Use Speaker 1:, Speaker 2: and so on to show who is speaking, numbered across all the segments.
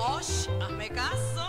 Speaker 1: Osh, hazme caso.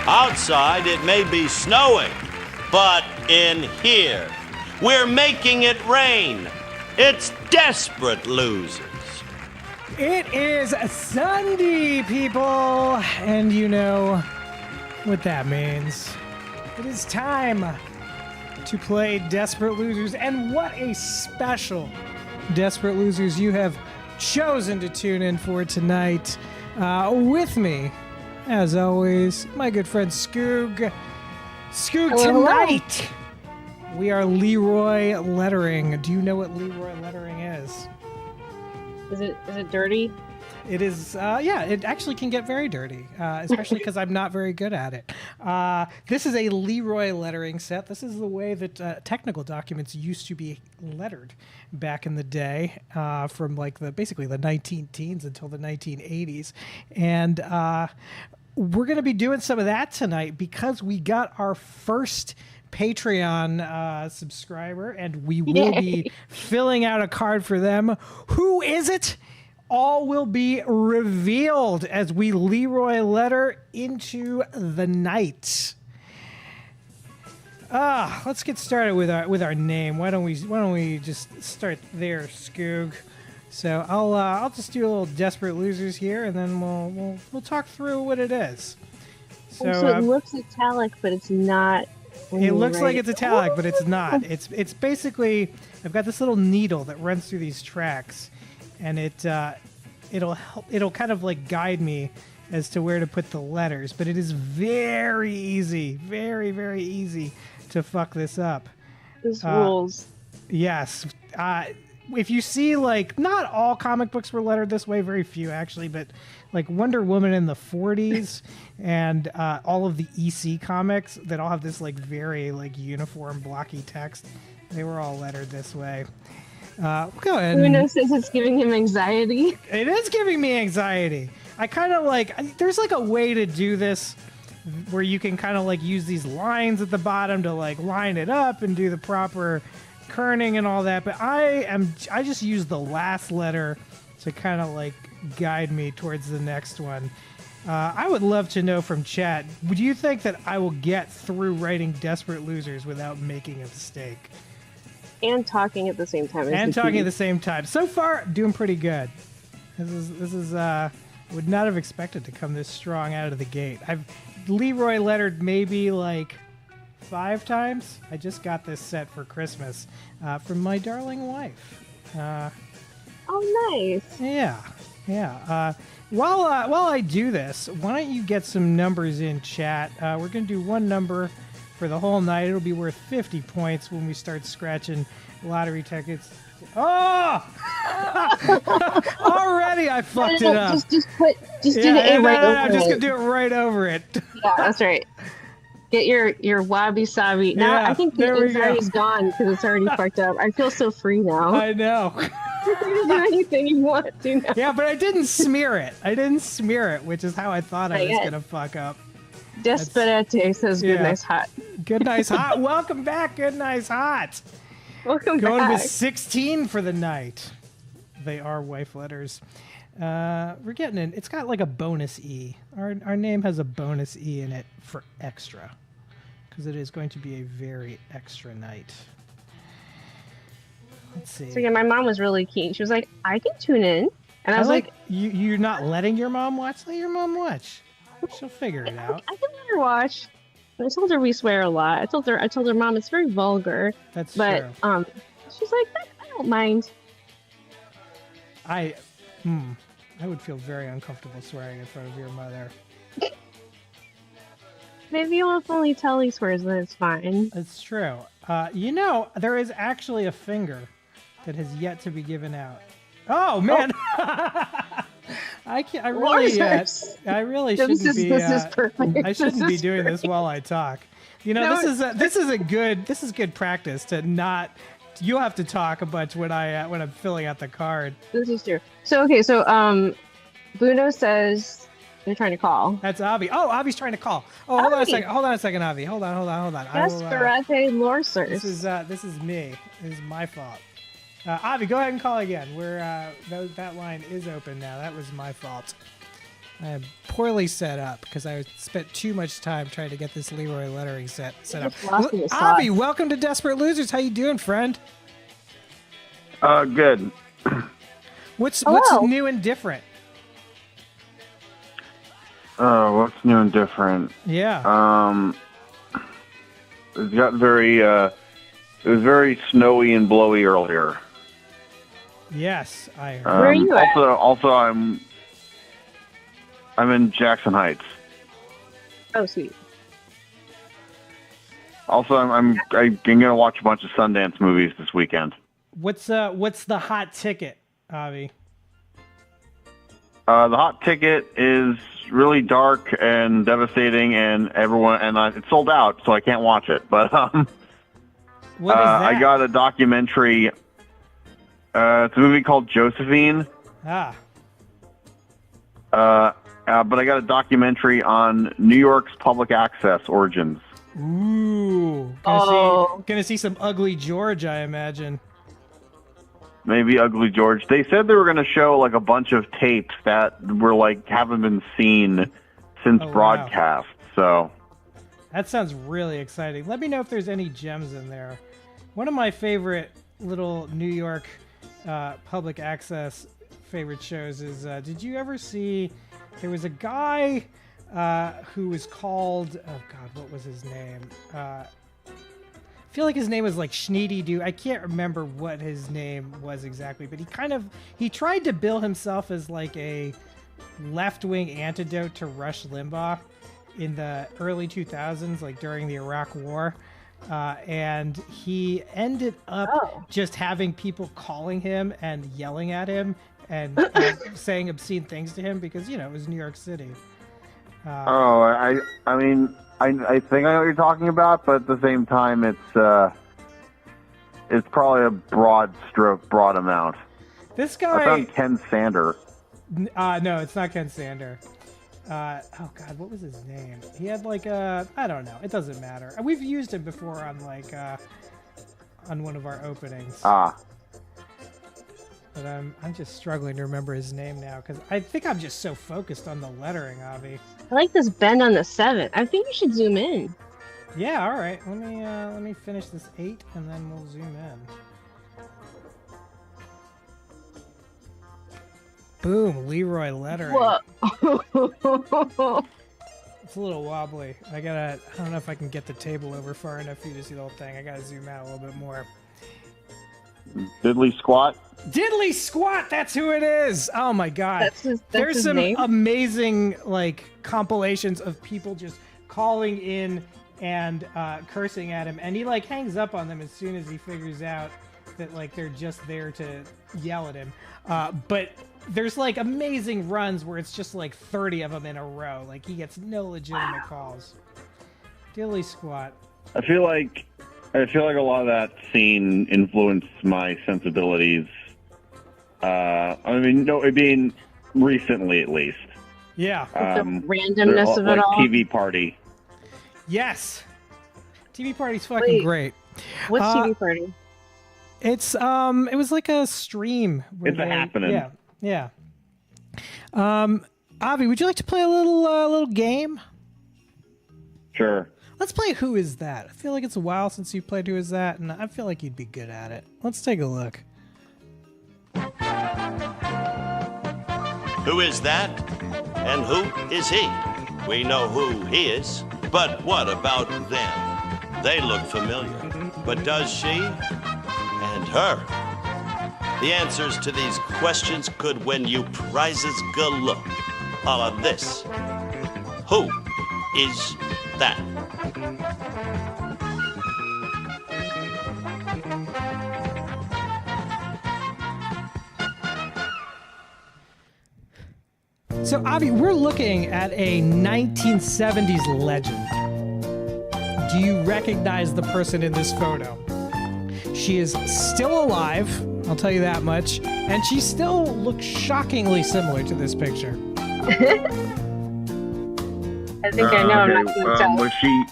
Speaker 2: Outside, it may be snowing, but in here, we're making it rain. It's Desperate Losers.
Speaker 3: It is Sunday, people, and you know what that means. It is time to play Desperate Losers, and what a special Desperate Losers you have chosen to tune in for tonight. With me, as always, my good friend Skoog. Skoog, tonight we are Leroy lettering. Do you know what Leroy lettering is?
Speaker 4: Is it dirty?
Speaker 3: It is, yeah, it actually can get very dirty, especially because I'm not very good at it. This is a Leroy lettering set. This is the way that technical documents used to be lettered back in the day, from like basically the 19-teens until the 1980s. And we're going to be doing some of that tonight because we got our first Patreon subscriber, and we will be filling out a card for them. Who is it? All will be revealed as we Leroy letter into the night. Let's get started with our name. Why don't we just start there, Skoog? So I'll just do a little Desperate Losers here, and then we'll talk through what it is.
Speaker 4: So it looks italic, but it's not.
Speaker 3: It looks like it's italic, but it's not. It's basically, I've got this little needle that runs through these tracks, and it'll kind of like guide me as to where to put the letters. But it is very easy, very, very easy to fuck this up.
Speaker 4: This rules.
Speaker 3: Yes. If you see, like, not all comic books were lettered this way, very few actually, but like Wonder Woman in the 40s and all of the EC comics that all have this like very like uniform blocky text, they were all lettered this way. Go ahead.
Speaker 4: Uno says it's giving him anxiety.
Speaker 3: It is giving me anxiety. I kind of like, there's like a way to do this where you can kind of like use these lines at the bottom to like line it up and do the proper kerning and all that. But I just use the last letter to kind of like guide me towards the next one. I would love to know from chat, would you think that I will get through writing Desperate Losers without making a mistake?
Speaker 4: And talking at the same time.
Speaker 3: And talking at the same time. So far, doing pretty good. This is would not have expected to come this strong out of the gate. I've Leroy lettered maybe like 5 times. I just got this set for Christmas from my darling wife.
Speaker 4: Oh, nice.
Speaker 3: Yeah. While I do this, why don't you get some numbers in chat? We're going to do one number for the whole night. It'll be worth 50 points when we start scratching lottery tickets. Oh! Already I fucked it up.
Speaker 4: Just do the A right over it.
Speaker 3: Just going to do it right over it.
Speaker 4: Yeah, that's right. Get your wabi-sabi. Now
Speaker 3: Yeah,
Speaker 4: I think the anxiety's gone because it's already fucked up. I feel so free now.
Speaker 3: I know.
Speaker 4: You can do anything you want to now.
Speaker 3: Yeah, but I didn't smear it, which is how I thought I was going to fuck up.
Speaker 4: Desperate says good, nice, hot.
Speaker 3: Good, nice, hot. Welcome back, good, nice, hot.
Speaker 4: Welcome
Speaker 3: Going
Speaker 4: back.
Speaker 3: with 16 for the night. They are wife letters. We're getting in. It's got like a bonus E. Our name has a bonus E in it for extra. Because it is going to be a very extra night. Let's see.
Speaker 4: So yeah, my mom was really keen. She was like, I can tune in. And I was like,
Speaker 3: you're not letting your mom watch? Let your mom watch. She'll figure it out.
Speaker 4: I can let her watch. And I told her we swear a lot. I told her, Mom, it's very vulgar.
Speaker 3: That's
Speaker 4: true. She's like, I don't mind.
Speaker 3: I would feel very uncomfortable swearing in front of your mother.
Speaker 4: Maybe you'll have to only tell he swears, then it's fine.
Speaker 3: It's true. There is actually a finger that has yet to be given out. Oh man, I really shouldn't be.
Speaker 4: This is perfect.
Speaker 3: I shouldn't be doing this while I talk. This is good practice to not. You'll have to talk a bunch when I'm filling out the card.
Speaker 4: This is true. So Bruno says they're trying to call.
Speaker 3: That's Avi. Oh, Avi's trying to call. Oh, hold on a second, Avi. Hold on.
Speaker 4: Desperate Lorsers.
Speaker 3: This is me. This is my fault. Avi, go ahead and call again. That line is open now. That was my fault. I am poorly set up because I spent too much time trying to get this Leroy lettering set up. Avi, welcome to Desperate Losers. How you doing, friend?
Speaker 5: Good.
Speaker 3: What's new and different?
Speaker 5: What's new and different?
Speaker 3: Yeah.
Speaker 5: It got it was very snowy and blowy earlier.
Speaker 3: Yes, I heard.
Speaker 4: Where are you at?
Speaker 5: Also, I'm in Jackson Heights.
Speaker 4: Oh, sweet.
Speaker 5: Also, I'm gonna watch a bunch of Sundance movies this weekend.
Speaker 3: What's the hot ticket, Avi?
Speaker 5: The hot ticket is really dark and devastating, and it's sold out, so I can't watch it. But
Speaker 3: what is that?
Speaker 5: I got a documentary. It's a movie called Josephine.
Speaker 3: Ah.
Speaker 5: But I got a documentary on New York's public access origins.
Speaker 3: Ooh. Gonna see some Ugly George, I imagine.
Speaker 5: Maybe Ugly George. They said they were going to show like a bunch of tapes that were like haven't been seen since broadcast.
Speaker 3: Wow. So that sounds really exciting. Let me know if there's any gems in there. One of my favorite little New York public access favorite shows is, did you ever see, there was a guy who was called, oh God, what was his name? I feel like his name was like Schneedy Doo. I can't remember what his name was exactly, but he tried to bill himself as like a left-wing antidote to Rush Limbaugh in the early 2000s, like during the Iraq War. And he ended up just having people calling him and yelling at him and saying obscene things to him because, it was New York City.
Speaker 5: I mean, I think I know what you're talking about, but at the same time, it's probably a broad amount.
Speaker 3: This guy...
Speaker 5: I found Ken Sander.
Speaker 3: No, it's not Ken Sander. Oh God, what was his name? He had like a, I don't know. It doesn't matter. We've used him before on like on one of our openings.
Speaker 5: Ah.
Speaker 3: But I'm just struggling to remember his name now because I think I'm just so focused on the lettering, Avi.
Speaker 4: I like this bend on the 7. I think you should zoom in.
Speaker 3: Yeah, all right. Let me finish this 8 and then we'll zoom in. Boom, Leroy lettering.
Speaker 4: Whoa.
Speaker 3: It's a little wobbly. I don't know if I can get the table over far enough for you to see the whole thing. I gotta zoom out a little bit more.
Speaker 5: Diddley Squat.
Speaker 3: Diddley Squat, that's who it is. Oh my God.
Speaker 4: That's
Speaker 3: There's
Speaker 4: his
Speaker 3: some
Speaker 4: name?
Speaker 3: amazing like compilations of people just calling in and cursing at him, and he like hangs up on them as soon as he figures out that like they're just there to yell at him. But there's like amazing runs where it's just like 30 of them in a row. Like he gets no legitimate calls. Diddley Squat.
Speaker 5: I feel like a lot of that scene influenced my sensibilities. I mean, no, it being recently at least.
Speaker 3: Yeah.
Speaker 4: The randomness of it
Speaker 5: like
Speaker 4: all.
Speaker 5: TV Party.
Speaker 3: Yes. TV Party's fucking great.
Speaker 4: What's TV Party?
Speaker 3: It's it was like a stream.
Speaker 5: It's a happening.
Speaker 3: Yeah. Avi, would you like to play a little game?
Speaker 5: Sure.
Speaker 3: Let's play Who Is That? I feel like it's a while since you played Who Is That, and I feel like you'd be good at it. Let's take a look.
Speaker 2: Who is that? And who is he? We know who he is, but what about them? They look familiar, but does she and her? The answers to these questions could win you prizes galore. All of this. Who is that?
Speaker 3: So, Avi, we're looking at a 1970s legend. Do you recognize the person in this photo? She is still alive, I'll tell you that much, and she still looks shockingly similar to this picture.
Speaker 4: I think I know. I'm not going to tell.
Speaker 5: Was she?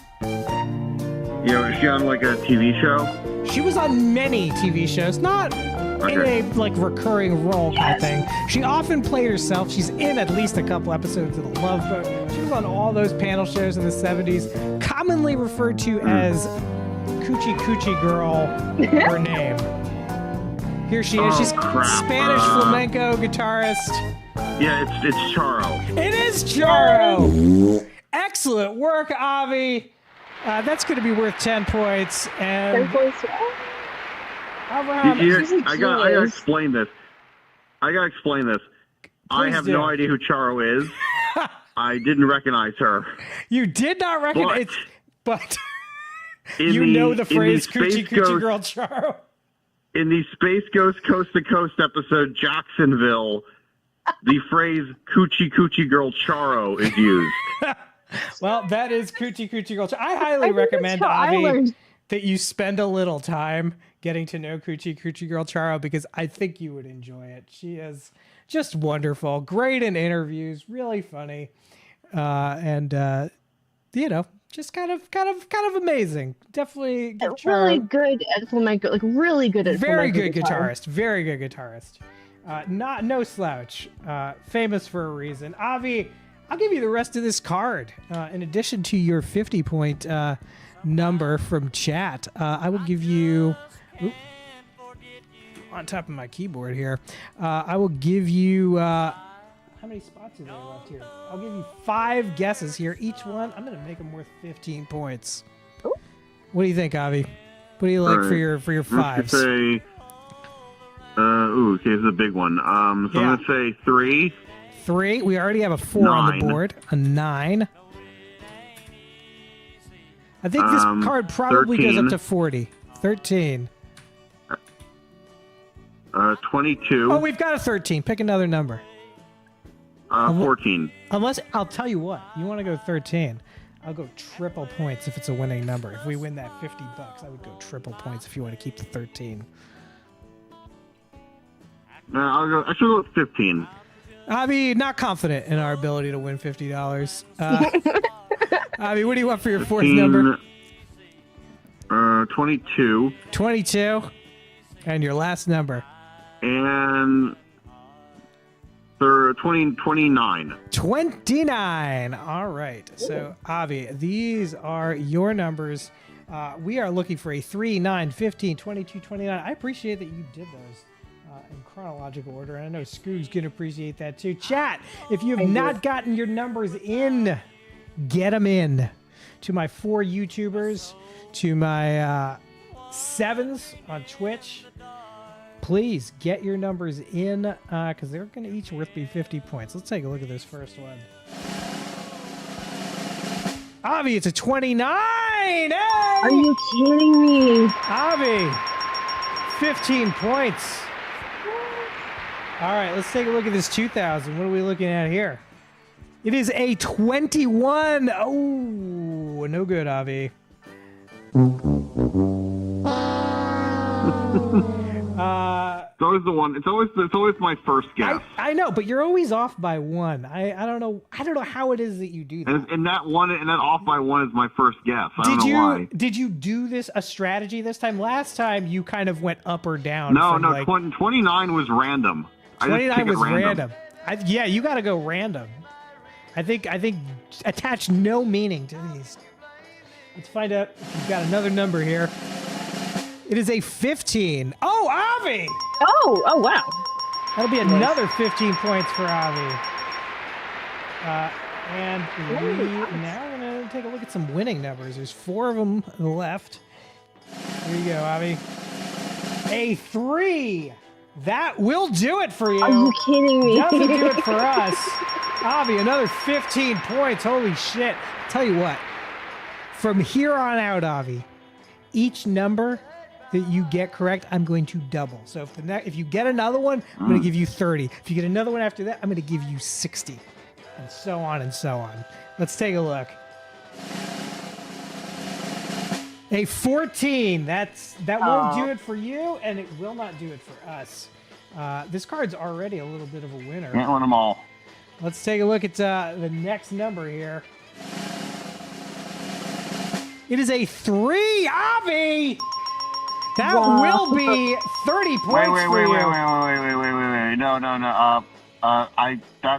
Speaker 5: Was she on like a TV show?
Speaker 3: She was on many TV shows, not in a like recurring role kind of thing. She often played herself. She's in at least a couple episodes of The Love Boat. She was on all those panel shows in the 70s, commonly referred to as Coochie Coochie Girl, her name. Here she is. She's Spanish flamenco guitarist.
Speaker 5: Yeah, it's Charo.
Speaker 3: It is Charo. Excellent work, Avi. That's going to be worth 10 points. And
Speaker 4: 10 points.
Speaker 3: Avraham,
Speaker 5: I gotta explain this. I have no idea who Charo is. I didn't recognize her.
Speaker 3: You did not recognize, but
Speaker 5: you
Speaker 3: know the phrase "Coochie Coochie Girl Charo."
Speaker 5: In the Space Ghost Coast to Coast episode Jacksonville, the phrase "Coochie Coochie Girl Charo" is used.
Speaker 3: Well, that is Coochie Coochie Girl Charo. I highly recommend, Avi, that you spend a little time getting to know Coochie Coochie Girl Charo because I think you would enjoy it. She is just wonderful, great in interviews, really funny, and just kind of amazing. Definitely
Speaker 4: really good at flamenco, like really good at
Speaker 3: very
Speaker 4: flamenco
Speaker 3: good guitarist, very good guitarist. No slouch. Famous for a reason. Avi, I'll give you the rest of this card. In addition to your 50-point number from chat, I will give you. On top of my keyboard here, I will give you. How many spots are there left here? I'll give you 5 guesses here. Each one, I'm going to make them worth 15 points.
Speaker 4: Ooh.
Speaker 3: What do you think, Avi? What do you like for your 5s?
Speaker 5: Say, okay, this is a big one. So I'm going to say 3.
Speaker 3: 3. We already have a 4 on the board. A 9. I think this card probably
Speaker 5: 13.
Speaker 3: goes up to 40. 13.
Speaker 5: 22.
Speaker 3: Oh, we've got a 13. Pick another number.
Speaker 5: 14.
Speaker 3: Unless, I'll tell you what. You want to go 13. I'll go triple points if it's a winning number. If we win that $50, I would go triple points if you want to keep the 13.
Speaker 5: I should go with 15.
Speaker 3: Avi, not confident in our ability to win $50. Avi, what do you want for your fourth number?
Speaker 5: 22.
Speaker 3: 22. And your last number?
Speaker 5: And 29.
Speaker 3: 29. All right. So, Avi, these are your numbers. We are looking for a 3, 9, 15, 22, 29. I appreciate that you did those in chronological order. And I know Scoog's going to appreciate that too. Chat, if you have not gotten your numbers in, get them in. To my 4 YouTubers, to my 7s on Twitch, please get your numbers in because they're going to each worth be 50 points. Let's take a look at this first one. Avi, it's a 29. Hey!
Speaker 4: Are you kidding me?
Speaker 3: Avi, 15 points. All right, let's take a look at this 2000. What are we looking at here? It is a 21. Oh, no good, Avi.
Speaker 5: It's always the one. It's always my first guess.
Speaker 3: I know, but you're always off by one. I don't know how it is that you do that.
Speaker 5: And that off by one is my first guess. I don't know why.
Speaker 3: Did you do a strategy this time? Last time you kind of went up or down.
Speaker 5: No. 29 was random.
Speaker 3: 29 was random. Yeah, you got to go random. I think attach no meaning to these. Let's find out if you've got another number here. It is a 15. Oh, Avi!
Speaker 4: Oh, wow.
Speaker 3: That'll be another 15 points for Avi. And now we're going to take a look at some winning numbers. There's 4 of them left. Here you go, Avi. A 3. That will do it for you.
Speaker 4: Are you kidding me?
Speaker 3: Doesn't do it for us. Avi, another 15 points. Holy shit. Tell you what. From here on out, Avi, each number that you get correct, I'm going to double. So if you get another one, I'm going to give you 30. If you get another one after that, I'm going to give you 60. And so on and so on. Let's take a look. A 14. That won't do it for you, and it will not do it for us. This card's already a little bit of a winner.
Speaker 5: Can't win them all.
Speaker 3: Let's take a look at the next number here. It is a 3, Avi! That will be 30 points for you.
Speaker 5: Wait. No.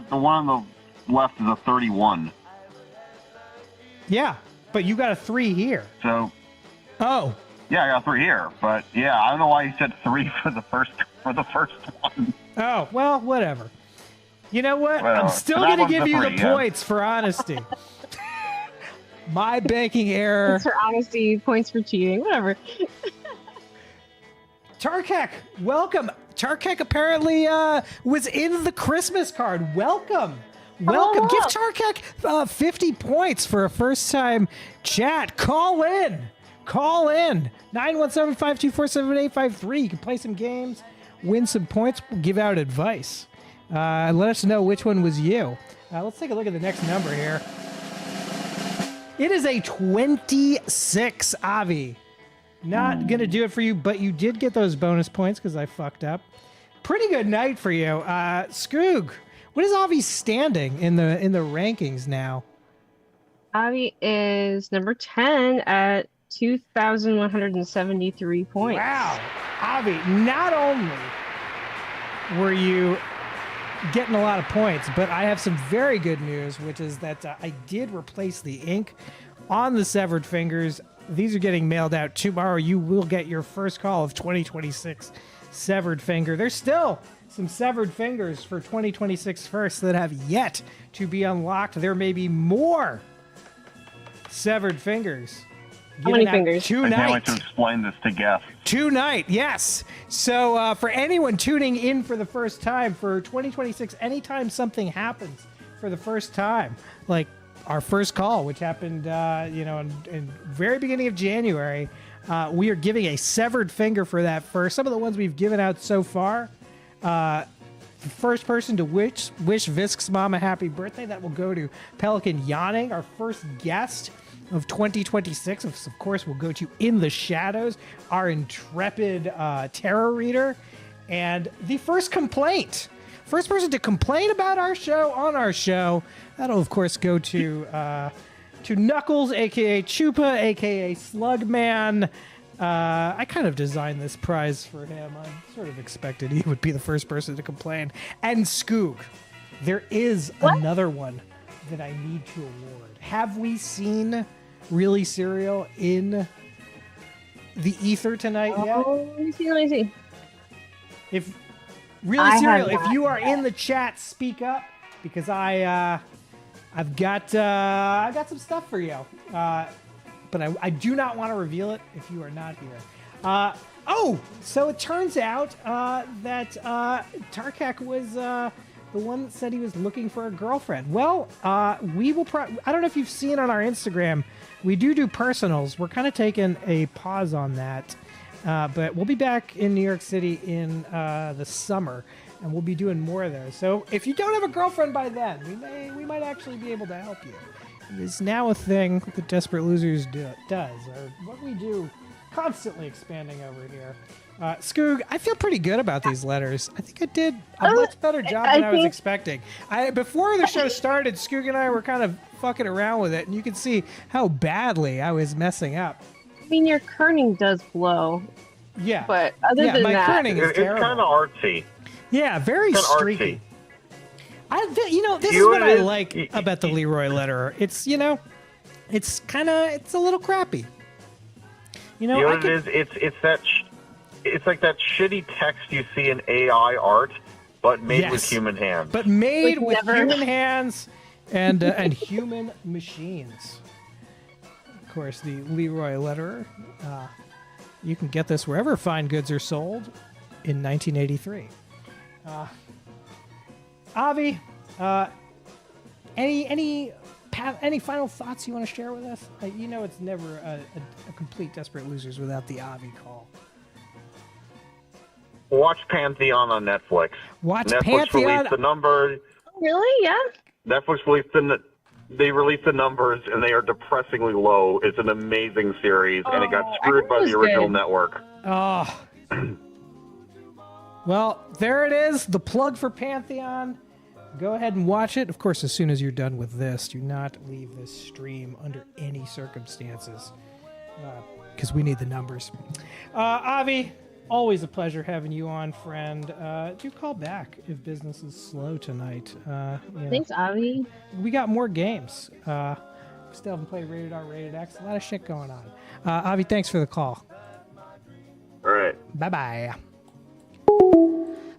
Speaker 5: The one on the left is a 31.
Speaker 3: Yeah, but you got a 3 here.
Speaker 5: So.
Speaker 3: Oh.
Speaker 5: Yeah, I got 3 here, but yeah, I don't know why you said 3 for the first one.
Speaker 3: Oh, well, whatever. You know what?
Speaker 5: Well,
Speaker 3: I'm still going to give you the
Speaker 5: 3, yeah.
Speaker 3: points for honesty. My banking error.
Speaker 4: Points for honesty, points for cheating, whatever.
Speaker 3: Tarkek, welcome. Tarkek apparently was in the Christmas card. Welcome.
Speaker 4: Oh,
Speaker 3: Give Tarkek 50 points for a first-time chat. Call in. 917-524-7853. You can play some games, win some points, give out advice. Let us know which one was you. Let's take a look at the next number here. It is a 26, Avi. Not going to do it for you, but you did get those bonus points because I fucked up. Pretty good night for you. Skoog, what is Avi's standing in the rankings now?
Speaker 4: Avi is number 10 at 2,173 points.
Speaker 3: Wow. Avi, not only were you getting a lot of points, but I have some very good news, which is that I did replace the ink on the severed fingers. These are getting mailed out tomorrow. You will get your first call of 2026 severed finger. There's still some severed fingers for 2026 first that have yet to be unlocked. There may be more severed fingers.
Speaker 4: How many fingers?
Speaker 5: I can't wait to explain this to guests.
Speaker 3: Tonight, yes. So for anyone tuning in for the first time for 2026, anytime something happens for the first time, like our first call, which happened, in very beginning of January, we are giving a severed finger for that. For some of the ones we've given out so far, the first person to wish Visk's mom a happy birthday, that will go to Pelican Yawning, our first guest of 2026. Of course, we'll go to In the Shadows, our intrepid tarot reader, and the first complaint First person to complain about our show on our show. That'll, of course, go to Knuckles, a.k.a. Chupa, a.k.a. Slugman. I kind of designed this prize for him. I sort of expected he would be the first person to complain. And Skoog. There is another one that I need to award. Have we seen Really Cereal in the ether tonight yet?
Speaker 4: Let me see.
Speaker 3: If Really Cereal, if you are in the chat, speak up, because I've got some stuff for you. But I do not want to reveal it if you are not here. So it turns out that Tarkak was the one that said he was looking for a girlfriend. Well, we will. I don't know if you've seen on our Instagram. We do personals. We're kind of taking a pause on that, but we'll be back in New York City in the summer, and we'll be doing more of those. So if you don't have a girlfriend by then, we might actually be able to help you. It is now a thing that Desperate Losers does, or what we do, constantly expanding over here. Skoog, I feel pretty good about these letters. I think I did a much better job than I was expecting. Before the show started, Skoog and I were kind of fucking around with it, and you can see how badly I was messing up.
Speaker 4: I mean, your kerning does blow.
Speaker 3: Yeah.
Speaker 4: But other than
Speaker 3: my
Speaker 4: that...
Speaker 3: kerning is terrible.
Speaker 5: It's kind of artsy.
Speaker 3: Yeah, very streaky.
Speaker 5: Artsy.
Speaker 3: This is what I like about the Leroy letterer. It's, it's a little crappy.
Speaker 5: It's like that shitty text you see in AI art, but made with human hands.
Speaker 3: But made with human hands and human machines. Of course, the Leroy letterer. You can get this wherever fine goods are sold in 1983. Avi, any final thoughts you want to share with us? It's never a complete Desperate Losers without the Avi call.
Speaker 5: Watch Pantheon on Netflix. Netflix released the numbers.
Speaker 4: Really? Yeah.
Speaker 5: Netflix released the numbers, and they are depressingly low. It's an amazing series, and it got screwed by the original network.
Speaker 3: Oh. Well, there it is. The plug for Pantheon. Go ahead and watch it. Of course, as soon as you're done with this, do not leave this stream under any circumstances, because we need the numbers. Avi, always a pleasure having you on, friend. Do call back if business is slow tonight.
Speaker 4: Thanks, Avi.
Speaker 3: We got more games. Still haven't played Rated R, Rated X. A lot of shit going on. Avi, thanks for the call.
Speaker 5: All right.
Speaker 3: Bye-bye.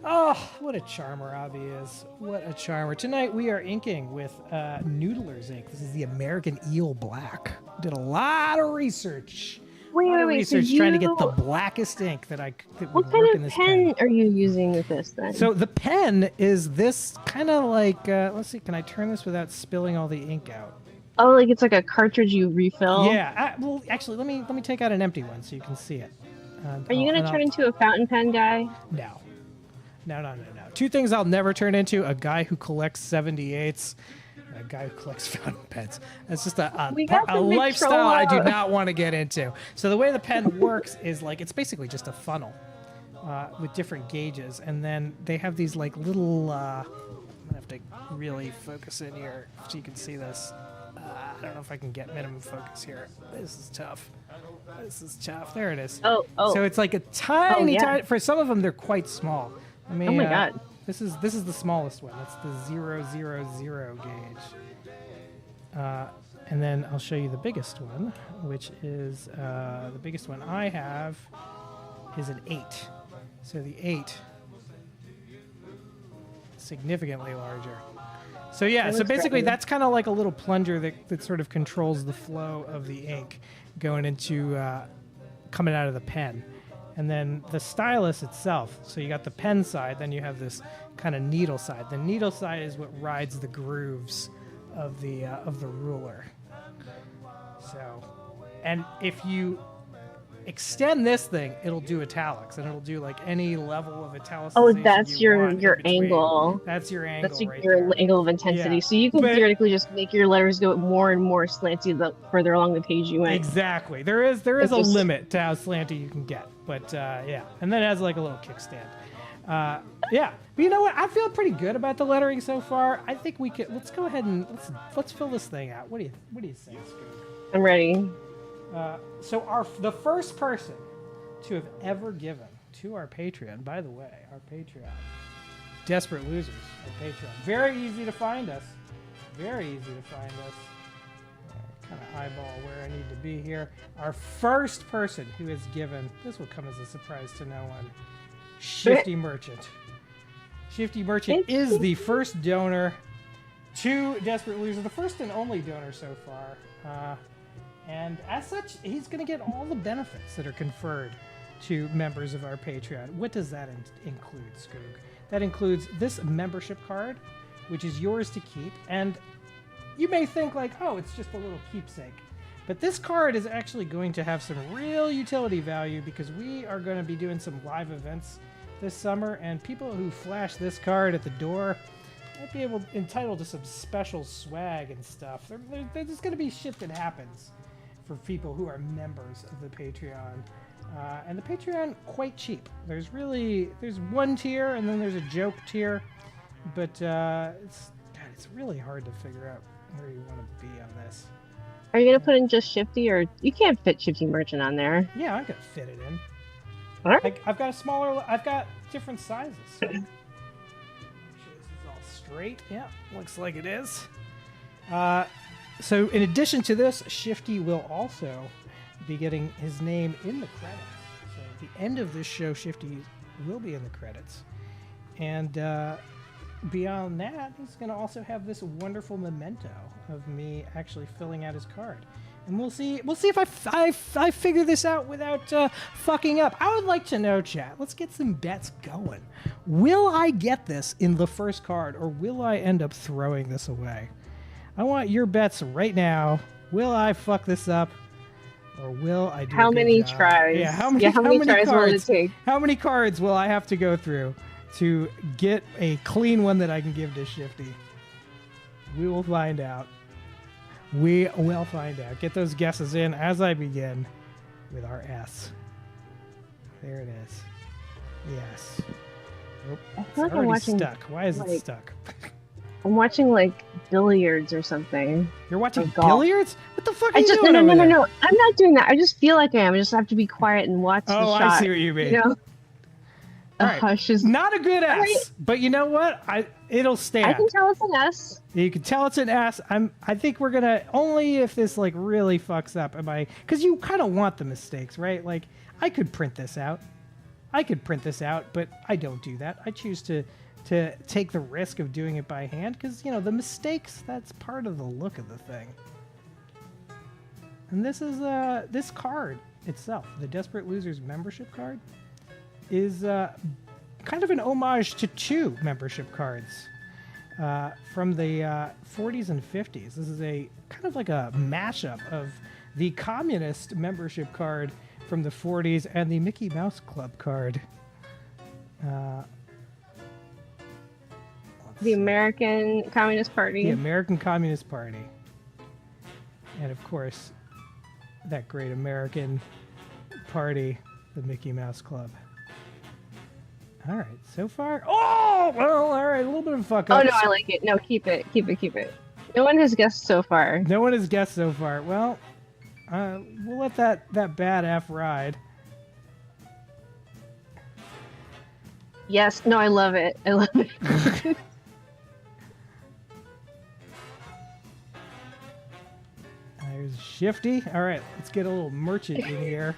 Speaker 3: Oh, what a charmer Avi is. What a charmer. Tonight we are inking with Noodler's ink. This is the American Eel Black. Did a lot of research.
Speaker 4: Wait.
Speaker 3: So trying to get the blackest ink that would
Speaker 4: what
Speaker 3: work
Speaker 4: kind
Speaker 3: in
Speaker 4: of
Speaker 3: this
Speaker 4: pen are you using with this then?
Speaker 3: So the pen is this kind of like, let's see, can I turn this without spilling all the ink out?
Speaker 4: Oh, like it's like a cartridge you refill?
Speaker 3: Yeah. Well, actually, let me take out an empty one so you can see it.
Speaker 4: Are you going to turn into a fountain pen guy?
Speaker 3: No. Two things I'll never turn into: a guy who collects 78s, and a guy who collects fountain pens. That's just a lifestyle I do not want to get into. So the way the pen works is like it's basically just a funnel with different gauges, and then they have these like little. I'm gonna have to really focus in here so you can see this. I don't know if I can get minimum focus here. This is tough. There it is.
Speaker 4: Oh.
Speaker 3: So it's like a tiny. For some of them, they're quite small. I mean,
Speaker 4: oh my god.
Speaker 3: This is the smallest one. That's the 000 gauge. And then I'll show you the biggest one, which is the biggest one I have is an 8. So the 8 significantly larger. So yeah, so basically that's kind of like a little plunger that sort of controls the flow of the ink going into coming out of the pen. And then the stylus itself. So you got the pen side, then you have this kind of needle side. The needle side is what rides the grooves of the ruler. So, and if you extend this thing, it'll do italics, and it'll do like any level of italicization.
Speaker 4: Oh, that's your angle.
Speaker 3: That's your angle.
Speaker 4: That's
Speaker 3: right
Speaker 4: your
Speaker 3: there.
Speaker 4: angle of intensity.
Speaker 3: Yeah.
Speaker 4: So you can theoretically just make your letters go more and more slanty the further along the page you went.
Speaker 3: Exactly. There is a limit to how slanty you can get, but yeah. And then it has like a little kickstand. Yeah, but you know what? I feel pretty good about the lettering so far. I think we could. Let's go ahead and let's fill this thing out. What do you think, Scoop?
Speaker 4: I'm ready.
Speaker 3: So the first person to have ever given to our Patreon, by the way, our Patreon, Desperate Losers, our Patreon. Very easy to find us. Very easy to find us. Kind of eyeball where I need to be here. Our first person who has given, this will come as a surprise to no one, Shifty Merchant. Shifty Merchant is the first donor to Desperate Loser, the first and only donor so far. And as such, he's going to get all the benefits that are conferred to members of our Patreon. What does that include, Skoog? That includes this membership card, which is yours to keep. And you may think like, oh, it's just a little keepsake. But this card is actually going to have some real utility value because we are going to be doing some live events this summer. And people who flash this card at the door might be entitled to some special swag and stuff. There's going to be shit that happens for people who are members of the Patreon. And the Patreon, quite cheap. There's one tier and then there's a joke tier. But it's really hard to figure out where you want to be on this.
Speaker 4: Are you going to put in just Shifty, or you can't fit Shifty Merchant on there?
Speaker 3: Yeah, I'm going to fit it in.
Speaker 4: All right.
Speaker 3: I've got different sizes. So make sure this is all straight. Yeah, looks like it is. So in addition to this, Shifty will also be getting his name in the credits. So at the end of this show, Shifty will be in the credits. And beyond that, he's going to also have this wonderful memento of me actually filling out his card. And we'll see if I figure this out without fucking up. I would like to know, chat. Let's get some bets going. Will I get this in the first card, or will I end up throwing this away? I want your bets right now. Will I fuck this up, or will I do?
Speaker 4: How many
Speaker 3: job?
Speaker 4: tries?
Speaker 3: Yeah, how many
Speaker 4: tries
Speaker 3: cards
Speaker 4: will it take?
Speaker 3: How many cards will I have to go through to get a clean one that I can give to Shifty? We will find out. We will find out. Get those guesses in as I begin with our S. There it is. Yes. Oh,
Speaker 4: I
Speaker 3: it's
Speaker 4: feel like I'm
Speaker 3: already
Speaker 4: watching,
Speaker 3: stuck. Why is it
Speaker 4: like,
Speaker 3: stuck?
Speaker 4: I'm watching like billiards or something.
Speaker 3: You're watching
Speaker 4: golf.
Speaker 3: billiards? What the fuck are you
Speaker 4: No,
Speaker 3: doing over there?
Speaker 4: no. I'm not doing that. I just feel like I am. I just have to be quiet and watch the shot.
Speaker 3: I see what you mean.
Speaker 4: You know?
Speaker 3: All right.
Speaker 4: Hush is
Speaker 3: Not a good S,
Speaker 4: right.
Speaker 3: but you know what? It'll stand.
Speaker 4: I can tell it's an S.
Speaker 3: You can tell it's an S. I think we're gonna, only if this like really fucks up. Because you kind of want the mistakes, right? Like I could print this out, but I don't do that. I choose to take the risk of doing it by hand because the mistakes, that's part of the look of the thing. And this is this card itself, the Desperate Losers membership card, is kind of an homage to two membership cards from the 40s and 50s. This is a kind of like a mashup of the communist membership card from the 40s and the Mickey Mouse Club card.
Speaker 4: The American Communist Party.
Speaker 3: The American Communist Party. And of course, that great American party, the Mickey Mouse Club. All right, so far. Oh, well, all right, a little bit of a fuck up.
Speaker 4: Oh, no, I like it. No, keep it. No one has guessed so far.
Speaker 3: No one has guessed so far. Well, we'll let that bad F ride.
Speaker 4: Yes. No, I love it.
Speaker 3: There's Shifty. All right, let's get a little merchant in here.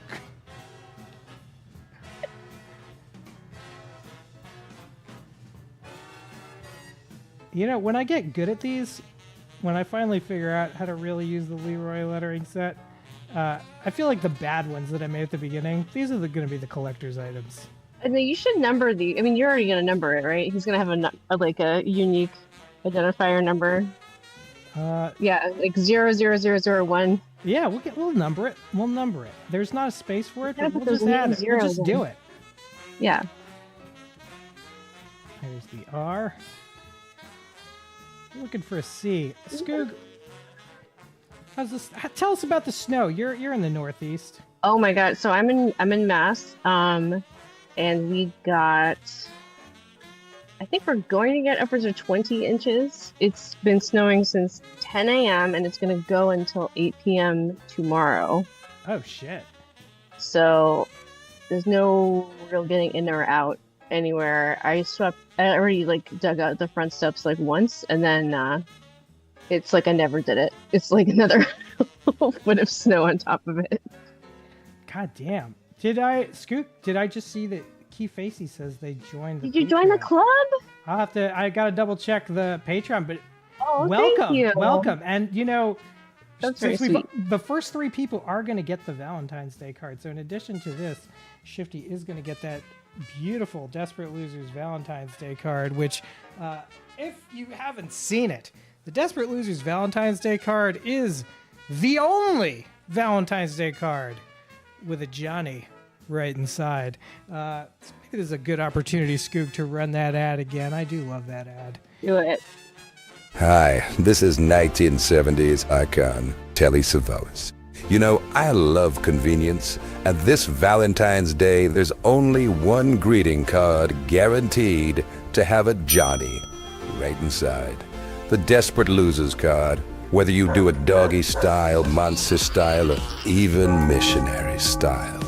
Speaker 3: When I get good at these, when I finally figure out how to really use the Leroy lettering set, I feel like the bad ones that I made at the beginning, these are going to be the collector's items.
Speaker 4: And then you should number the. I mean, you're already going to number it, right? He's going to have a unique identifier number. Yeah, like 00001.
Speaker 3: Yeah, we'll number it. We'll number it. There's not a space for it,
Speaker 4: Yeah,
Speaker 3: but
Speaker 4: but
Speaker 3: we'll just
Speaker 4: there's
Speaker 3: add it. We'll
Speaker 4: zeros
Speaker 3: just do it.
Speaker 4: Yeah.
Speaker 3: There's the R. Looking for a C. Skoog, how's this? Tell us about the snow. You're in the Northeast.
Speaker 4: Oh my God! So I'm in Mass. And we got I think we're going to get upwards of 20 inches. It's been snowing since 10 a.m. and it's going to go until 8 p.m. tomorrow.
Speaker 3: Oh, shit.
Speaker 4: So there's no real getting in or out anywhere. I already like dug out the front steps like once, and then it's like I never did it. It's like another foot of snow on top of it.
Speaker 3: God damn. Did I just see that Key Facey says they joined the
Speaker 4: Did you join the club?
Speaker 3: I gotta double check the Patreon, but
Speaker 4: thank you.
Speaker 3: welcome. And you know,
Speaker 4: That's very sweet.
Speaker 3: the first 3 people are gonna get the Valentine's Day card. So in addition to this, Shifty is gonna get that beautiful Desperate Losers Valentine's Day card, which if you haven't seen it, the Desperate Losers Valentine's Day card is the only Valentine's Day card with a Johnny right inside. So maybe this is a good opportunity, Scoop, to run that ad again. I do love that ad.
Speaker 4: Do it.
Speaker 6: Hi, this is 1970s icon Telly Savalas. You know, I love convenience, and this Valentine's Day, there's only one greeting card guaranteed to have a Johnny right inside. The Desperate Losers card, whether you do it doggy style, monster style, or even missionary style.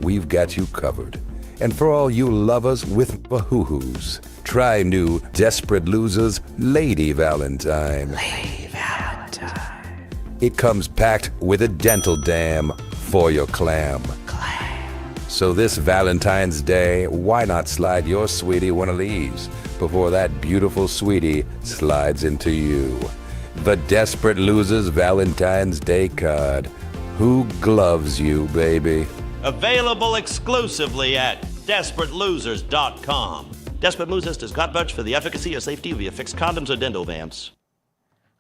Speaker 6: We've got you covered. And for all you lovers with bahoo-hoos, try new Desperate Losers Lady Valentine.
Speaker 3: Lady Valentine.
Speaker 6: It comes packed with a dental dam for your clam. So this Valentine's Day, why not slide your sweetie one of these before that beautiful sweetie slides into you? The Desperate Losers Valentine's Day card. Who gloves you, baby?
Speaker 2: Available exclusively at DesperateLosers.com. Desperate Losers does not vouch for the efficacy or safety of your fixed condoms or dental dams.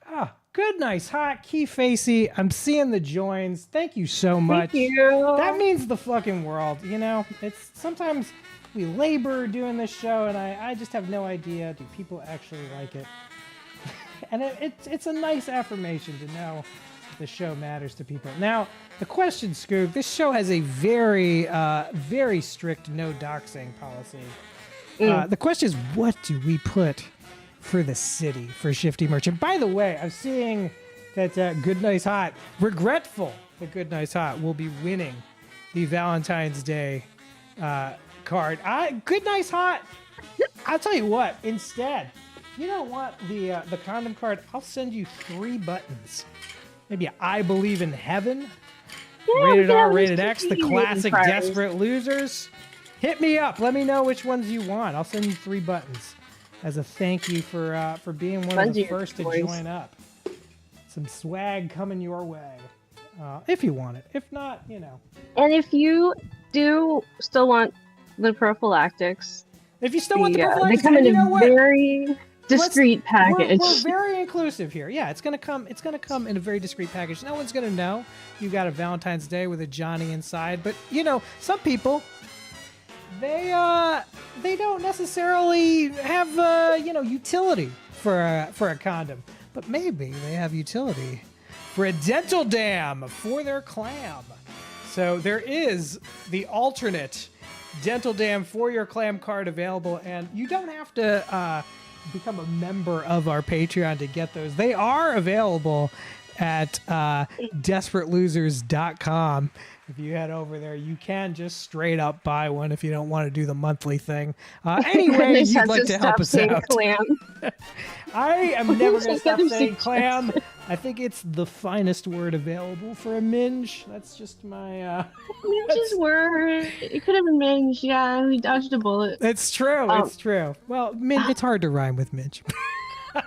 Speaker 3: Ah, good, nice, hot, Key Facey. I'm seeing the joins. Thank you so much.
Speaker 4: Thank you.
Speaker 3: That means the fucking world. You know, it's sometimes we labor doing this show, and I just have no idea. Do people actually like it? And it's a nice affirmation to know the show matters to people. Now, the question, Scoop, this show has a very, very strict no doxing policy. The question is, what do we put for the city for Shifty Merchant? By the way, I'm seeing that Good Nice Hot, regretful that Good Nice Hot will be winning the Valentine's Day card. Good Nice Hot, I'll tell you what, instead, you don't want the condom card, I'll send you 3 buttons. Maybe I Believe in Heaven, Rated R, Rated X, the classic Desperate Losers. Hit me up. Let me know which ones you want. I'll send you 3 buttons as a thank you for being one of the first to join up. Some swag coming your way, if you want it. If not, you know.
Speaker 4: And if you do still want the prophylactics,
Speaker 3: if you still want the prophylactics,
Speaker 4: they come in a very discreet package.
Speaker 3: We're very inclusive here. Yeah, it's gonna come in a very discreet package. No one's gonna know you got a Valentine's Day with a Johnny inside. But you know, some people they don't necessarily have utility for a condom, but maybe they have utility for a dental dam for their clam. So there is the alternate dental dam for your clam card available, and you don't have to become a member of our Patreon to get those. They are available at DesperateLosers.com. If you head over there, you can just straight up buy one if you don't want to do the monthly thing. Anyway, you'd like to help us out. Clam. I am never going to stop saying clam. I think it's the finest word available for a minge. That's just my...
Speaker 4: Minge's word. It could have been minge. Yeah, we dodged a bullet.
Speaker 3: It's true. It's true. Well, it's hard to rhyme with minge.
Speaker 4: You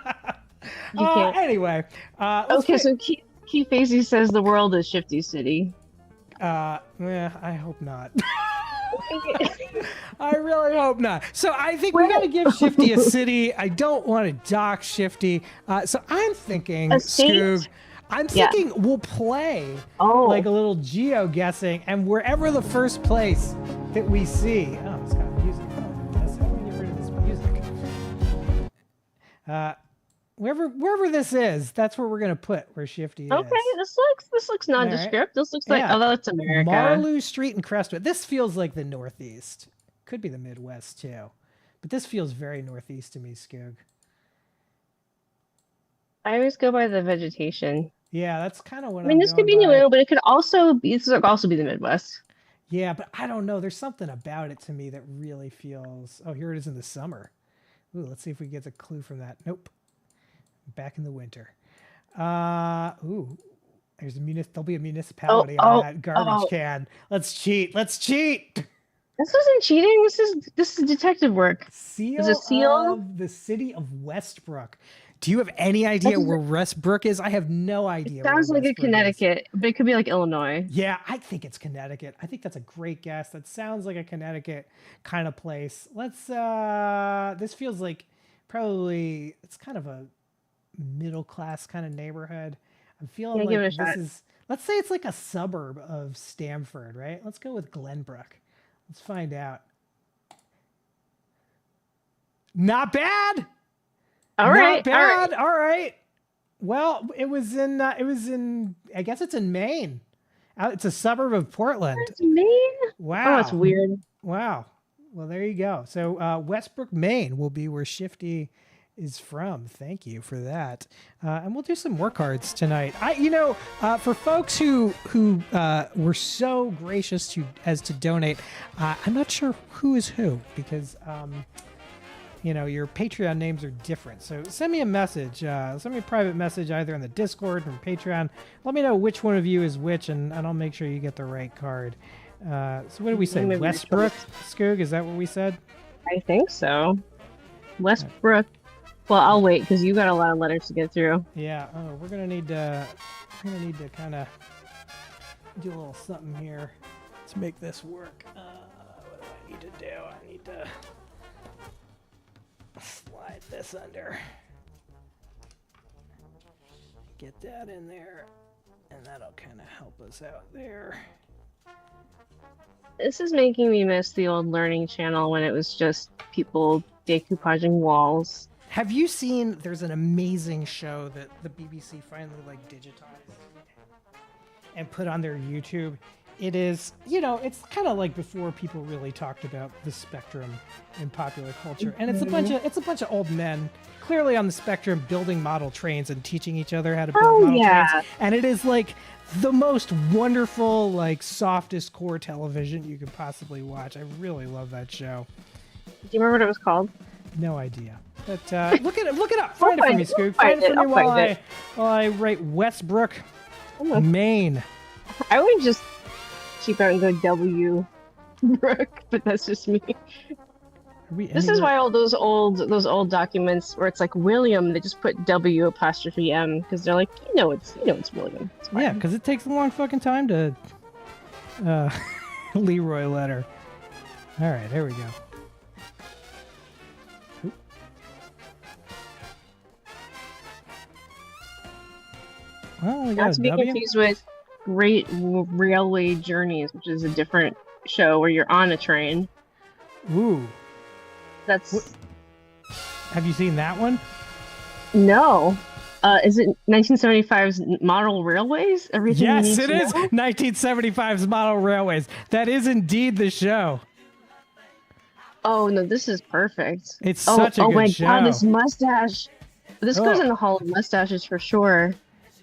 Speaker 4: can't.
Speaker 3: Anyway.
Speaker 4: Okay, so Key Facey says the world is Shifty City.
Speaker 3: I hope not. I really hope not. So I think we got to give Shifty a city. I don't want to dock Shifty. So I'm thinking, Scoog, we'll play like a little geo-guessing, and wherever the first place that we see... Oh, it's got music. How do we get rid of this music? Wherever this is, that's where we're gonna put where Shifty is.
Speaker 4: Okay, this looks nondescript. Right. This looks like it's America.
Speaker 3: Marlowe Street and Crestwood. This feels like the Northeast. Could be the Midwest too. But this feels very northeast to me, Skoog.
Speaker 4: I always go by the vegetation.
Speaker 3: Yeah, that's kind of what
Speaker 4: I mean,
Speaker 3: I'm
Speaker 4: this could
Speaker 3: going
Speaker 4: be New
Speaker 3: by.
Speaker 4: England, but it could also be the Midwest.
Speaker 3: Yeah, but I don't know. There's something about it to me that really feels. Oh, here it is in the summer. Ooh, let's see if we get a clue from that. Nope. Back in the winter. Ooh, there'll be a municipality on that garbage can. Let's cheat. Let's cheat.
Speaker 4: This wasn't cheating. This is detective work.
Speaker 3: Seal,
Speaker 4: Is it seal?
Speaker 3: of the city of Westbrook. Do you have any idea where Westbrook is? I have no idea.
Speaker 4: It sounds
Speaker 3: where
Speaker 4: like a
Speaker 3: Westbrook is.
Speaker 4: Connecticut, but it could be like Illinois.
Speaker 3: Yeah, I think it's Connecticut. I think that's a great guess. That sounds like a Connecticut kind of place. Let's this feels like probably it's kind of a middle class kind of neighborhood. I'm feeling
Speaker 4: give it a
Speaker 3: like
Speaker 4: shot.
Speaker 3: this is, let's say it's like a suburb of Stamford, right? Let's go with Glenbrook. Let's find out. Not bad.
Speaker 4: All right.
Speaker 3: Not bad. All right. Well, it was in I guess it's in Maine. It's a suburb of Portland.
Speaker 4: It's Maine.
Speaker 3: Wow.
Speaker 4: Oh, that's weird.
Speaker 3: Wow. Well, there you go. So Westbrook, Maine will be where Shifty is from. Thank you for that. And we'll do some more cards tonight. For folks who were so gracious as to donate, I'm not sure who is who because your Patreon names are different. So send me a message. Send me a private message either on the Discord or Patreon. Let me know which one of you is which, and I'll make sure you get the right card. So what did we say?
Speaker 4: Maybe
Speaker 3: Westbrook, Skoog? Is that what we said?
Speaker 4: I think so. Westbrook. Well, I'll wait because you got a lot of letters to get through.
Speaker 3: Yeah. Oh, we're gonna need to kind of do a little something here to make this work. What do I need to do? I need to slide this under. Get that in there, and that'll kind of help us out there.
Speaker 4: This is making me miss the old Learning Channel when it was just people decoupaging walls.
Speaker 3: Have you seen? There's an amazing show that the BBC finally digitized and put on their YouTube. It is, it's kind of like before people really talked about the spectrum in popular culture, and it's a bunch of old men clearly on the spectrum building model trains and teaching each other how to build model trains. And it is like the most wonderful, softest core television you could possibly watch. I really love that show.
Speaker 4: Do you remember what it was called?
Speaker 3: No idea. But look it up. Find it for me, Scoop. Find it for me while I write Westbrook, Maine.
Speaker 4: I would just cheap out and go W Brook, but that's just me. This is why all those old documents where it's like William, they just put W apostrophe M because they're like, it's William. It's fine.
Speaker 3: Yeah, because it takes a long fucking time to Leroy letter. All right, there we go. Well, we got
Speaker 4: Not to be confused with Great Railway Journeys, which is a different show where you're on a train.
Speaker 3: Ooh. Have you seen that one?
Speaker 4: No. Is it 1975's Model Railways? Everything
Speaker 3: yes, it is 1975's Model Railways. That is indeed the show.
Speaker 4: Oh, no, this is perfect.
Speaker 3: It's such a good show. Oh, my
Speaker 4: God, this mustache. This goes in the Hall of Mustaches for sure.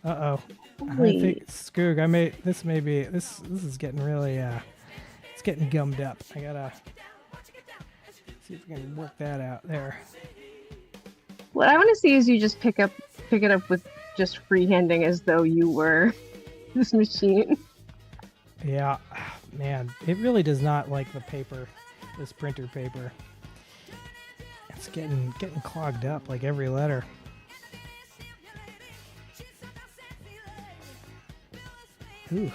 Speaker 3: Uh-oh. I think, Skoog, this is getting really, it's getting gummed up. I gotta see if we can work that out there.
Speaker 4: What I want to see is you just pick it up with just freehanding as though you were this machine.
Speaker 3: Yeah, man, it really does not like the paper, this printer paper. It's getting clogged up like every letter. Ooh,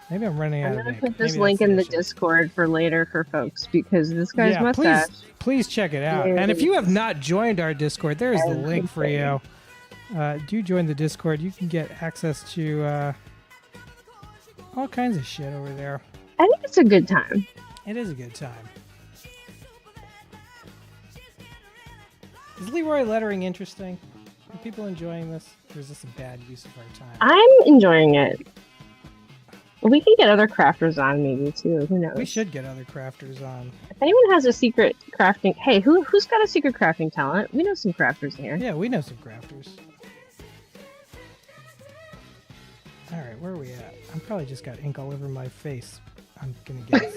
Speaker 3: maybe I'm running out of ink.
Speaker 4: I'm gonna put this link in the Discord for later for folks because this guy's mustache.
Speaker 3: Please check it out. And if you have not joined our Discord, there's the link for you. Do join the Discord. You can get access to all kinds of shit over there.
Speaker 4: I think it's a good time.
Speaker 3: It is a good time. Is Leroy lettering interesting? Are people enjoying this? Or is this a bad use of our time?
Speaker 4: I'm enjoying it. Well, we can get other crafters on maybe too. Who knows?
Speaker 3: We should get other crafters on.
Speaker 4: If anyone has a secret crafting, hey, who's got a secret crafting talent? We know some crafters here.
Speaker 3: Yeah, we know some crafters. All right, where are we at? I'm probably just got ink all over my face. I'm gonna guess.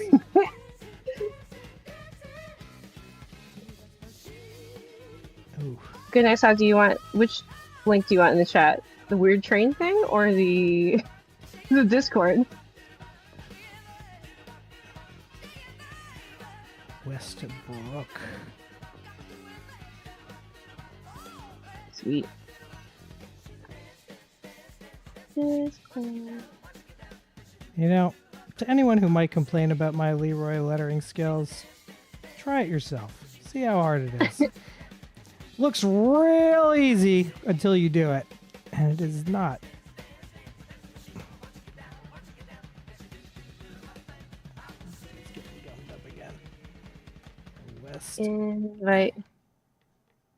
Speaker 3: Ooh.
Speaker 4: Good night, Saw. Do you want which link do you want in the chat? The weird train thing or the the Discord?
Speaker 3: Westbrook.
Speaker 4: Sweet. Discord.
Speaker 3: You know, to anyone who might complain about my Leroy lettering skills, try it yourself. See how hard it is. Looks real easy until you do it, and it is not. It's getting gummed up again. West.
Speaker 4: Invite.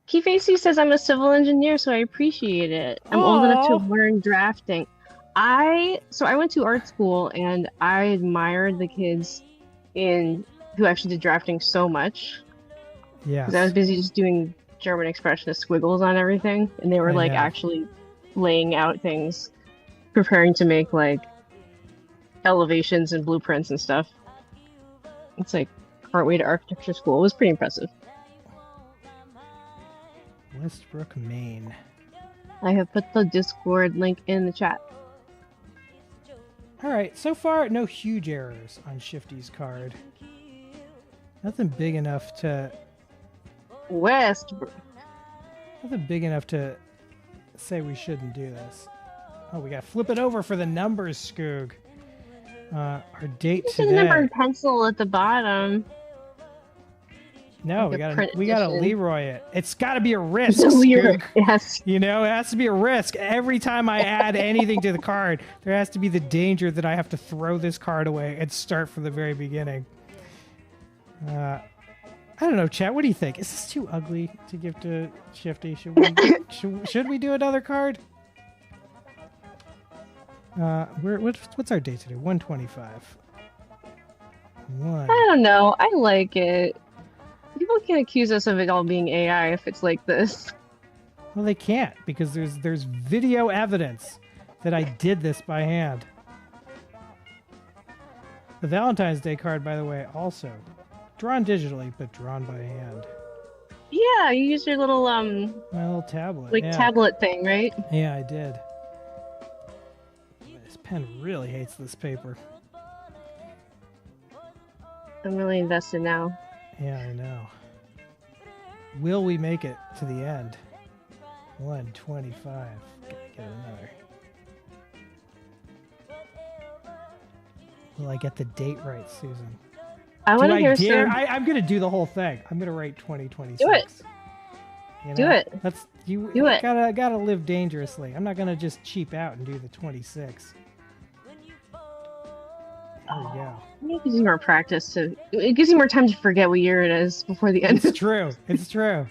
Speaker 4: Keyfacey says I'm a civil engineer, so I appreciate it. I'm old enough to
Speaker 3: Aw.
Speaker 4: learn drafting. I went to art school and I admired the kids who actually did drafting so much.
Speaker 3: Yes.
Speaker 4: Because I was busy just doing German expressionist squiggles on everything, and they were
Speaker 3: I
Speaker 4: like
Speaker 3: know.
Speaker 4: actually laying out things, preparing to make like elevations and blueprints and stuff. It's like partway to architecture school. It was pretty impressive.
Speaker 3: Westbrook, Maine.
Speaker 4: I have put the Discord link in the chat.
Speaker 3: All right, so far, no huge errors on Shifty's card. Nothing big enough to say we shouldn't do this. Oh, we got to flip it over for the numbers, Skoog. Our date
Speaker 4: There's a
Speaker 3: today.
Speaker 4: number in pencil at the bottom.
Speaker 3: No,
Speaker 4: like
Speaker 3: we
Speaker 4: a
Speaker 3: got
Speaker 4: print
Speaker 3: to
Speaker 4: edition.
Speaker 3: Leroy it. It's got to be a risk,
Speaker 4: So weird.
Speaker 3: Skoog.
Speaker 4: Yes.
Speaker 3: You know, it has to be a risk. Every time I add anything to the card, there has to be the danger that I have to throw this card away and start from the very beginning. I don't know, chat. What do you think? Is this too ugly to give to Shifty? Should we do another card? What's our date today? 125.
Speaker 4: I don't know. I like it. People can accuse us of it all being AI if it's like this.
Speaker 3: Well, they can't because there's video evidence that I did this by hand. The Valentine's Day card, by the way, also drawn digitally, but drawn by hand.
Speaker 4: Yeah, you use your little
Speaker 3: My little tablet.
Speaker 4: like
Speaker 3: yeah.
Speaker 4: tablet thing, right?
Speaker 3: Yeah, I did. This pen really hates this paper.
Speaker 4: I'm really invested now.
Speaker 3: Yeah, I know. Will we make it to the end? 125. Get another. Will I get the date right, Susan?
Speaker 4: I want to hear
Speaker 3: dare?
Speaker 4: some.
Speaker 3: I'm gonna do the whole thing. I'm gonna write 2026.
Speaker 4: Do it.
Speaker 3: You
Speaker 4: Do
Speaker 3: know?
Speaker 4: it.
Speaker 3: That's you.
Speaker 4: Do it.
Speaker 3: Gotta live dangerously. I'm not gonna just cheap out and do the 26. There we go.
Speaker 4: It gives you more practice it gives you more time to forget what year it is before the end.
Speaker 3: It's true. It's true.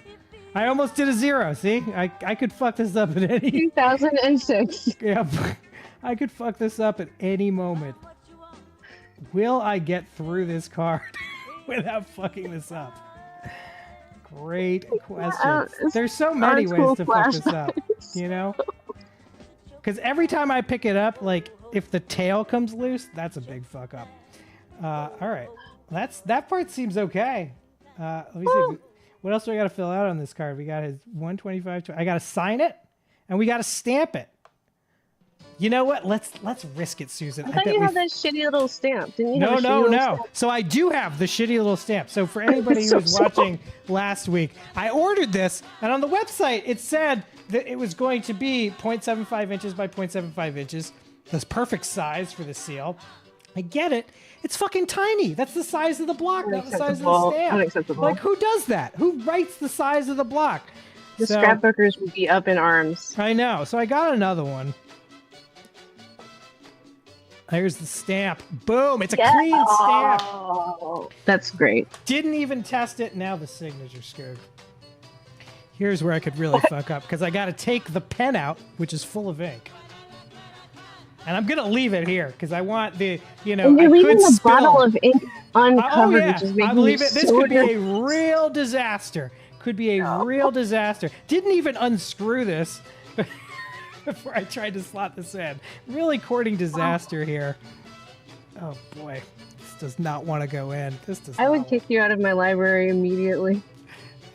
Speaker 3: I almost did a 0. See, I could fuck this up at any.
Speaker 4: 2006.
Speaker 3: Yeah, I could fuck this up at any moment. Will I get through this card without fucking this up? Great question. There's so many ways to fuck this up, you know? Because every time I pick it up, like, if the tail comes loose, that's a big fuck up. All right. That part seems okay. Let me see. What else do I got to fill out on this card? We got his 125. I got to sign it, and we got to stamp it. You know what? Let's risk it, Susan.
Speaker 4: I thought you had that shitty little stamp. Didn't you have a shitty little stamp?
Speaker 3: So I do have the shitty little stamp. So for anybody who was watching last week, I ordered this, and on the website it said that it was going to be 0.75 inches by 0.75 inches. That's perfect size for the seal. I get it. It's fucking tiny. That's the size of the block, not the size of the stamp.
Speaker 4: Unacceptable.
Speaker 3: Like, who does that? Who writes the size of the block?
Speaker 4: The scrapbookers would be up in arms.
Speaker 3: I know. So I got another one. There's the stamp. Boom. It's a clean stamp.
Speaker 4: Oh, that's great.
Speaker 3: Didn't even test it. Now the signature scared. Here's where I could really fuck up because I got to take the pen out, which is full of ink. And I'm gonna leave it here because I want the,
Speaker 4: And you're
Speaker 3: I
Speaker 4: leaving
Speaker 3: could
Speaker 4: the
Speaker 3: spill.
Speaker 4: bottle of ink uncovered,
Speaker 3: Oh yeah,
Speaker 4: which is
Speaker 3: I
Speaker 4: making me
Speaker 3: believe it. This
Speaker 4: so
Speaker 3: could be a
Speaker 4: nervous.
Speaker 3: real disaster. Could be a real disaster. Didn't even unscrew this before I tried to slot this in. Really courting disaster here. Oh boy, this does not want to go in. This does.
Speaker 4: I
Speaker 3: not
Speaker 4: would kick you out of my library immediately.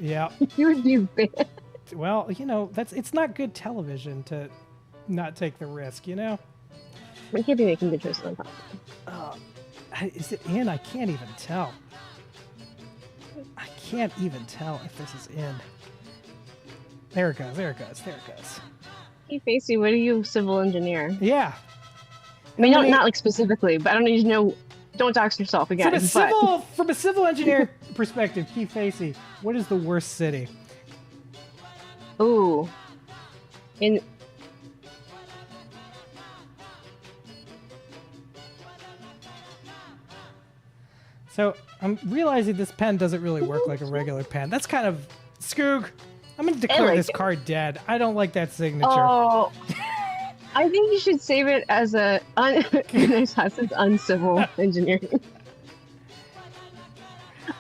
Speaker 3: Yeah.
Speaker 4: You would be banned.
Speaker 3: Well, it's not good television to not take the risk.
Speaker 4: I can't be making good choices on top.
Speaker 3: Is it in? I can't even tell. I can't even tell if this is in. There it goes. There it goes. There it goes.
Speaker 4: Hey, Facey, what are you, civil engineer?
Speaker 3: Yeah.
Speaker 4: I mean,
Speaker 3: How many-
Speaker 4: not like specifically, but I don't need to know. Don't dox yourself again.
Speaker 3: From a civil engineer perspective, Keith Facey, what is the worst city?
Speaker 4: Ooh.
Speaker 3: So I'm realizing this pen doesn't really work like a regular pen. That's kind of Skoog. I'm going to declare
Speaker 4: like
Speaker 3: this
Speaker 4: it.
Speaker 3: card dead. I don't like that signature.
Speaker 4: Oh. I think you should save it as a uncivil engineering.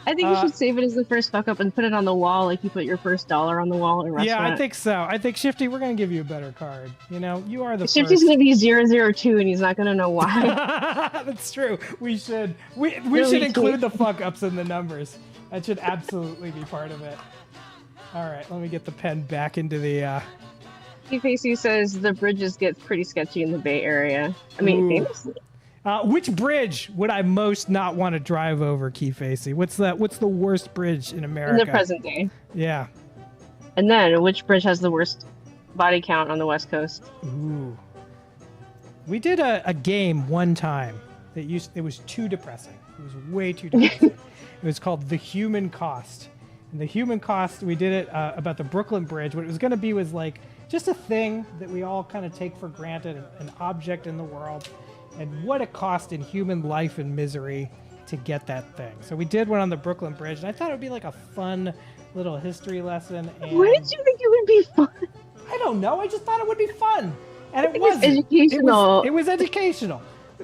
Speaker 4: I think you should save it as the first fuck up and put it on the wall like you put your first dollar on the wall at a restaurant.
Speaker 3: Yeah, I think so. I think Shifty, we're going to give you a better card. You are the
Speaker 4: Shifty's
Speaker 3: first.
Speaker 4: going to be 002 and he's not going to know why.
Speaker 3: That's true. We should
Speaker 4: Really
Speaker 3: should include the fuck ups in the numbers. That should absolutely be part of it. All right, let me get the pen back into the.
Speaker 4: Facey says the bridges get pretty sketchy in the Bay Area. I mean,
Speaker 3: Ooh.
Speaker 4: famously.
Speaker 3: Which bridge would I most not want to drive over, Key Facey? What's the worst bridge in America?
Speaker 4: In the present day.
Speaker 3: Yeah.
Speaker 4: And then, which bridge has the worst body count on the West Coast?
Speaker 3: Ooh. We did a game one time it was too depressing. It was way too depressing. It was called The Human Cost. And the human cost, we did it about the Brooklyn Bridge. What it was going to be was like just a thing that we all kind of take for granted, an object in the world, and what it cost in human life and misery to get that thing. So we did one on the Brooklyn Bridge, and I thought it would be like a fun little history lesson. And
Speaker 4: Why did you think it would be fun?
Speaker 3: I don't know. I just thought it would be fun. And it
Speaker 4: think it's
Speaker 3: wasn't.
Speaker 4: educational.
Speaker 3: It was educational,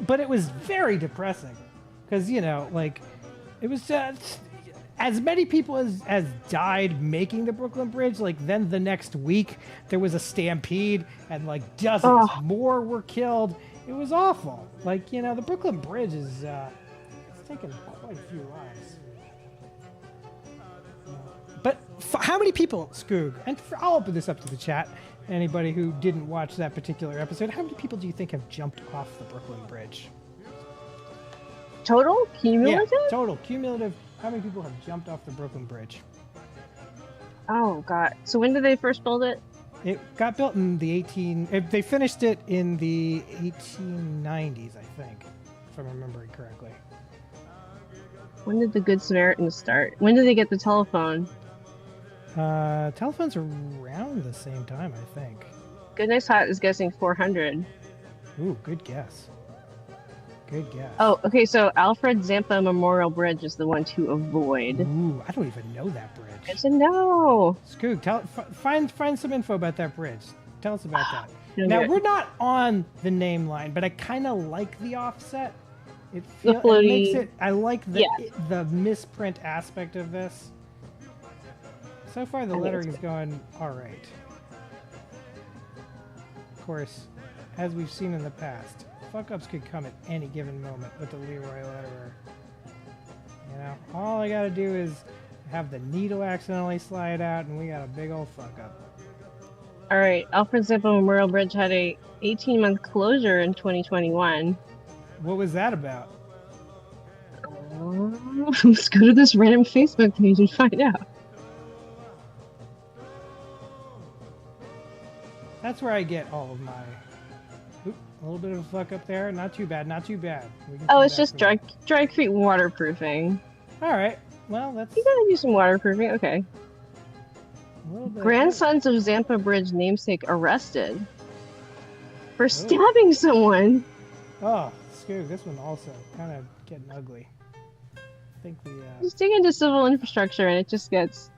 Speaker 3: but it was very depressing because, it was as many people as died making the Brooklyn Bridge. Like then the next week there was a stampede and like dozens more were killed. It was awful. The Brooklyn Bridge is it's taken quite a few lives. But how many people, Skoog, and I'll open this up to the chat, anybody who didn't watch that particular episode, how many people do you think have jumped off the Brooklyn Bridge?
Speaker 4: Total? Cumulative?
Speaker 3: Yeah, total. Cumulative. How many people have jumped off the Brooklyn Bridge?
Speaker 4: Oh, God. So when did they first build it?
Speaker 3: It got built in the they finished it in the 1890s, I think, if I'm remembering correctly.
Speaker 4: When did the Good Samaritans start? When did they get the telephone?
Speaker 3: Telephones around the same time, I think.
Speaker 4: Good Nice Hot is guessing 400.
Speaker 3: Ooh, good guess. Good guess.
Speaker 4: Oh, okay, so Alfred Zampa Memorial Bridge is the one to avoid.
Speaker 3: Ooh, I don't even know that bridge.
Speaker 4: Good to know.
Speaker 3: Skoog, find some info about that bridge. Tell us about that.
Speaker 4: No
Speaker 3: Now,
Speaker 4: good.
Speaker 3: we're not on the name line, but I kind of like the offset. It
Speaker 4: floaty-
Speaker 3: makes it. I like
Speaker 4: Yeah.
Speaker 3: the misprint aspect of this. So far, the
Speaker 4: I think it's
Speaker 3: lettering's going all right. Of course, as we've seen in the past, fuck-ups could come at any given moment with the Leroy letterer. All I gotta do is have the needle accidentally slide out, and we got a big old fuck-up.
Speaker 4: All right, Alfred Zampa Memorial Bridge had a 18-month closure in 2021.
Speaker 3: What was that about?
Speaker 4: Let's go to this random Facebook page and find out.
Speaker 3: That's where I get all of my... Oop, a little bit of a fuck up there. Not too bad, not too bad. We can
Speaker 4: Oh,
Speaker 3: come
Speaker 4: it's
Speaker 3: back
Speaker 4: just
Speaker 3: from
Speaker 4: dry creek waterproofing.
Speaker 3: that. All right. Well, that's
Speaker 4: You gotta do some waterproofing. Okay.
Speaker 3: a little bit...
Speaker 4: Grandsons of Zampa Bridge namesake arrested for stabbing someone.
Speaker 3: Oh, Skoog, this one also kind of getting ugly. I think the...
Speaker 4: Just dig into civil infrastructure and it just gets...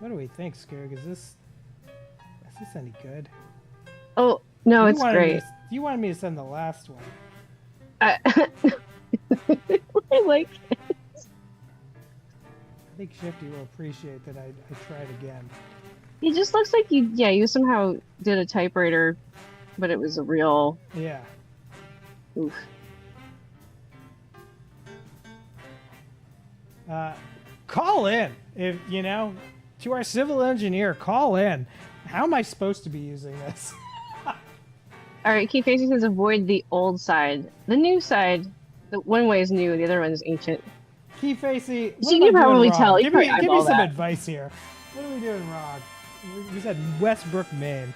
Speaker 3: What do we think, Skoog? Is this any good?
Speaker 4: Oh no,
Speaker 3: You
Speaker 4: it's
Speaker 3: wanted me
Speaker 4: great.
Speaker 3: you wanted me to send the last one.
Speaker 4: I, I like it.
Speaker 3: I think Shifty will appreciate that I tried again.
Speaker 4: He just looks like you somehow did a typewriter, but it was a real
Speaker 3: Yeah.
Speaker 4: oof.
Speaker 3: Call in if you know to our civil engineer. Call in. How am I supposed to be using this?
Speaker 4: All right, Key Facing says avoid the old side. The new side, the one way is new, the other one is ancient.
Speaker 3: Key Facey, what
Speaker 4: So
Speaker 3: am
Speaker 4: you
Speaker 3: I
Speaker 4: can probably
Speaker 3: doing
Speaker 4: tell.
Speaker 3: wrong?
Speaker 4: You
Speaker 3: Give me
Speaker 4: probably eyeball
Speaker 3: some
Speaker 4: that.
Speaker 3: advice here. What are we doing wrong? We said Westbrook, Maine.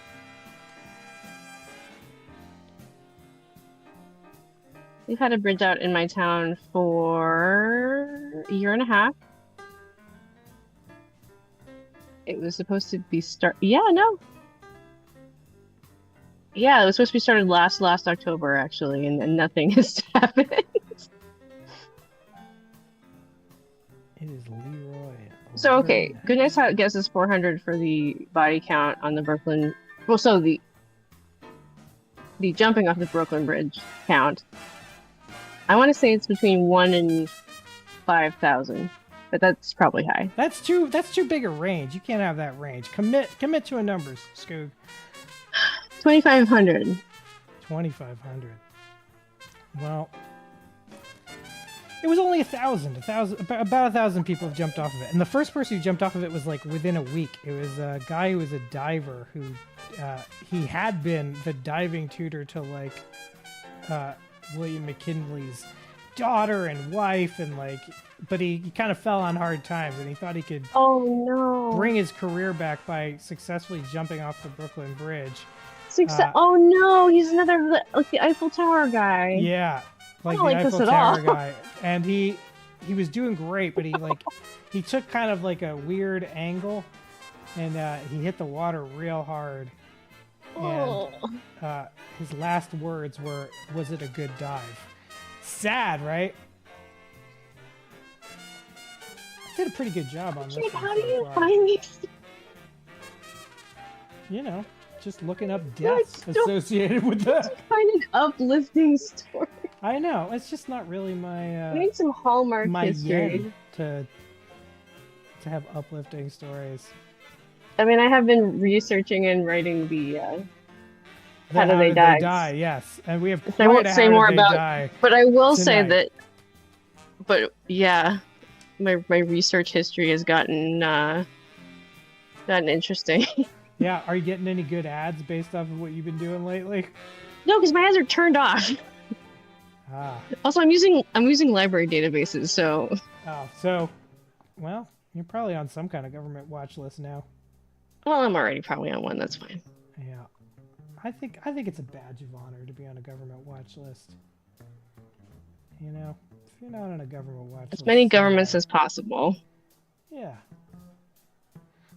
Speaker 4: We've had a bridge out in my town for a year and a half. It was supposed to be Yeah, no. Yeah, it was supposed to be started last October actually, and nothing has happened.
Speaker 3: It is Leroy.
Speaker 4: So okay, Goodnight's Hot guesses 400 for the body count on the Brooklyn. Well, so the jumping off the Brooklyn Bridge count. I want to say it's between 1 and 5,000, but that's probably high.
Speaker 3: That's too big a range. You can't have that range. Commit to a numbers, Skoog.
Speaker 4: 2,500.
Speaker 3: 2,500. Well, it was only 1,000. About 1,000 people have jumped off of it, and the first person who jumped off of it was like within a week. It was a guy who was a diver who he had been the diving tutor to like William McKinley's daughter and wife, and like, but he kind of fell on hard times, and he thought he could
Speaker 4: Oh no.
Speaker 3: bring his career back by successfully jumping off the Brooklyn Bridge.
Speaker 4: Oh no, he's another like the Eiffel Tower guy.
Speaker 3: Yeah, like
Speaker 4: don't
Speaker 3: the
Speaker 4: like this
Speaker 3: Eiffel
Speaker 4: at all.
Speaker 3: Tower guy, and he was doing great, but he took kind of like a weird angle, and he hit the water real hard.
Speaker 4: Oh.
Speaker 3: And his last words were, "Was it a good dive?" Sad, right? I did a pretty good job on this.
Speaker 4: Jake,
Speaker 3: one
Speaker 4: how do
Speaker 3: so
Speaker 4: you
Speaker 3: far.
Speaker 4: find these?
Speaker 3: You know, just looking up
Speaker 4: No,
Speaker 3: deaths
Speaker 4: it's still-
Speaker 3: associated with that.
Speaker 4: Find an uplifting story.
Speaker 3: I know it's just not really my
Speaker 4: I need some Hallmark
Speaker 3: my
Speaker 4: history.
Speaker 3: yen to have uplifting stories.
Speaker 4: I mean, I have been researching and writing the how do they die?
Speaker 3: Yes, and we have
Speaker 4: I won't
Speaker 3: quite a
Speaker 4: say
Speaker 3: how
Speaker 4: more
Speaker 3: did they
Speaker 4: about-
Speaker 3: die.
Speaker 4: But I will say
Speaker 3: Tonight.
Speaker 4: that. But yeah, my research history has gotten interesting.
Speaker 3: Yeah, are you getting any good ads based off of what you've been doing lately?
Speaker 4: No, because my ads are turned off.
Speaker 3: Ah,
Speaker 4: Also, I'm using library databases, so
Speaker 3: so, well, you're probably on some kind of government watch list now.
Speaker 4: well, I'm already probably on one. That's fine.
Speaker 3: Yeah, I think it's a badge of honor to be on a government watch list. You know, if you're not on a government watch list,
Speaker 4: As many
Speaker 3: so
Speaker 4: governments
Speaker 3: bad.
Speaker 4: as possible.
Speaker 3: Yeah.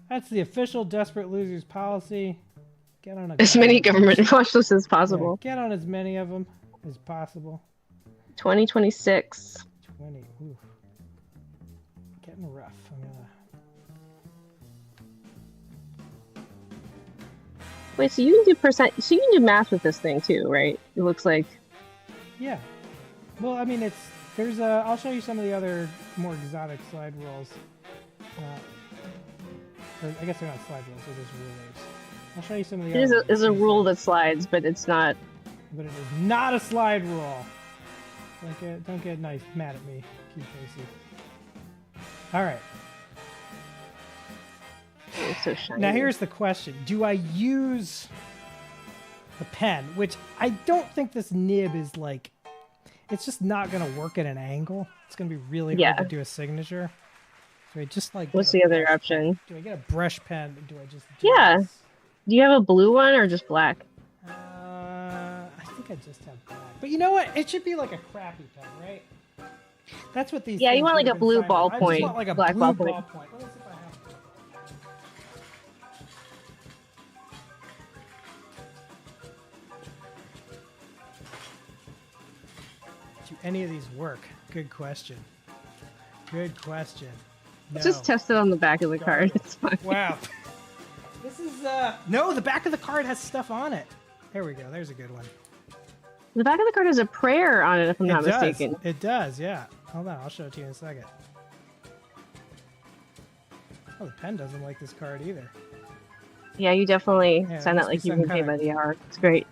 Speaker 3: That's the official desperate losers policy. Get on
Speaker 4: As many government watch lists as possible.
Speaker 3: Get on as many of them as possible.
Speaker 4: 2026.
Speaker 3: 20. Ooh. Getting rough. I'm gonna.
Speaker 4: Wait, so you can do percent? So you can do math with this thing too, right? It looks like.
Speaker 3: Yeah. Well, I mean, there's a. I'll show you some of the other more exotic slide rules. Or I guess they're not slide rules; they're just rulers. I'll show you some of the.
Speaker 4: It
Speaker 3: other
Speaker 4: is a
Speaker 3: ones.
Speaker 4: rule that slides, but it's not.
Speaker 3: But it is not a slide rule. Don't get nice mad at me, Keith Casey. All right.
Speaker 4: It's so shiny.
Speaker 3: Now here's the question: do I use the pen? Which I don't think this nib is like. It's just not going to work at an angle. It's going to be really hard to do a signature. Do I just like?
Speaker 4: What's
Speaker 3: get
Speaker 4: the
Speaker 3: a
Speaker 4: other
Speaker 3: brush
Speaker 4: option?
Speaker 3: pen? Do I get a brush pen? Or do I just? Do
Speaker 4: Yeah.
Speaker 3: this?
Speaker 4: Do you have a blue one or just black?
Speaker 3: I think I just have black. But you know what? It should be like a crappy pen, right? That's what these.
Speaker 4: Yeah, you
Speaker 3: things
Speaker 4: want like
Speaker 3: would've
Speaker 4: a
Speaker 3: been
Speaker 4: blue
Speaker 3: fine with. I just
Speaker 4: ballpoint,
Speaker 3: want like a
Speaker 4: black
Speaker 3: blue
Speaker 4: ballpoint.
Speaker 3: ballpoint. Let me see if I have one. Do any of these work? Good question. Good question.
Speaker 4: Let's just test it on the back of the card. It's fine.
Speaker 3: Wow. This is no, the back of the card has stuff on it. There we go. There's a good one.
Speaker 4: The back of the card has a prayer on it, if I'm not
Speaker 3: It does.
Speaker 4: mistaken.
Speaker 3: It does, yeah. Hold on, I'll show it to you in a second. Oh, the pen doesn't like this card either.
Speaker 4: Yeah, you definitely
Speaker 3: Yeah,
Speaker 4: sign that
Speaker 3: must
Speaker 4: like
Speaker 3: be
Speaker 4: you
Speaker 3: some
Speaker 4: can pay
Speaker 3: kind
Speaker 4: by
Speaker 3: of-
Speaker 4: the hour. It's great.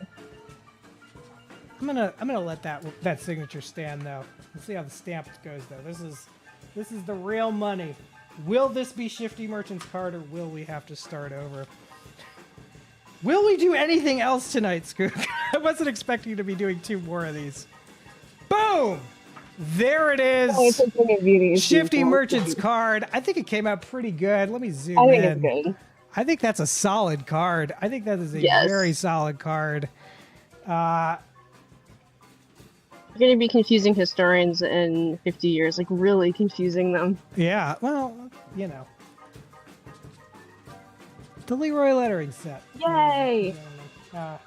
Speaker 3: I'm gonna let that signature stand though. Let's see how the stamp goes though. This is the real money. Will this be Shifty Merchant's card, or will we have to start over? Will we do anything else tonight, Skook? I wasn't expecting you to be doing 2 more of these. Boom! There it is.
Speaker 4: Oh, it's a thing of beauty. It's
Speaker 3: Shifty
Speaker 4: beautiful.
Speaker 3: Merchant's card. I think it came out pretty good. Let me zoom
Speaker 4: I think
Speaker 3: in.
Speaker 4: it's good.
Speaker 3: I think that's a solid card. I think that is a
Speaker 4: Yes.
Speaker 3: very solid card.
Speaker 4: You're going to be confusing historians in 50 years, like really confusing them.
Speaker 3: Yeah, well, you know. The Leroy lettering set.
Speaker 4: Yay!
Speaker 3: I'm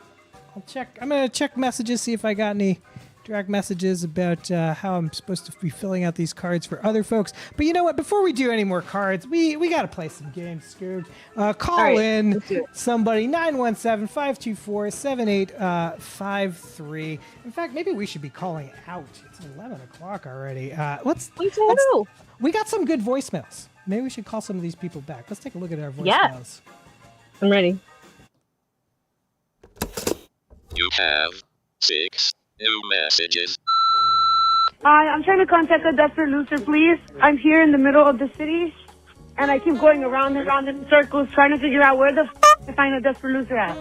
Speaker 3: gonna check messages, see if I got any direct messages about how I'm supposed to be filling out these cards for other folks. But you know what? Before we do any more cards, we gotta play some games, Skoog. Call
Speaker 4: All right,
Speaker 3: in
Speaker 4: let's do it.
Speaker 3: somebody 917-524-7853. In fact, maybe we should be calling out. It's 11 o'clock already. We got some good voicemails. Maybe we should call some of these people back. Let's take a look at our voicemails.
Speaker 4: Yeah. I'm ready.
Speaker 7: You have 6 new messages.
Speaker 8: Hi, I'm trying to contact a Desperate Loser, please. I'm here in the middle of the city, and I keep going around and around in circles trying to figure out where the to find a Desperate Loser at.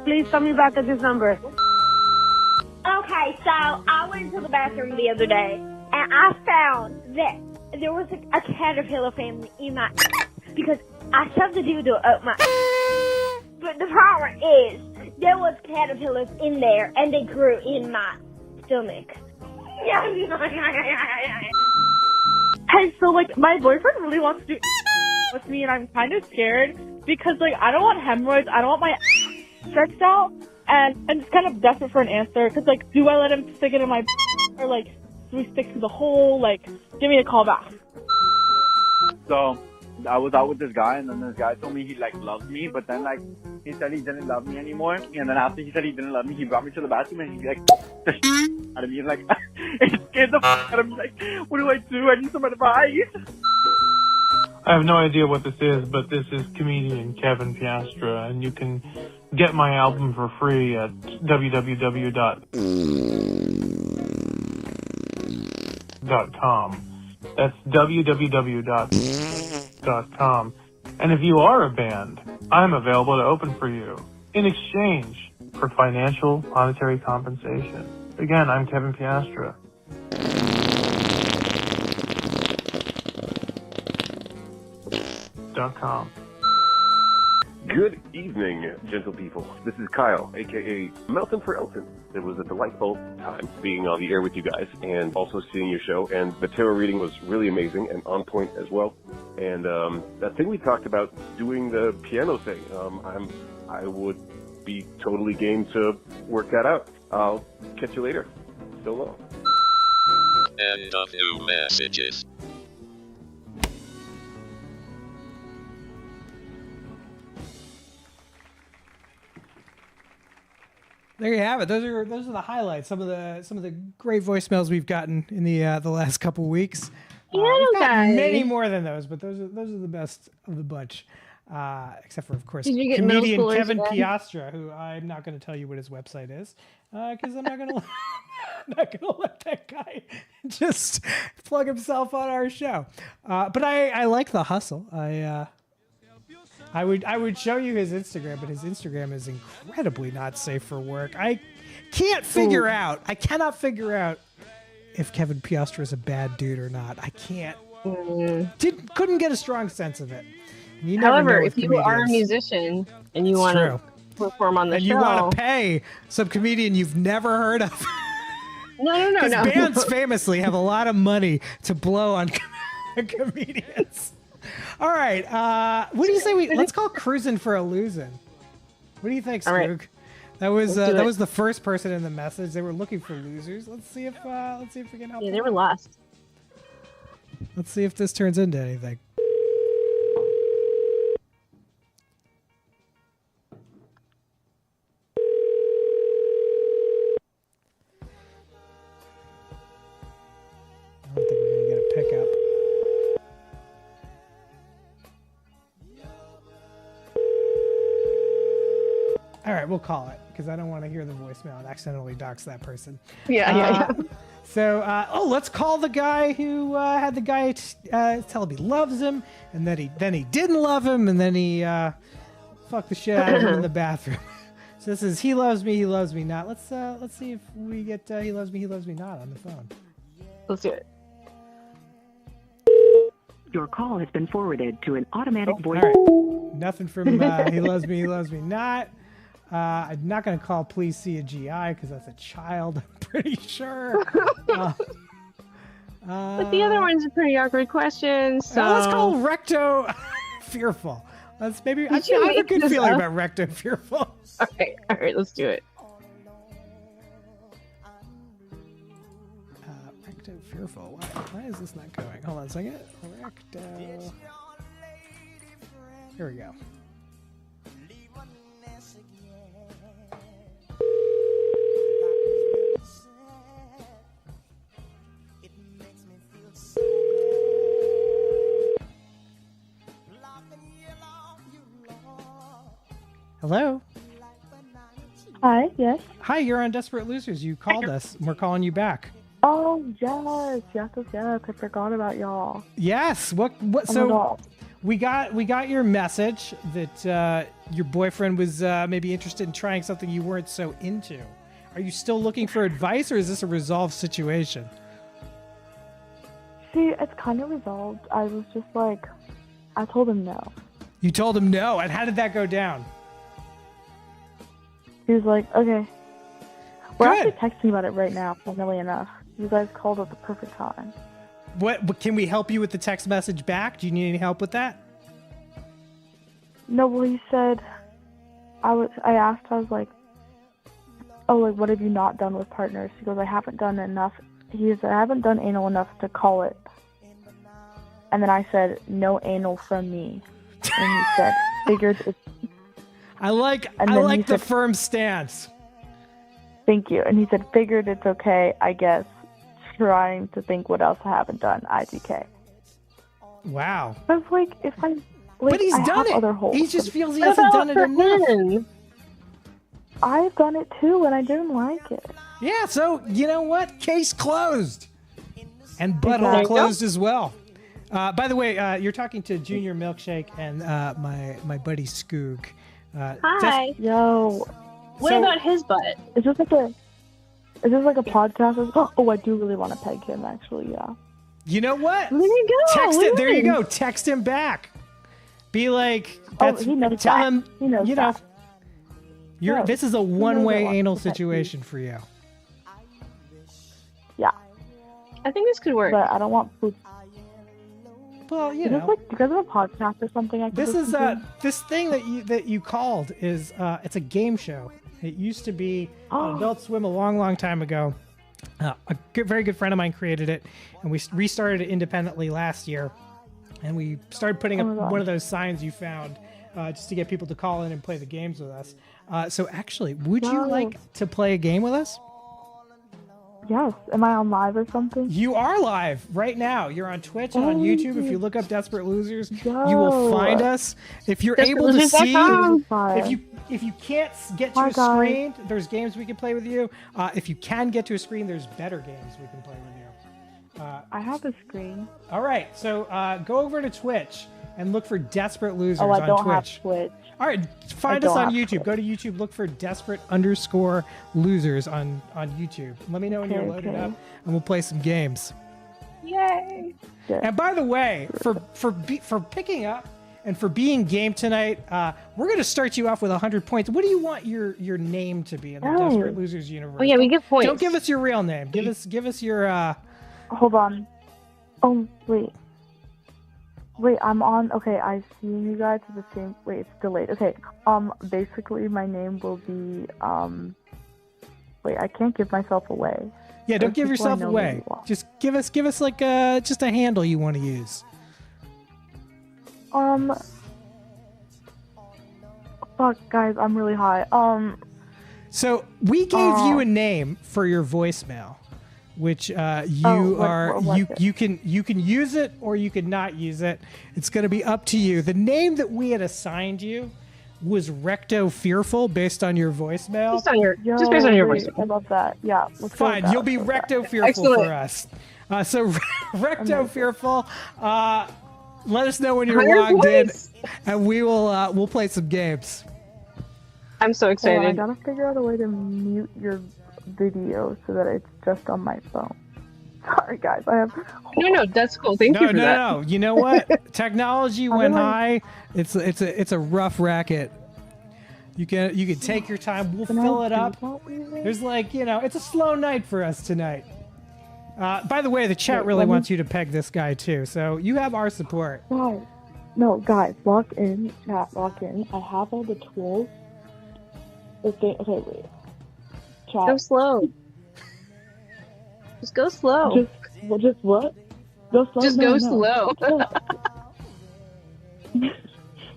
Speaker 8: Please call me back at this number.
Speaker 9: Okay, so I went to the bathroom the other day, and I found that there was a caterpillar family in my because I shoved the doodle up my but the problem is there was caterpillars in there, and they grew in my stomach.
Speaker 8: Hey, so, like, my boyfriend really wants to do with me, and I'm kind of scared because, like, I don't want hemorrhoids. I don't want my stretched out, and I'm just kind of desperate for an answer because, like, do I let him stick it in my or, like, do we stick to the hole? Like, give me a call back.
Speaker 10: So I was out with this guy, and then this guy told me he like loved me, but then like he said he didn't love me anymore. And then after he said he didn't love me, he brought me to the bathroom and he like the out of me. Like it scared the out of me. Like, what do I do? I need some advice.
Speaker 11: I have no idea what this is, but this is comedian Kevin Piastra, and you can get my album for free at www.com. That's www.com. And if you are a band, I'm available to open for you in exchange for financial monetary compensation. Again, I'm Kevin Piastra. .com.
Speaker 12: Good evening, gentle people. This is Kyle, aka Melton for Elton. It was a delightful time being on the air with you guys and also seeing your show. And the tarot reading was really amazing and on point as well. And that thing we talked about, doing the piano thing, I would be totally game to work that out. I'll catch you later. So long.
Speaker 7: End of new messages.
Speaker 3: There you have it. Those are the highlights. Some of the great voicemails we've gotten in the last couple weeks. We've got many more than those, but those are the best of the bunch. Except for, of course,
Speaker 4: Did you get
Speaker 3: comedian
Speaker 4: middle schoolers
Speaker 3: Kevin
Speaker 4: again?
Speaker 3: Piastra, who I'm not going to tell you what his website is, because I'm not going to let that guy just plug himself on our show. But I like the hustle. I would show you his Instagram, but his Instagram is incredibly not safe for work. I cannot figure out if Kevin Piastra is a bad dude or not. I can't. Couldn't get a strong sense of it. You never
Speaker 4: However,
Speaker 3: know
Speaker 4: if
Speaker 3: with
Speaker 4: you are a
Speaker 3: comedians.
Speaker 4: musician and you
Speaker 3: It's
Speaker 4: want to
Speaker 3: true.
Speaker 4: perform on the
Speaker 3: And
Speaker 4: show,
Speaker 3: you want to pay some comedian you've never heard of.
Speaker 4: no.
Speaker 3: Because bands famously have a lot of money to blow on comedians. All right. What do you say let's call cruising for a losing. What do you think,
Speaker 4: All right.
Speaker 3: Skoog? That was
Speaker 4: Let's do
Speaker 3: that
Speaker 4: it.
Speaker 3: was the first person in the message. They were looking for losers. Let's see if we can help.
Speaker 4: Yeah,
Speaker 3: them
Speaker 4: they were
Speaker 3: out.
Speaker 4: lost.
Speaker 3: Let's see if this turns into anything. right, we'll call it because I don't want to hear the voicemail and accidentally dox that person.
Speaker 4: Yeah.
Speaker 3: So, let's call the guy who had the guy tell him he loves him, and then he didn't love him, and then he fucked the shit out of him in the bathroom. So this is he loves me not. Let's see if we get he loves me not on the phone.
Speaker 4: Let's do it.
Speaker 13: Your call has been forwarded to an automatic voice.
Speaker 3: All right. Nothing from he loves me not. I'm not going to call please see a GI because that's a child, I'm pretty sure.
Speaker 4: But the other one's a pretty awkward question, so...
Speaker 3: let's call Recto Fearful. I have a good feeling about Recto Fearful.
Speaker 4: All right, let's do it.
Speaker 3: Recto Fearful. Why is this not going? Hold on a second. Recto. Here we go. Hello?
Speaker 8: Hi, yes.
Speaker 3: Hi, you're on Desperate Losers. You called us, and we're calling you back.
Speaker 8: Oh, yes. I forgot about y'all.
Speaker 3: Yes. What? So we got your message that your boyfriend was maybe interested in trying something you weren't so into. Are you still looking for advice, or is this a resolved situation?
Speaker 8: See, it's kind of resolved. I was just like, I told him no.
Speaker 3: You told him no, and how did that go down?
Speaker 8: He was like, okay. We're
Speaker 3: Good.
Speaker 8: actually texting about it right now, funnily enough. You guys called at the perfect time.
Speaker 3: What can we help you with the text message back? Do you need any help with that?
Speaker 8: No, well, he said, I was like, oh, like, what have you not done with partners? He goes, I haven't done enough. He said, I haven't done anal enough to call it. And then I said, no anal from me. And he said, figured it's...
Speaker 3: I like the firm stance.
Speaker 8: Thank you. And he said, figured it's okay, I guess. Trying to think what else I haven't done. IDK.
Speaker 3: Wow.
Speaker 8: I was like, if I... Like,
Speaker 3: but he's done it.
Speaker 8: Other holes.
Speaker 3: He just feels he hasn't done it enough.
Speaker 8: I've done it too, and I didn't like it.
Speaker 3: Yeah, so you know what? Case closed. And butthole closed as well. By the way, you're talking to Junior Milkshake and my buddy Skoog.
Speaker 4: Hi.
Speaker 8: Yo.
Speaker 4: What about his butt?
Speaker 8: Is this like a podcast? Oh, I do really want to peg him, actually, yeah.
Speaker 3: You know what?
Speaker 4: There you go.
Speaker 3: Text it. There you go. Text him back. Be like,
Speaker 8: he knows
Speaker 3: tell
Speaker 8: that.
Speaker 3: him,
Speaker 8: He knows that.
Speaker 3: This is a one-way anal situation for you.
Speaker 8: Yeah.
Speaker 4: I think this could work.
Speaker 8: But I don't want food.
Speaker 3: Well, you
Speaker 8: Is
Speaker 3: know.
Speaker 8: this like, because of a podcast or something I could
Speaker 3: This is
Speaker 8: listen to?
Speaker 3: this thing that you called is it's a game show. It used to be on Adult Swim a long time ago. Very good friend of mine created it, and we restarted it independently last year. And we started putting up one of those signs you found just to get people to call in and play the games with us. So actually, would you like to play a game with us?
Speaker 8: Yes. Am I on live or something?
Speaker 3: You are live right now. You're on Twitch and on YouTube. If you look up Desperate Losers, you will find us. If you're able to see, if you can't get to a screen, there's games we can play with you. If you can get to a screen, there's better games we can play with you.
Speaker 8: I have a screen.
Speaker 3: All right, so go over to Twitch and look for Desperate Losers
Speaker 8: Oh, I
Speaker 3: on
Speaker 8: don't
Speaker 3: Twitch.
Speaker 8: have Twitch.
Speaker 3: All right, find us on YouTube. Go to YouTube, look for Desperate_Losers on YouTube. Let me know when you're loaded up, and we'll play some games.
Speaker 4: Yay!
Speaker 3: And by the way, for picking up and for being game tonight, we're going to start you off with 100 points. What do you want your name to be in the Desperate Losers universe?
Speaker 4: Oh yeah, we get points.
Speaker 3: Don't give us your real name. Give us your.
Speaker 8: Hold on. Oh wait, I'm on. Okay, I see you guys at the same. Wait, it's delayed. Okay. Basically, my name will be. Wait, I can't give myself away.
Speaker 3: Yeah, don't give yourself away. Just give us like just a handle you want to use.
Speaker 8: Fuck, guys, I'm really high.
Speaker 3: So we gave you a name for your voicemail, which you can use it or you can not use it. It's going to be up to you. The name that we had assigned you was recto fearful based on your voicemail?
Speaker 4: Just based on your voice.
Speaker 8: I love that. Yeah. Let's go with
Speaker 3: Fine,
Speaker 8: that.
Speaker 3: you'll be recto fearful
Speaker 4: Excellent.
Speaker 3: for us. So recto fearful. Let us know when you're
Speaker 4: Higher
Speaker 3: logged in,
Speaker 4: voice.
Speaker 3: and we'll play some games.
Speaker 4: I'm so
Speaker 8: Hold on, I
Speaker 4: excited.
Speaker 8: gotta figure out a way to mute your video so that it's just on my phone. Sorry, guys. I have.
Speaker 4: No, that's cool. Thank you for that.
Speaker 3: No. You know what? Technology
Speaker 8: I
Speaker 3: went
Speaker 8: like-
Speaker 3: high. It's a rough racket. You can take your time. We'll
Speaker 8: Can I
Speaker 3: fill it
Speaker 8: do
Speaker 3: up.
Speaker 8: that with it?
Speaker 3: There's it's a slow night for us tonight. By the way, the chat
Speaker 8: Wait,
Speaker 3: really
Speaker 8: let me-
Speaker 3: wants you to peg this guy too, so you have our support.
Speaker 8: Guys, no, guys, lock in, chat, lock in. I have all the tools. Okay, wait. Chat.
Speaker 4: Go slow. Just go slow.
Speaker 8: Just what? Go slow.
Speaker 4: Just
Speaker 8: No,
Speaker 4: go
Speaker 8: no.
Speaker 4: slow.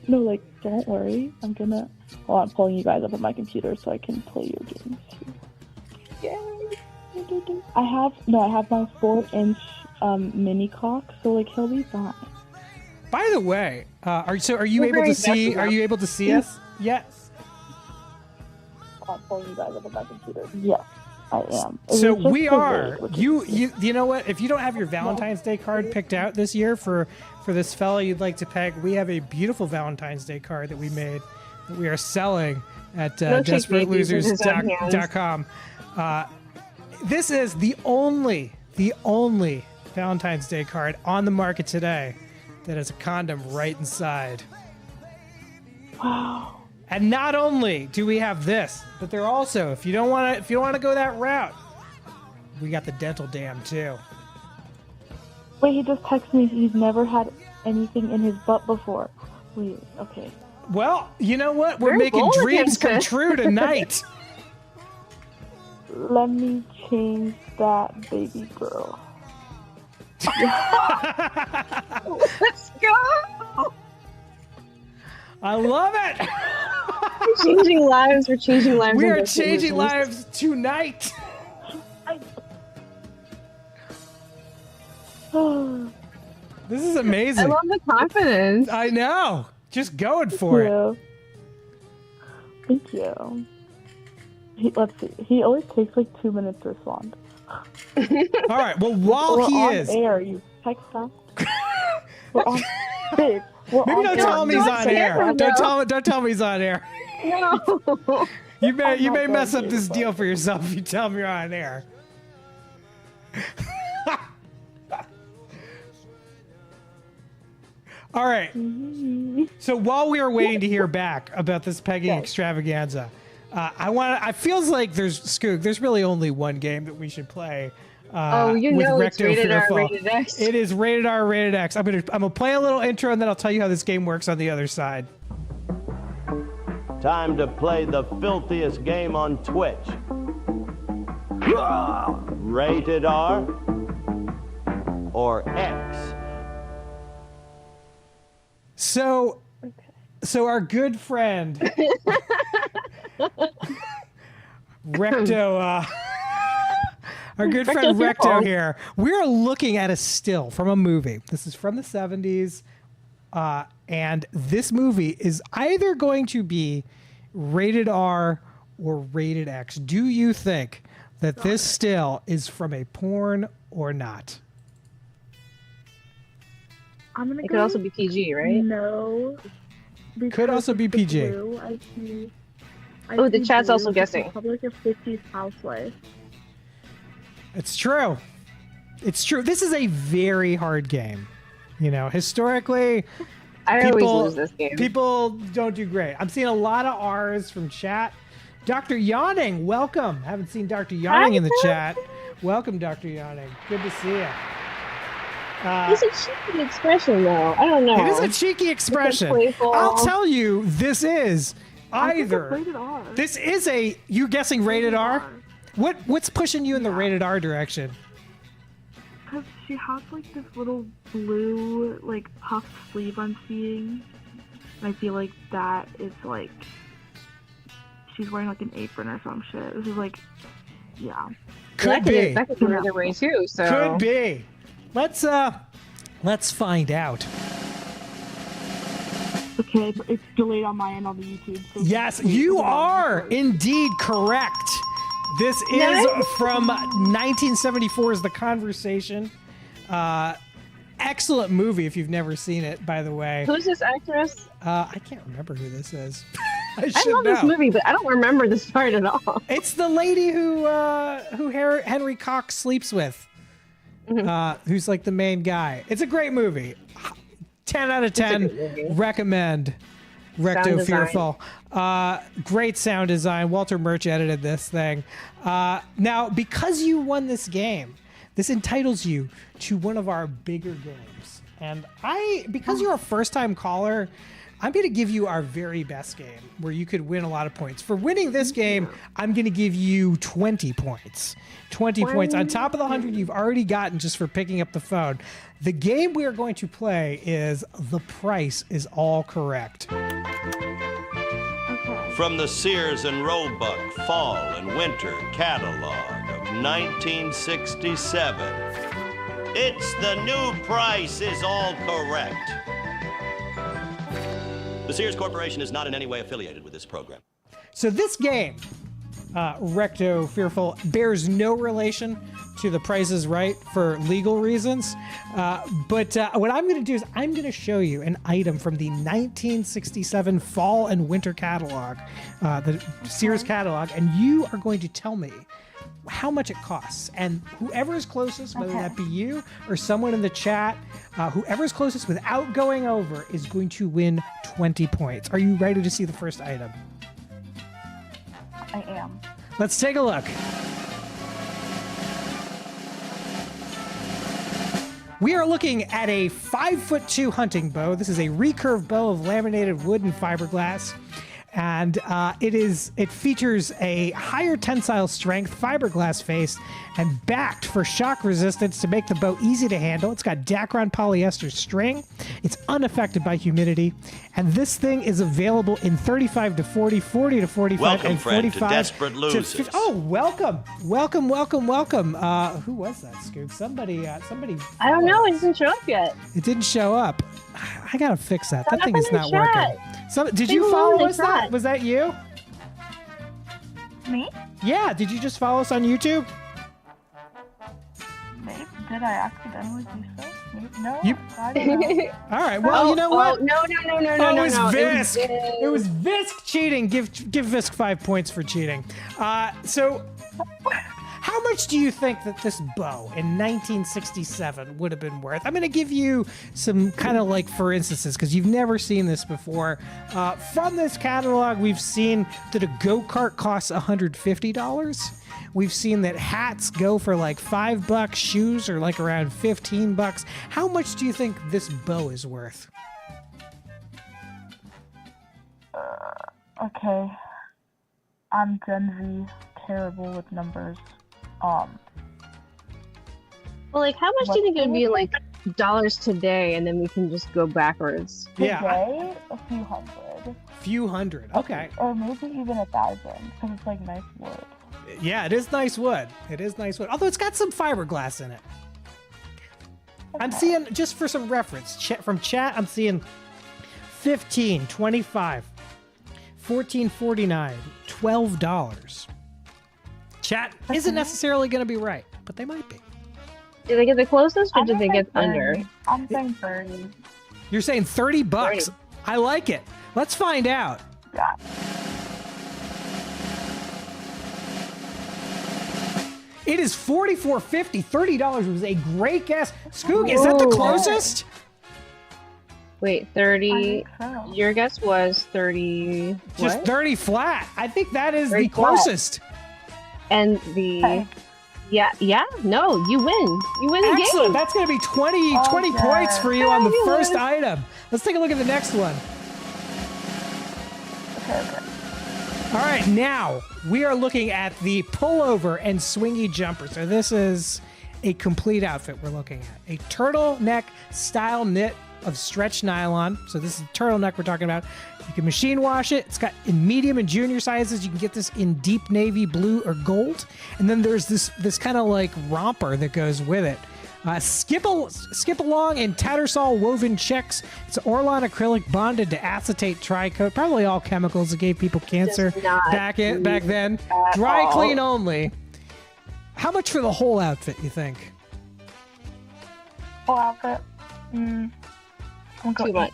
Speaker 8: No, like, don't worry. I'm pulling you guys up on my computer so I can play your games. I have my 4-inch mini cock, so like he'll be fine.
Speaker 3: By the way, are you
Speaker 4: We're
Speaker 3: able
Speaker 4: very
Speaker 3: to see?
Speaker 4: invested
Speaker 3: Are
Speaker 4: now.
Speaker 3: you able to see us yet?
Speaker 8: I'm pulling you guys up on my computer. Yes, I am. It
Speaker 3: So
Speaker 8: was just
Speaker 3: we
Speaker 8: delayed,
Speaker 3: are.
Speaker 8: which is
Speaker 3: You know what? If you don't have your Valentine's Day card picked out this year for this fella you'd like to peg, we have a beautiful Valentine's Day card that we made that we are selling at
Speaker 4: Don't take babies in his own hands.
Speaker 3: DesperateLosers.com. This is the only Valentine's Day card on the market today that has a condom right inside.
Speaker 8: Wow.
Speaker 3: And not only do we have this, but they're also, if you don't want to go that route, we got the dental dam too.
Speaker 8: Wait, he just texted me. He's never had anything in his butt before. Wait, okay.
Speaker 3: Well, you know what? We're
Speaker 4: Very
Speaker 3: making
Speaker 4: bold of
Speaker 3: dreams
Speaker 4: him,
Speaker 3: come
Speaker 4: sis.
Speaker 3: true tonight.
Speaker 8: Let me change that, baby girl.
Speaker 4: Let's go.
Speaker 3: I love it.
Speaker 4: We're changing lives. We're changing lives.
Speaker 3: We
Speaker 4: on
Speaker 3: are
Speaker 4: Desperate
Speaker 3: changing
Speaker 4: Losers.
Speaker 3: lives tonight. This is amazing.
Speaker 4: I love the confidence.
Speaker 3: I know. Just going for it.
Speaker 8: Thank you. Let's see. He always takes like 2 minutes to respond.
Speaker 3: All right. Well, while
Speaker 8: We're
Speaker 3: he
Speaker 8: on
Speaker 3: is,
Speaker 8: air, you text us. We're on. Babe, we're
Speaker 3: maybe
Speaker 8: on
Speaker 3: don't
Speaker 8: air.
Speaker 3: tell him he's
Speaker 4: Don't
Speaker 3: on
Speaker 4: say
Speaker 3: air.
Speaker 4: it,
Speaker 3: Don't tell him he's on air.
Speaker 4: No.
Speaker 3: You may
Speaker 8: not
Speaker 3: mess
Speaker 8: going
Speaker 3: up
Speaker 8: to,
Speaker 3: this
Speaker 8: but-
Speaker 3: deal for yourself if you tell him you're on air. All right. So while we are waiting to hear back about this pegging extravaganza, I feels like there's really only one game that we should play.
Speaker 4: Oh, you
Speaker 3: with
Speaker 4: know it's
Speaker 3: Recto
Speaker 4: rated R,
Speaker 3: Fearful.
Speaker 4: rated X.
Speaker 3: It is rated R, rated X. I'm gonna play a little intro and then I'll tell you how this game works on the other side.
Speaker 2: Time to play the filthiest game on Twitch. Rated R or X?
Speaker 3: So our good friend Recto, our good friend Recto here. We're looking at a still from a movie. This is from the 70s, and this movie is either going to be rated R or rated X. Do you think that this still is from a porn or not?
Speaker 8: I'm gonna
Speaker 4: It
Speaker 8: go
Speaker 4: could also be PG, right?
Speaker 8: No.
Speaker 3: Could also be
Speaker 8: because
Speaker 3: PG.
Speaker 8: the blue, I
Speaker 4: Oh, the
Speaker 8: see
Speaker 4: chat's
Speaker 8: blue,
Speaker 4: also
Speaker 8: it's
Speaker 4: guessing.
Speaker 8: Probably like a 50s housewife.
Speaker 3: It's true. It's true. This is a very hard game. You know, historically,
Speaker 4: I always lose this game.
Speaker 3: People don't do great. I'm seeing a lot of R's from chat. Dr. Yawning, welcome. Haven't seen Dr. Yawning in the chat. Welcome, Dr. Yawning. Good to see you.
Speaker 4: It's a cheeky expression, though. I don't know.
Speaker 3: It is a cheeky expression.
Speaker 4: playful.
Speaker 3: I'll tell you, this is
Speaker 8: I think it's
Speaker 3: either.
Speaker 8: rated R.
Speaker 3: This is a. You guessing rated R? What's pushing you in the rated R direction?
Speaker 8: Because she has like this little blue like puffed sleeve I'm seeing. And I feel like that is like she's wearing like an apron or some shit. This is like, yeah.
Speaker 3: Could be.
Speaker 4: That could be the way too. So
Speaker 3: Could be. Let's find out.
Speaker 8: Okay, it's delayed on my end on the YouTube. So
Speaker 3: Yes, you are indeed correct. This is
Speaker 4: Nice.
Speaker 3: from 1974's The Conversation. Excellent movie if you've never seen it, by the way.
Speaker 4: Who's this actress?
Speaker 3: I can't remember who this is.
Speaker 4: I
Speaker 3: should
Speaker 4: love this
Speaker 3: know.
Speaker 4: movie, but I don't remember this part at all.
Speaker 3: It's the lady who Henry Cox sleeps with, who's like the main guy. It's a great movie. 10 out of 10. Recommend. Recto
Speaker 4: design.
Speaker 3: Fearful. Great sound design. Walter Murch edited this thing. Now, because you won this game, this entitles you to one of our bigger games. And because you're a first-time caller, I'm going to give you our very best game where you could win a lot of points. For winning this game, I'm going to give you 20 points. 20 points on top of the 100 you've already gotten just for picking up the phone. The game we are going to play is The Price is All Correct.
Speaker 2: From the Sears and Roebuck Fall and Winter Catalog of 1967, it's The New Price is All Correct. The Sears Corporation is not in any way affiliated with this program.
Speaker 3: So this game, Recto Fearful, bears no relation to The Price is Right for legal reasons. But what I'm going to do is I'm going to show you an item from the 1967 Fall and Winter catalog, the Sears catalog, and you are going to tell me how much it costs. And whoever is closest, whether that be you or someone in the chat, whoever is closest without going over is going to win 20 points. Are you ready to see the first item?
Speaker 8: I am.
Speaker 3: Let's take a look. We are looking at a 5'2" hunting bow. This is a recurve bow of laminated wood and fiberglass. And it features a higher tensile strength fiberglass face and backed for shock resistance to make the bow easy to handle. It's got Dacron polyester string. It's unaffected by humidity. And this thing is available in 35 to 40, 40 to 45,
Speaker 2: Welcome,
Speaker 3: and
Speaker 2: friend, to
Speaker 3: 45
Speaker 2: Desperate
Speaker 3: to
Speaker 2: Losers.
Speaker 3: 50. Oh, welcome. Welcome, welcome, welcome. Who was that, Scoop? Somebody.
Speaker 4: I don't know. It doesn't show up yet.
Speaker 3: It didn't show up. I gotta fix that. That
Speaker 4: Sign
Speaker 3: thing
Speaker 4: up
Speaker 3: is
Speaker 4: in the
Speaker 3: not
Speaker 4: chat.
Speaker 3: working. Did
Speaker 4: Say
Speaker 3: you
Speaker 4: hello in
Speaker 3: follow
Speaker 4: the
Speaker 3: us?
Speaker 4: chat.
Speaker 3: Was that you?
Speaker 8: Me?
Speaker 3: Yeah. Did you just follow us on YouTube?
Speaker 8: Maybe. Did I accidentally do so? Maybe. No.
Speaker 3: You-
Speaker 8: I don't know.
Speaker 3: All right. Well, you know what?
Speaker 4: No.
Speaker 3: Oh, it was
Speaker 4: no.
Speaker 3: Visk.
Speaker 4: It was
Speaker 3: It was Visk cheating. Give Visk 5 points for cheating. So, how much do you think that this bow in 1967 would have been worth? I'm going to give you some kind of like for instances because you've never seen this before. From this catalog, we've seen that a go-kart costs $150. We've seen that hats go for like $5. Shoes are like around $15. How much do you think this bow is worth?
Speaker 8: Okay. I'm Gen Z, terrible with numbers.
Speaker 4: Well, like, how much do you think it would be in, like, dollars today, and then we can just go backwards?
Speaker 3: Yeah.
Speaker 8: Today, a few hundred.
Speaker 3: Few hundred. Okay.
Speaker 8: Or maybe even 1,000, because it's like nice wood.
Speaker 3: Yeah, it is nice wood. It is nice wood. Although it's got some fiberglass in it. I'm seeing, just for some reference, from chat, I'm seeing 15, 25, 14.49, $12. Chat isn't necessarily going to be right, but they might be.
Speaker 4: Did they get the closest, or
Speaker 8: I'm
Speaker 4: did they
Speaker 8: saying
Speaker 4: get under?
Speaker 8: 30. I'm saying 30.
Speaker 3: You're saying $30.
Speaker 4: 30.
Speaker 3: I like it. Let's find out.
Speaker 8: Yeah.
Speaker 3: It is $44.50. $30 was a great guess. Skoog, is that the
Speaker 4: Whoa.
Speaker 3: closest?
Speaker 4: Wait, 30.
Speaker 8: I think so.
Speaker 4: Your guess was 30.
Speaker 3: Just
Speaker 4: what?
Speaker 3: 30 flat. I think that is
Speaker 4: 30
Speaker 3: the closest.
Speaker 4: And the.
Speaker 8: Okay.
Speaker 4: Yeah, no, you win. You win the
Speaker 3: Excellent.
Speaker 4: game.
Speaker 3: That's going to be 20
Speaker 8: Okay.
Speaker 3: points for you on the
Speaker 4: Fabulous.
Speaker 3: first item. Let's take a look at the next one.
Speaker 8: Okay.
Speaker 3: All right, now we are looking at the pullover and swingy jumper. So this is a complete outfit we're looking at. A turtleneck style knit of stretch nylon. So this is a turtleneck we're talking about. You can machine wash it. It's got in medium and junior sizes. You can get this in deep navy blue or gold. And then there's this kind of like romper that goes with it. Skip Along in Tattersall woven checks. It's Orlon acrylic bonded to acetate tricoat. Probably all chemicals that gave people cancer back then. Dry clean only. How much for the whole outfit, you think?
Speaker 8: Whole outfit? I'm going to go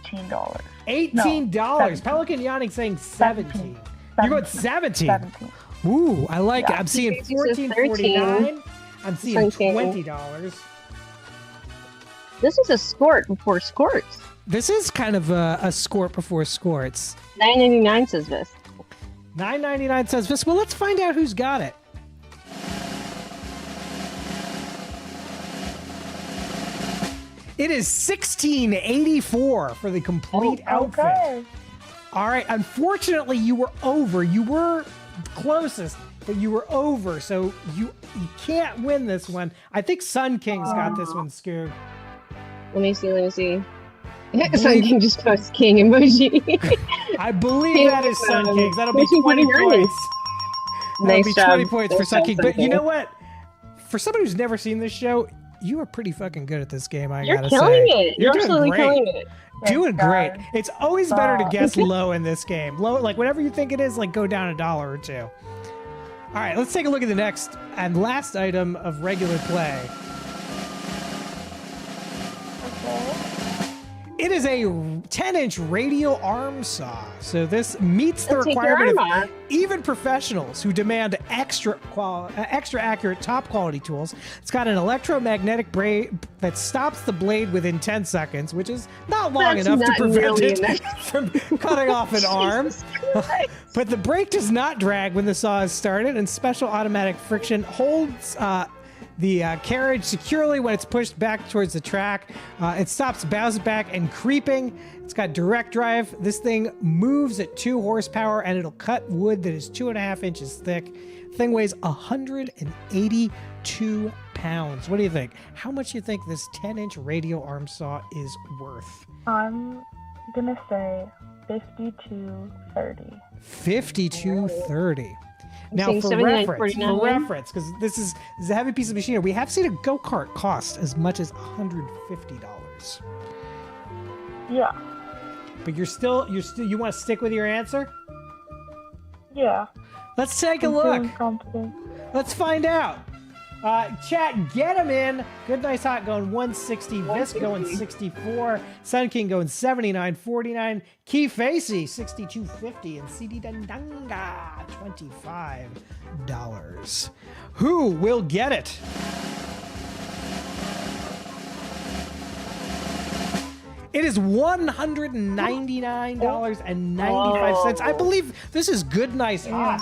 Speaker 8: $18.
Speaker 3: $18. Pelican Yawning saying 17. You're going 17.
Speaker 8: 17.
Speaker 3: Ooh, I like it. I'm seeing
Speaker 4: Casey says
Speaker 3: $14.49. I'm seeing
Speaker 4: Sunking.
Speaker 3: $20.
Speaker 4: This is a skort before skorts.
Speaker 3: This is kind of a skort before skorts.
Speaker 4: $9.99 says this.
Speaker 3: $9.99 says this. Well, let's find out who's got it. It is $16.84 for the complete outfit.
Speaker 8: Okay.
Speaker 3: All right. Unfortunately, you were over. You were closest, but you were over. So you can't win this one. I think Sun King's got this one, Scoob.
Speaker 4: Let me see. Sun King just posts king emoji.
Speaker 3: I believe that is Sun King's. That'll be 20 points. That'll be 20 points for Sun King. But you know what? For somebody who's never seen this show, you are pretty fucking good at this game, I gotta say.
Speaker 4: You're killing it. You're
Speaker 3: doing
Speaker 4: absolutely
Speaker 3: great.
Speaker 4: killing it.
Speaker 3: Doing great. It's always better to guess low in this game. Low, like whatever you think it is, like go down $1 or $2. All right, let's take a look at the next and last item of regular play. It is a 10-inch radial arm saw. So this meets the requirement of even professionals who demand extra accurate, top quality tools. It's got an electromagnetic brake that stops the blade within 10 seconds, which is not long enough to prevent it from cutting off an arm. But the brake does not drag when the saw is started, and special automatic friction holds the carriage securely when it's pushed back towards the track. It stops bounce back and creeping. It's got direct drive. This thing moves at 2 horsepower, and it'll cut wood that is 2.5 inches thick. Thing weighs 182 pounds. What do you think? How much do you think this 10-inch radial arm saw is worth?
Speaker 8: I'm gonna say $52.30.
Speaker 3: $52.30. Now,
Speaker 4: saying
Speaker 3: for reference, because this is a heavy piece of machinery, we have seen a go-kart cost as much as $150.
Speaker 8: Yeah.
Speaker 3: But you want to stick with your answer?
Speaker 8: Yeah.
Speaker 3: Let's take a look. Let's find out. Chat, get them in. Good Nice Hot going 160. Visk going 64. Sun King going 79.49. Key Facey 62.50. And CD Dandanga $25. Who will get it? It is $199.95. I believe this is Good Nice Hot.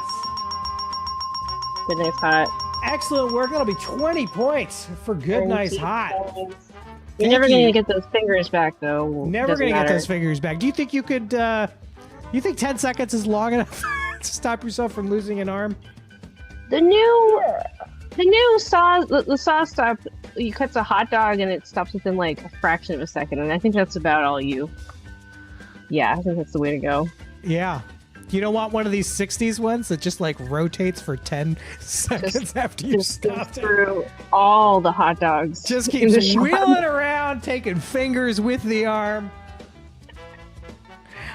Speaker 4: Good Nice Hot.
Speaker 3: Excellent work. That'll be 20 points for Good Nice Hot.
Speaker 4: You're never going to get those fingers back, though.
Speaker 3: Never going to get those fingers back. Do you think you could, you think 10 seconds is long enough to stop yourself from losing an arm?
Speaker 4: The new saw, the saw stop, you cut a hot dog and it stops within like a fraction of a second. And I think that's about all yeah, I think that's the way to go.
Speaker 3: Yeah. You don't want one of these 60s ones that just like rotates for 10 seconds after you stop
Speaker 4: through all the hot dogs.
Speaker 3: Just keeps wheeling around, taking fingers with the arm.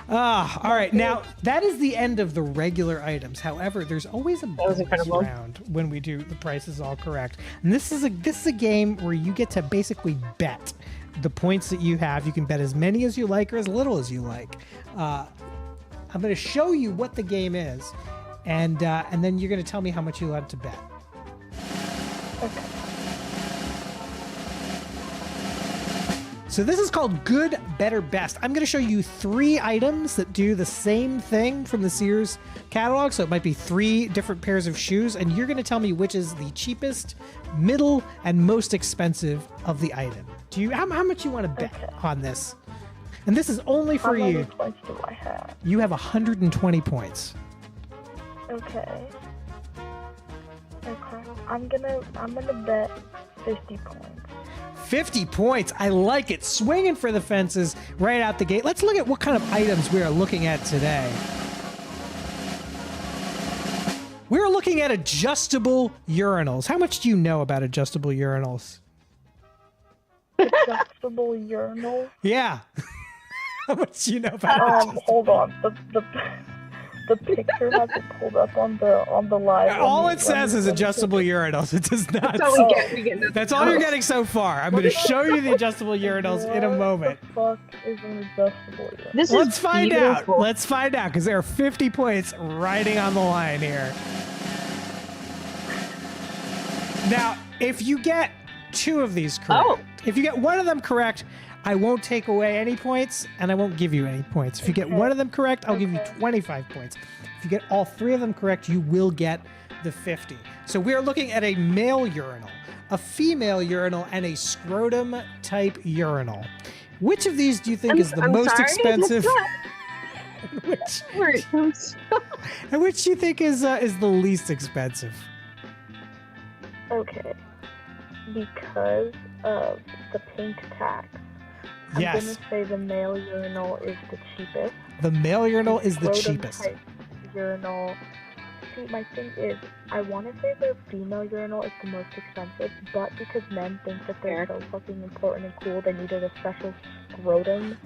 Speaker 3: All right. Now, that is the end of the regular items. However, there's always a bonus round when we do the Price is All Correct. And this is a game where you get to basically bet the points that you have. You can bet as many as you like or as little as you like. I'm going to show you what the game is, and then you're going to tell me how much you want to bet.
Speaker 8: Okay.
Speaker 3: So this is called Good, Better, Best. I'm going to show you 3 items that do the same thing from the Sears catalog. So it might be 3 different pairs of shoes, and you're going to tell me which is the cheapest, middle, and most expensive of the item. How much you want to bet on this? And this is only for you.
Speaker 8: How many points do I have?
Speaker 3: You have 120 points.
Speaker 8: Okay. I'm gonna bet 50 points.
Speaker 3: 50 points. I like it. Swinging for the fences right out the gate. Let's look at what kind of items we are looking at today. We're looking at adjustable urinals. How much do you know about adjustable urinals?
Speaker 8: adjustable urinal?
Speaker 3: Yeah. How much do you know about it?
Speaker 8: Hold on. The picture hasn't pulled up on the live.
Speaker 3: All it says is adjustable urinals. It does not.
Speaker 4: That's all we get. We get
Speaker 3: That's all you're getting so far. I'm going to show you the adjustable urinals in a moment.
Speaker 8: What the fuck is an adjustable urinal?
Speaker 3: Let's find out. Let's find out because there are 50 points riding on the line here. Now, if you get 2 of these correct, if you get 1 of them correct, I won't take away any points, and I won't give you any points. If you get 1 of them correct, I'll give you 25 points. If you get all 3 of them correct, you will get the 50. So we are looking at a male urinal, a female urinal, and a scrotum-type urinal. Which of these do you think is the most expensive? And which do you think is the least expensive?
Speaker 8: Okay. Because of the pink tax. I'm
Speaker 3: Yes.
Speaker 8: gonna say the male urinal is the cheapest.
Speaker 3: The male urinal is the
Speaker 8: Scrotum
Speaker 3: cheapest.
Speaker 8: type urinal. See, my thing is, I want to say the female urinal is the most expensive, but because men think that they're so fucking important and cool, they needed a special scrotum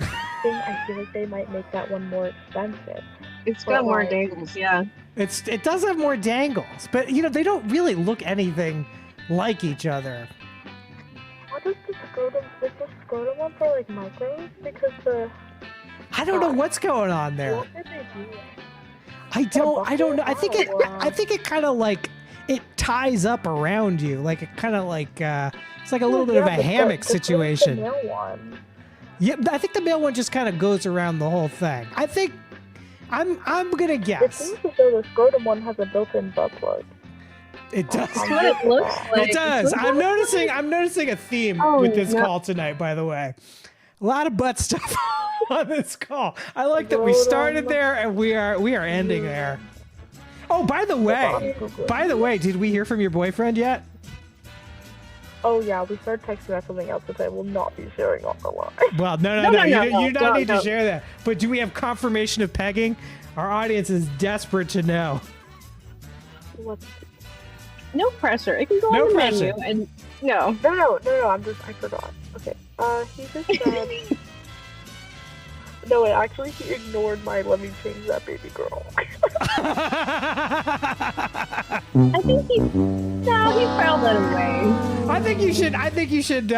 Speaker 8: thing. I feel like they might make that one more expensive.
Speaker 4: It's got more dangles, yeah.
Speaker 3: It does have more dangles, but they don't really look anything like each other.
Speaker 8: What is the scrotum? Is the scrotum one for like micros? Because
Speaker 3: I don't know what's going on there.
Speaker 8: What did they do?
Speaker 3: I don't know. I think it kind of like it ties up around you, like it kind of like it's like a little bit of a hammock situation.
Speaker 8: The male one.
Speaker 3: Yeah, I think the male one just kind of goes around the whole thing. I think I'm gonna
Speaker 8: It
Speaker 3: guess.
Speaker 8: seems as though the scrotum one has a built-in butt plug.
Speaker 3: It does.
Speaker 4: That's what it looks like.
Speaker 3: It does. I'm noticing a theme with this call tonight, by the way. A lot of butt stuff on this call. I like that we started there and we are ending there. Oh, by the way, did we hear from your boyfriend yet?
Speaker 8: Oh yeah, we started texting about something else that I will not be sharing on the line.
Speaker 3: Well, no. You don't need to share that. But do we have confirmation of pegging? Our audience is desperate to know.
Speaker 4: No pressure. It can go
Speaker 3: No
Speaker 4: on the
Speaker 3: pressure.
Speaker 4: menu and no.
Speaker 8: No. I forgot. Okay. He just said. No, wait. Actually, he ignored my "let me change that baby girl."
Speaker 4: I think he filed that away.
Speaker 3: I think you should.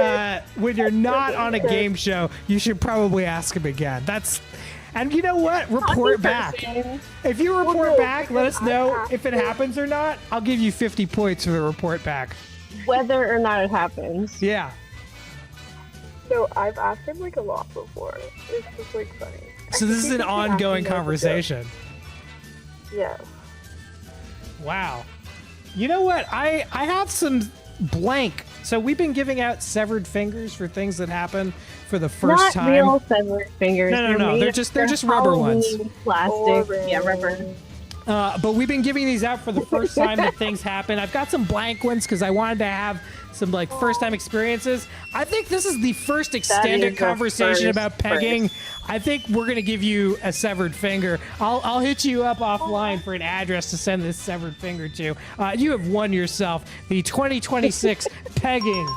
Speaker 3: When you're not on a game show, you should probably ask him again. And you know what? Report back. If you report back, let us know if it happens or not. I'll give you 50 points for the report back.
Speaker 4: Whether or not it happens.
Speaker 3: Yeah.
Speaker 8: No, I've asked him like a lot before. It's just like funny.
Speaker 3: So this is an ongoing conversation.
Speaker 8: Yeah.
Speaker 3: Wow. You know what? I have some blank. So we've been giving out severed fingers for things that happen for the first time.
Speaker 4: Not real severed fingers.
Speaker 3: No. They're just rubber ones.
Speaker 4: Plastic. Yeah, rubber.
Speaker 3: But we've been giving these out for the first time that things happen. I've got some blank ones because I wanted to have some like first time experiences. I think this is the first extended conversation about pegging. I think we're gonna give you a severed finger. I'll hit you up offline for an address to send this severed finger to. You have won yourself the 2026 pegging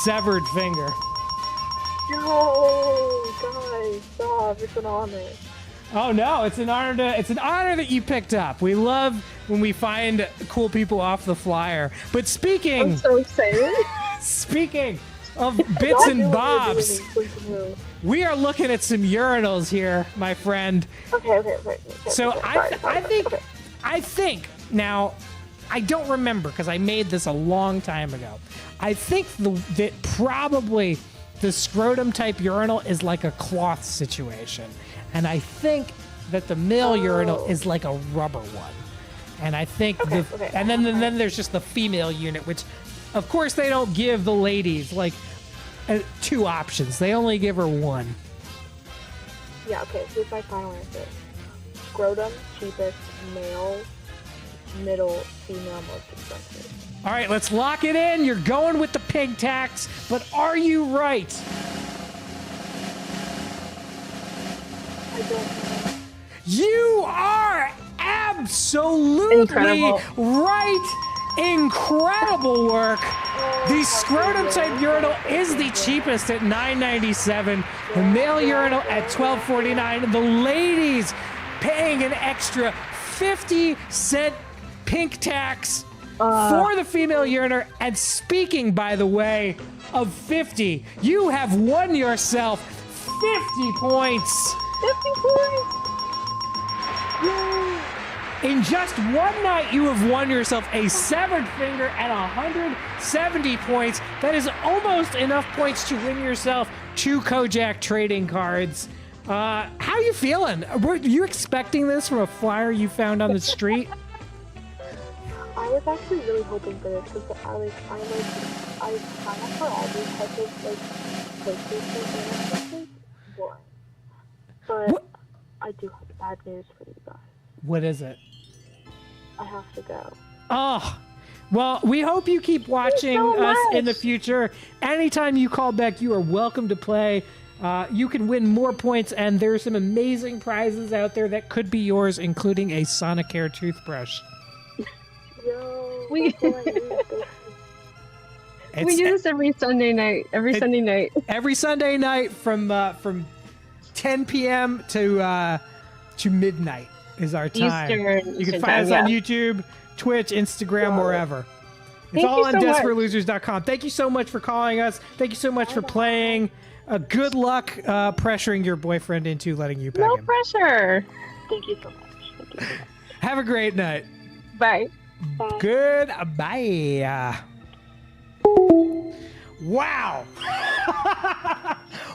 Speaker 3: severed finger.
Speaker 8: No, guys, stop! It's an honor.
Speaker 3: Oh no, it's an honor that you picked up. We love when we find cool people off the flyer. But speaking
Speaker 4: I'm so excited.
Speaker 3: Speaking of bits and bobs, we are looking at some urinals here, my friend.
Speaker 8: Okay.
Speaker 3: So I think now, I don't remember because I made this a long time ago. I think that probably the scrotum type urinal is like a cloth situation. And I think that the male urinal is like a rubber one. And I think and then there's just the female unit, which of course they don't give the ladies like 2 options. They only give her 1.
Speaker 8: Yeah, okay, here's my final answer. Scrotum, cheapest, male, middle, female, most expensive.
Speaker 3: All right, let's lock it in. You're going with the pig tax, but are you right?
Speaker 8: I don't know.
Speaker 3: You are absolutely right. Incredible work. The scrotum type urinal is the cheapest at $9.97. The male urinal at $12.49. The ladies paying an extra 50-cent pink tax for the female urinal. And speaking, by the way, of 50, you have won yourself 50 points.
Speaker 4: 50 points.
Speaker 3: Yay. In just one night, you have won yourself a severed finger and 170 points. That is almost enough points to win yourself 2 Kojak trading cards. How are you feeling? Were you expecting this from a flyer you found on the street?
Speaker 8: I was actually really hoping for this because I sign up for all these types of PlayStation games, but I do have bad news for you guys.
Speaker 3: What is it?
Speaker 8: I have to go.
Speaker 3: Oh, well, we hope you keep watching us in the future. Anytime you call back, you are welcome to play. You can win more points, and there's some amazing prizes out there that could be yours, including a Sonicare toothbrush.
Speaker 8: Yo,
Speaker 4: We do this every Sunday night. Every Sunday night
Speaker 3: from 10 p.m. to midnight is our time. You can find us on YouTube, Twitch, Instagram, wherever. It's all on DesperateLosers.com. Thank you so much for calling us. Thank you so much for playing. Good luck pressuring your boyfriend into letting you peg him.
Speaker 4: No pressure.
Speaker 8: Thank you so much.
Speaker 3: Have a great night.
Speaker 4: Bye.
Speaker 3: Goodbye. Wow.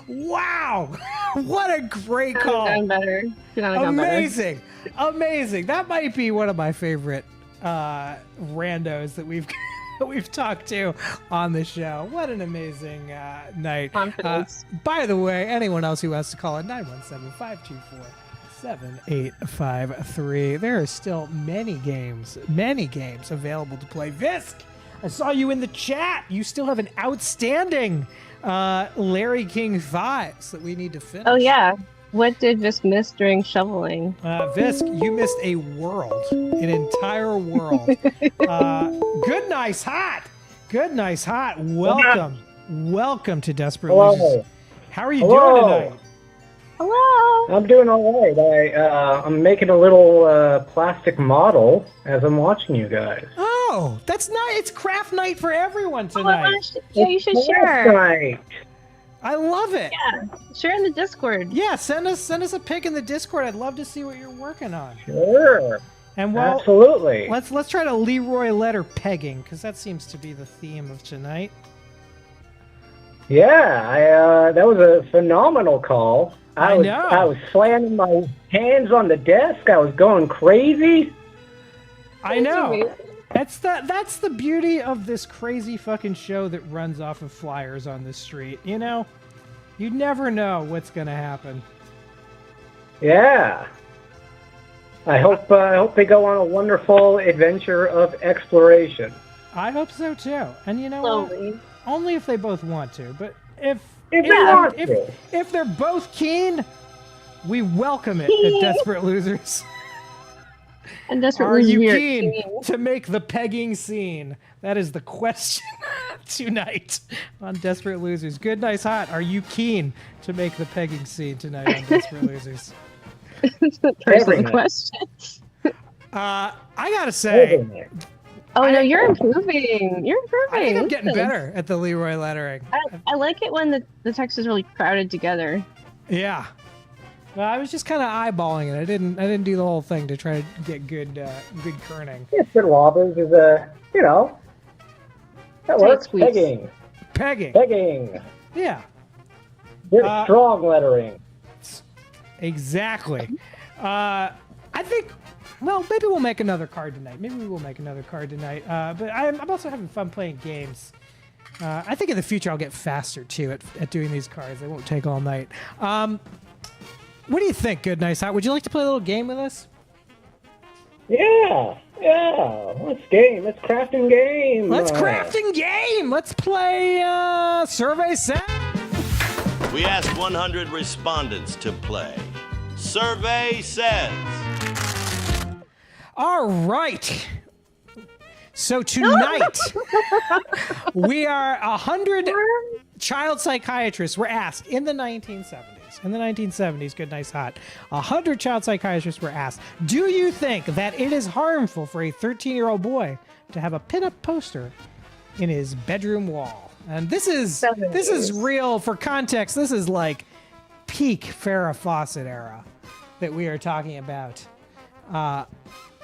Speaker 3: Wow. What a great call. Amazing. Amazing. That might be one of my favorite randos that we've talked to on the show. What an amazing night.
Speaker 4: Confidence.
Speaker 3: By the way, anyone else who wants to call it 917-524-7853. There are still many games available to play. Visk, I saw you in the chat. You still have an outstanding Larry King 5s that we need to finish.
Speaker 4: Oh, yeah. What did Visk miss during shoveling?
Speaker 3: Visk, you missed a world, an entire world. Good, nice, hot. Good, nice, hot. Welcome to Desperate Losers. How are you doing tonight?
Speaker 4: Hello.
Speaker 14: I'm doing all right. I'm making a little plastic model as I'm watching you guys.
Speaker 3: Oh, that's nice. It's craft night for everyone tonight.
Speaker 4: Yeah, you should share.
Speaker 14: Right.
Speaker 3: I love it.
Speaker 4: Yeah, share in the Discord.
Speaker 3: Yeah, send us a pic in the Discord. I'd love to see what you're working on.
Speaker 14: Sure.
Speaker 3: And
Speaker 14: absolutely.
Speaker 3: Let's try to Leroy letter pegging, because that seems to be the theme of tonight.
Speaker 14: Yeah, that was a phenomenal call. I
Speaker 3: know.
Speaker 14: I was slamming my hands on the desk. I was going crazy.
Speaker 3: I know. That's the beauty of this crazy fucking show that runs off of flyers on the street. You know, you never know what's gonna happen.
Speaker 14: Yeah. I hope they go on a wonderful adventure of exploration.
Speaker 3: I hope so too. And you know what? Only if they both want to. But if they're both keen, we welcome it at Desperate Losers.
Speaker 4: And Desperate
Speaker 3: Are
Speaker 4: Losers,
Speaker 3: you
Speaker 4: we are
Speaker 3: keen
Speaker 4: keen.
Speaker 3: to make the pegging scene? That is the question tonight on Desperate Losers. Good, nice, hot. Are you keen to make the pegging scene tonight on Desperate Losers?
Speaker 4: It's a personal question.
Speaker 3: I gotta say.
Speaker 4: Oh no, you're improving. You're improving.
Speaker 3: I think I'm getting better at the Leroy lettering.
Speaker 4: I like it when the text is really crowded together.
Speaker 3: Yeah. Well, I was just kind of eyeballing it. I didn't do the whole thing to try to get good kerning.
Speaker 14: Yes, good Robbers is that works. Pegging.
Speaker 3: Yeah.
Speaker 14: Good, strong lettering.
Speaker 3: Exactly. I think. Well, maybe we'll make another card tonight. But I'm also having fun playing games. I think in the future I'll get faster too at doing these cards. They won't take all night. What do you think, Good, Nice, Hot? Would you like to play a little game with us?
Speaker 14: Yeah. Let's game. Let's craft and game.
Speaker 3: Let's craft and game. Let's play Survey Says.
Speaker 2: We asked 100 respondents to play. Survey Says.
Speaker 3: All right. So tonight, we are 100 child psychiatrists were asked in the 1970s. In the 1970s, good, nice, hot. 100 child psychiatrists were asked, do you think that it is harmful for a 13-year-old boy to have a pinup poster in his bedroom wall? And this is real. For context, this is like peak Farrah Fawcett era that we are talking about.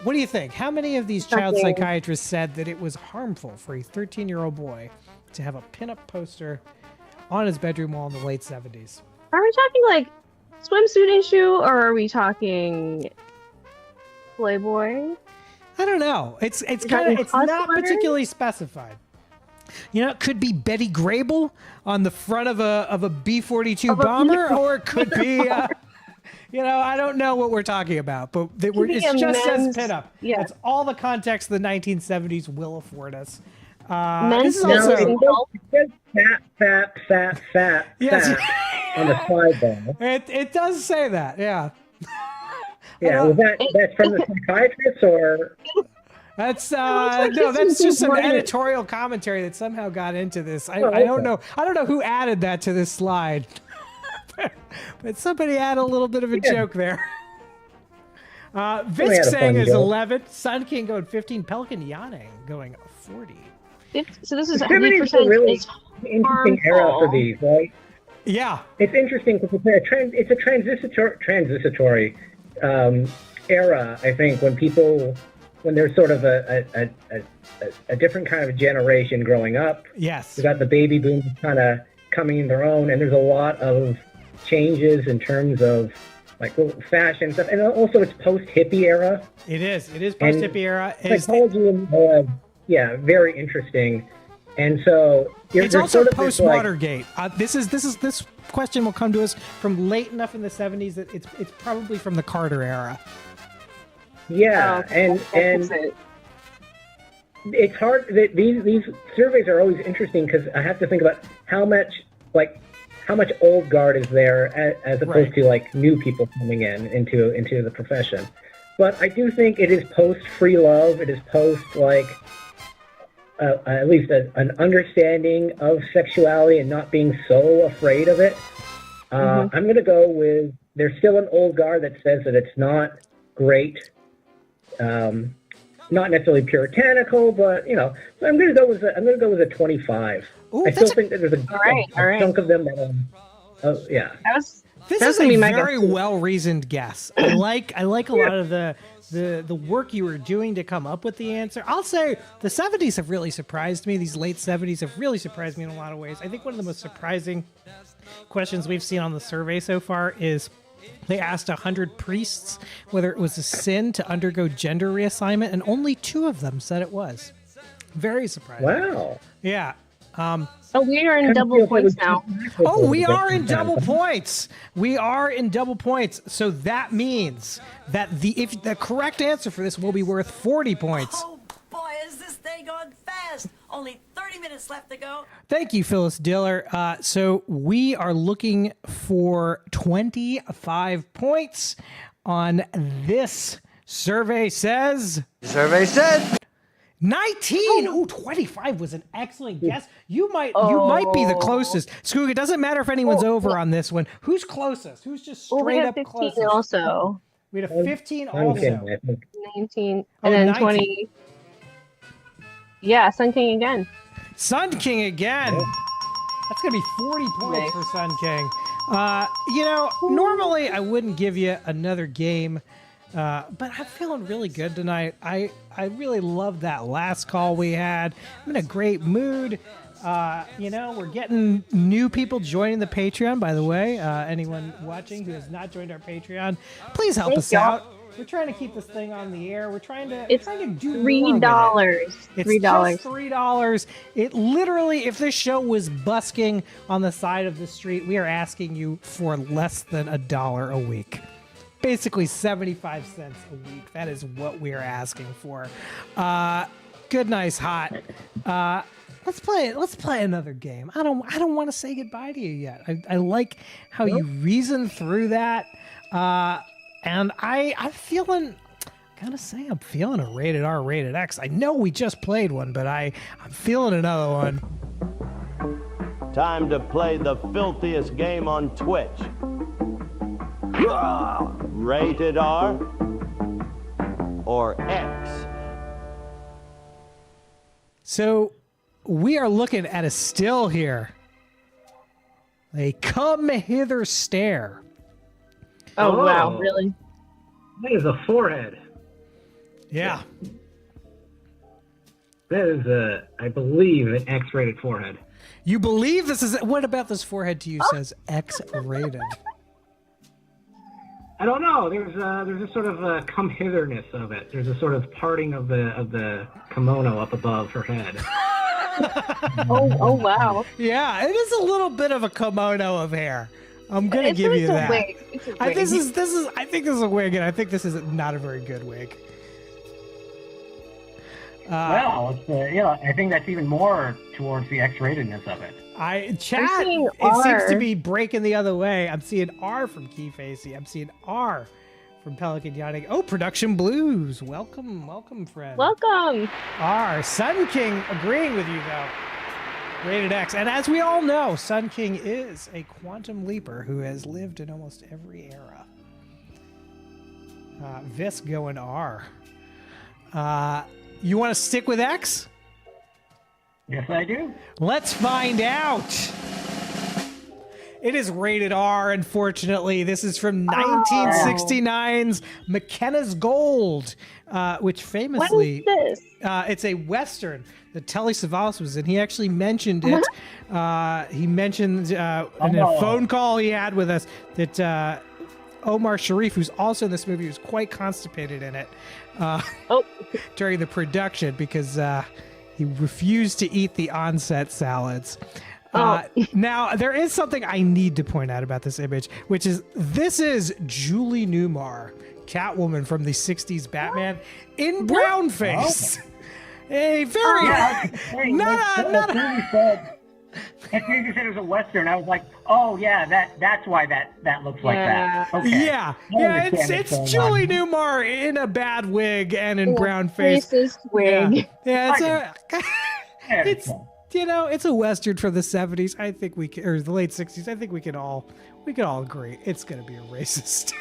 Speaker 3: What do you think? How many of these child psychiatrists said that it was harmful for a 13-year-old boy to have a pinup poster on his bedroom wall in the late 70s?
Speaker 4: Are we talking like swimsuit issue, or are we talking Playboy?
Speaker 3: I don't know. It's not particularly specified. You know, it could be Betty Grable on the front of a B-42 bomber, or it could be. You know, I don't know what we're talking about, but it's just says pinup. Yeah. That's all the context the 1970s will afford us. This is also
Speaker 14: fat
Speaker 3: yes.
Speaker 14: on the sidebar.
Speaker 3: It does say that, yeah.
Speaker 14: Yeah, was that's from the psychiatrist, or
Speaker 3: that's no, that's just some editorial commentary that somehow got into this. I don't know. I don't know who added that to this slide. But somebody had a little bit of a joke there. Visk saying is 11. Sun King going 15. Pelican Yawning going 40.
Speaker 4: So this is
Speaker 14: 100% really interesting era for these, right?
Speaker 3: Yeah.
Speaker 14: It's interesting because it's a transitory era, I think, when there's sort of a different kind of generation growing up.
Speaker 3: Yes.
Speaker 14: You got the baby boom kind of coming in their own, and there's a lot of changes in terms of like fashion stuff, and also it's post-hippie era.
Speaker 3: It is post-hippie era.
Speaker 14: Psychology, very interesting, and so
Speaker 3: it's also sort of post-Watergate. This question will come to us from late enough in the 70s that it's probably from the Carter era.
Speaker 14: Yeah, and it's hard. These surveys are always interesting because I have to think about how much old guard is there as opposed to like new people coming into the profession. But I do think it is post free love. It is post at least an understanding of sexuality and not being so afraid of it. I'm going to go with there's still an old guard that says that it's not great. Not necessarily puritanical, but so I'm going to go with a 25.
Speaker 3: Ooh,
Speaker 14: I still think that there's a chunk of them that
Speaker 3: This is a very well reasoned guess. I like a lot of the work you were doing to come up with the answer. I'll say the 70s have really surprised me. These late 70s have really surprised me in a lot of ways. I think one of the most surprising questions we've seen on the survey so far is they asked 100 priests whether it was a sin to undergo gender reassignment, and only 2 of them said it was. Very surprising.
Speaker 14: Wow.
Speaker 3: Yeah.
Speaker 4: We are in double points now.
Speaker 3: Oh, we are in double points. We are in double points. So that means that if the correct answer for this will be worth 40 points.
Speaker 1: Oh boy, is this day going fast? Only 30 minutes left to go.
Speaker 3: Thank you, Phyllis Diller. So we are looking for 25 points on this. Survey says 19. Ooh, 25 was an excellent guess. You might be the closest. Skoog, it doesn't matter if anyone's over on this one. Who's closest? Who's just straight up closest?
Speaker 4: Also.
Speaker 3: We had a 15 also.
Speaker 4: 19 and then
Speaker 3: 19.
Speaker 4: 20. Yeah, Sun King again.
Speaker 3: Sun King again. That's going to be 40 points for Sun King. Normally I wouldn't give you another game. But I'm feeling really good tonight. I really love that last call we had. I'm in a great mood. We're getting new people joining the Patreon, by the way. Anyone watching who has not joined our Patreon, please help us out. We're trying to keep this thing on the air. We're trying to do
Speaker 4: $3.
Speaker 3: It's just $3. It literally, if this show was busking on the side of the street, we are asking you for less than $1 a week. Basically 75 cents a week. That is what we are asking for. Good, nice, hot. Let's play another game. I don't want to say goodbye to you yet. I like how you reason through that. And I'm feeling gotta say, I'm feeling a rated R, rated X. I know we just played one, but I'm feeling another one.
Speaker 2: Time to play the filthiest game on Twitch. Rated R or X?
Speaker 3: So we are looking at a still here. A come hither stare.
Speaker 4: Oh, wow, really?
Speaker 14: That is a forehead.
Speaker 3: Yeah.
Speaker 14: That is, I believe, an X-rated forehead.
Speaker 3: You believe this is... What about this forehead to you says X-rated?
Speaker 14: I don't know. There's a sort of a come hitherness of it. There's a sort of parting of the kimono up above her head.
Speaker 4: Oh, wow.
Speaker 3: Yeah, it is a little bit of a kimono of hair. I'm gonna give you that.
Speaker 4: Wig. It's a wig.
Speaker 3: I think this is a wig, and I think this is not a very good wig.
Speaker 15: Well, it's, I think that's even more towards the X-ratedness of it.
Speaker 3: Chat,
Speaker 4: seeing
Speaker 3: it
Speaker 4: R.
Speaker 3: seems to be breaking the other way. I'm seeing R from Key Facey. I'm seeing R from Pelican Yachting. Oh, Production Blues. Welcome, friend.
Speaker 4: Welcome.
Speaker 3: R. Sun King agreeing with you, though. Rated X. And as we all know, Sun King is a quantum leaper who has lived in almost every era. Vis going R. You want to stick with X?
Speaker 15: Yes, I do.
Speaker 3: Let's find out. It is rated R, unfortunately. This is from 1969's McKenna's Gold, which famously...
Speaker 4: What is this?
Speaker 3: It's a Western that Telly Savalas was in. He actually mentioned it. He mentioned in a phone call he had with us that Omar Sharif, who's also in this movie, was quite constipated in it during the production because he refused to eat the on-set salads. Now, there is something I need to point out about this image, which is this is Julie Newmar, Catwoman from the 60s Batman, in brown face. A very...
Speaker 15: As soon as you said it was a Western, I was like, oh, yeah, that's why that looks like that. Okay.
Speaker 3: Yeah, it's Julie Newmar in a bad wig and in brown face.
Speaker 4: Racist wig.
Speaker 3: Yeah, it's it's a Western from the 70s. I think we can, or the late 60s. I think we can all agree it's going to be a racist.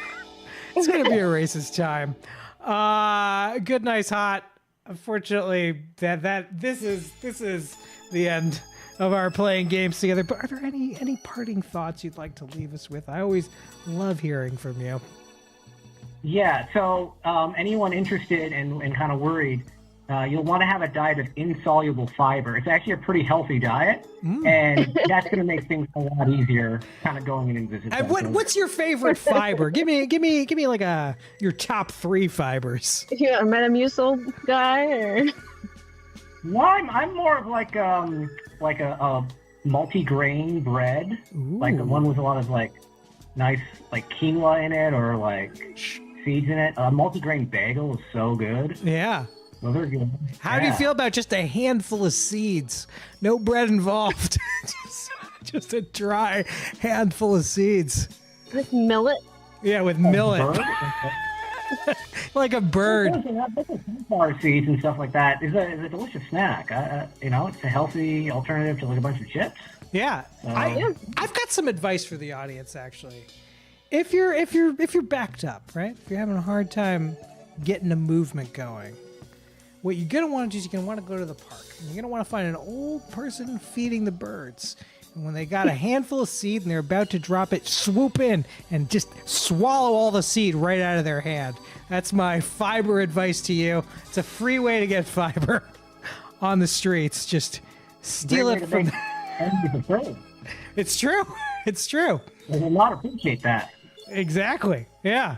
Speaker 3: It's going to be a racist time. Good, nice, hot. Unfortunately, this is the end of our playing games together. But are there any parting thoughts you'd like to leave us with? I always love hearing from you.
Speaker 15: Yeah, so anyone interested and kind of worried, you'll want to have a diet of insoluble fiber. It's actually a pretty healthy diet, and that's going to make things a lot easier kind of going into this.
Speaker 3: What's your favorite fiber? give me like your top 3 fibers.
Speaker 4: Yeah, a Metamucil guy, or...
Speaker 15: No, I'm more of like a multi-grain bread, like the one with a lot of like nice like quinoa in it or like seeds in it. A multi-grain bagel is so good.
Speaker 3: Yeah.
Speaker 15: Well, they're good.
Speaker 3: How do you feel about just a handful of seeds? No bread involved. just a dry handful of seeds.
Speaker 4: With millet?
Speaker 3: Yeah, with millet. Like a bird.
Speaker 15: Sunflower seeds and stuff like that is a delicious snack. It's a healthy alternative to like a bunch of chips.
Speaker 3: Yeah. I've got some advice for the audience actually. If you're backed up, right? If you're having a hard time getting a movement going, what you're gonna want to do is you're gonna want to go to the park. And you're gonna want to find an old person feeding the birds. And when they got a handful of seed and they're about to drop it, swoop in and just swallow all the seed right out of their hand. That's my fiber advice to you. It's a free way to get fiber on the streets. Just steal it from... It's true. It's true.
Speaker 15: There's a lot appreciate that.
Speaker 3: Exactly. Yeah.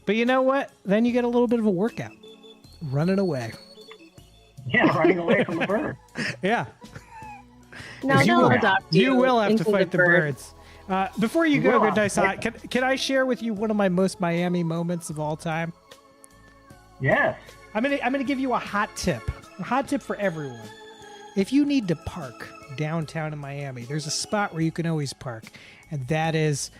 Speaker 3: But you know what? Then you get a little bit of a workout. Running away.
Speaker 15: Yeah, running away from the bird.
Speaker 3: Yeah.
Speaker 4: No, they'll adopt you.
Speaker 3: You will have to
Speaker 4: into
Speaker 3: fight the birds. Before you go, Good Dice Hot, can I share with you one of my most Miami moments of all time?
Speaker 15: Yes.
Speaker 3: I'm gonna give you a hot tip for everyone. if you need to park downtown in Miami, there's a spot where you can always park, and that is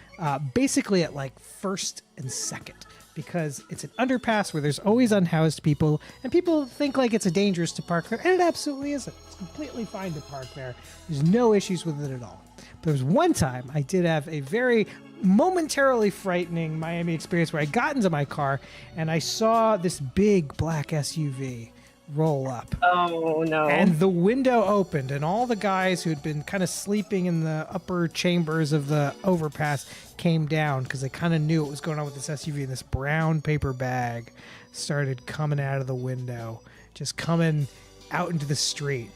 Speaker 3: basically at like 1st and 2nd, because it's an underpass where there's always unhoused people, and people think like it's dangerous to park there, and it absolutely isn't. It's completely fine to park there. There's no issues with it at all. But there was one time I did have a very momentarily frightening Miami experience where I got into my car and I saw this big black SUV roll up.
Speaker 4: Oh no.
Speaker 3: And the window opened, and all the guys who had been kind of sleeping in the upper chambers of the overpass came down because they kind of knew what was going on with this SUV, and this brown paper bag started coming out of the window, just coming out into the street.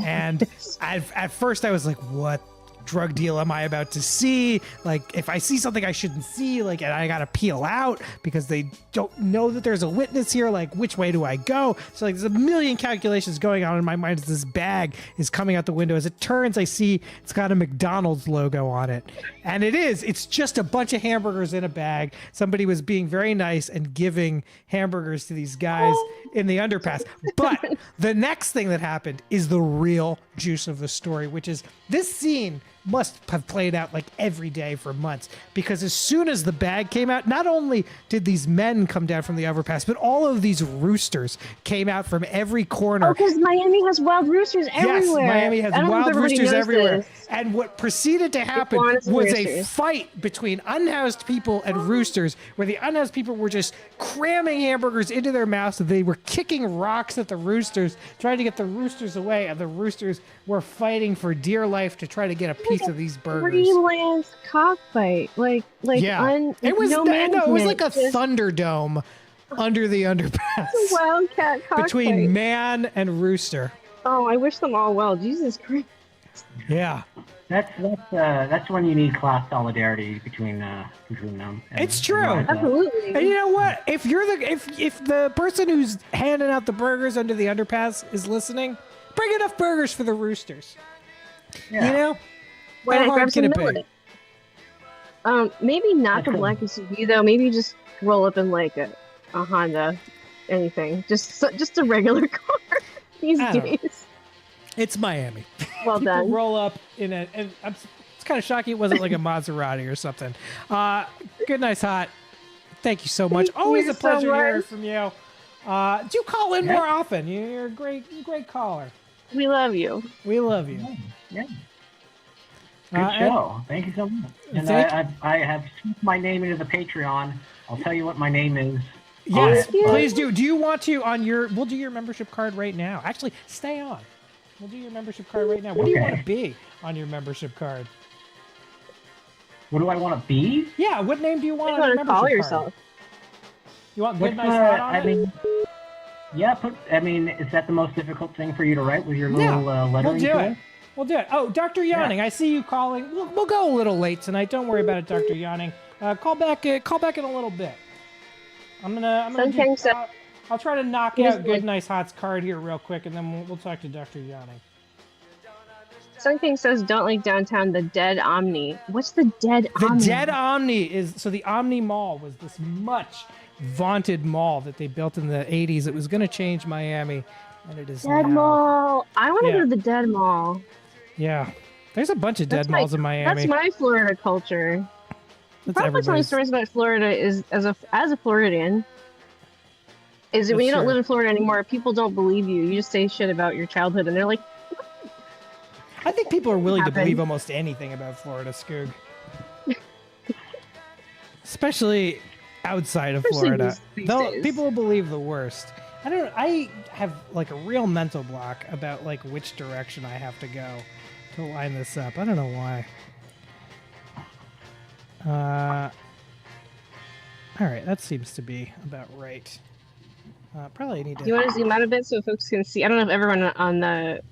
Speaker 3: And at first I was like, what drug deal am I about to see? Like, if I see something I shouldn't see, like, and I gotta peel out because they don't know that there's a witness here, like, which way do I go? So like there's a million calculations going on in my mind as this bag is coming out the window. As it turns, I see it's got a McDonald's logo on it, and it's just a bunch of hamburgers in a bag. Somebody was being very nice and giving hamburgers to these guys in the underpass. But the next thing that happened is the real juice of the story, which is this scene must have played out like every day for months, because as soon as the bag came out, not only did these men come down from the overpass, but all of these roosters came out from every corner.
Speaker 4: Oh, because Miami has wild roosters everywhere.
Speaker 3: Yes, Miami has wild roosters everywhere.
Speaker 4: This.
Speaker 3: And what proceeded to happen was a fight between unhoused people and roosters, where the unhoused people were just cramming hamburgers into their mouths. They were kicking rocks at the roosters, trying to get the roosters away, and the roosters were fighting for dear life to try to get a piece of these burgers.
Speaker 4: Freelance cockfight,
Speaker 3: it was it was like a Thunderdome under the underpass.
Speaker 4: It's a wildcat cockfight
Speaker 3: between man and rooster.
Speaker 4: Oh, I wish them all well. Jesus Christ.
Speaker 3: Yeah.
Speaker 15: That's when you need class solidarity between them.
Speaker 3: It's true.
Speaker 4: Absolutely.
Speaker 3: And you know what? If the person who's handing out the burgers under the underpass is listening, bring enough burgers for the roosters.
Speaker 15: Yeah.
Speaker 3: You know?
Speaker 4: Why
Speaker 3: How
Speaker 4: not grab
Speaker 3: hard
Speaker 4: some
Speaker 3: can it be?
Speaker 4: millet? Maybe not the black SUV though. Maybe just roll up in like a Honda, anything. Just a regular car these
Speaker 3: I don't know.
Speaker 4: days.
Speaker 3: It's Miami.
Speaker 4: Well
Speaker 3: People
Speaker 4: done.
Speaker 3: roll up in a, and it's kind of shocking it wasn't like a Maserati or something. Good, nice, hot. Thank you so much. Always a pleasure hearing from you. Do call in more often. You're a great great
Speaker 4: We love you.
Speaker 3: We love you.
Speaker 15: Yeah. Good show. Thank you so much. And I have slipped my name into the Patreon. I'll tell you what my name is.
Speaker 3: Yes, please do. Do you want to we'll do your membership card right now. Actually, stay on. We'll do your membership card right now. What do you want to be on your membership card?
Speaker 15: What do I want to be?
Speaker 3: Yeah, what name do you want
Speaker 4: What do
Speaker 3: on
Speaker 4: you
Speaker 3: your
Speaker 4: want to call
Speaker 3: membership
Speaker 4: yourself?
Speaker 3: card? You want
Speaker 15: What's
Speaker 3: good, nice, hot on
Speaker 15: I
Speaker 3: it?
Speaker 15: mean, is that the most difficult thing for you to write with your little lettering
Speaker 3: we'll do
Speaker 15: tool?
Speaker 3: it. We'll do it. Oh, Dr. Yawning, I see you calling. We'll go a little late tonight. Don't worry about it, Dr. Yawning. Call back in a little bit. I'm gonna I'll try to knock out Good Nice Hot's card here real quick, and then we'll talk to Dr. Yawning.
Speaker 4: Sun King says, "Don't like downtown. The dead Omni. What's the dead Omni?
Speaker 3: The dead Omni is the Omni Mall was this much vaunted mall that they built in the 80s. It was going to change Miami, and it is
Speaker 4: Dead
Speaker 3: now.
Speaker 4: Mall. I want to go to the Dead Mall.
Speaker 3: Yeah, there's a bunch of dead malls in Miami.
Speaker 4: That's my Florida culture.
Speaker 3: That's
Speaker 4: Probably telling stories about Florida is as a Floridian. Is when you don't live in Florida anymore, people don't believe you. You just say shit about your childhood, and they're like,
Speaker 3: I think people are willing to believe almost anything about Florida, Skoog. Especially outside of Florida.
Speaker 4: these
Speaker 3: Though
Speaker 4: days.
Speaker 3: people will believe the worst. I have like a real mental block about like which direction I have to go to line this up. I don't know why. All right, that seems to be about right. Probably need to.
Speaker 4: Do you want to zoom out a bit so folks can see? I don't know if everyone on the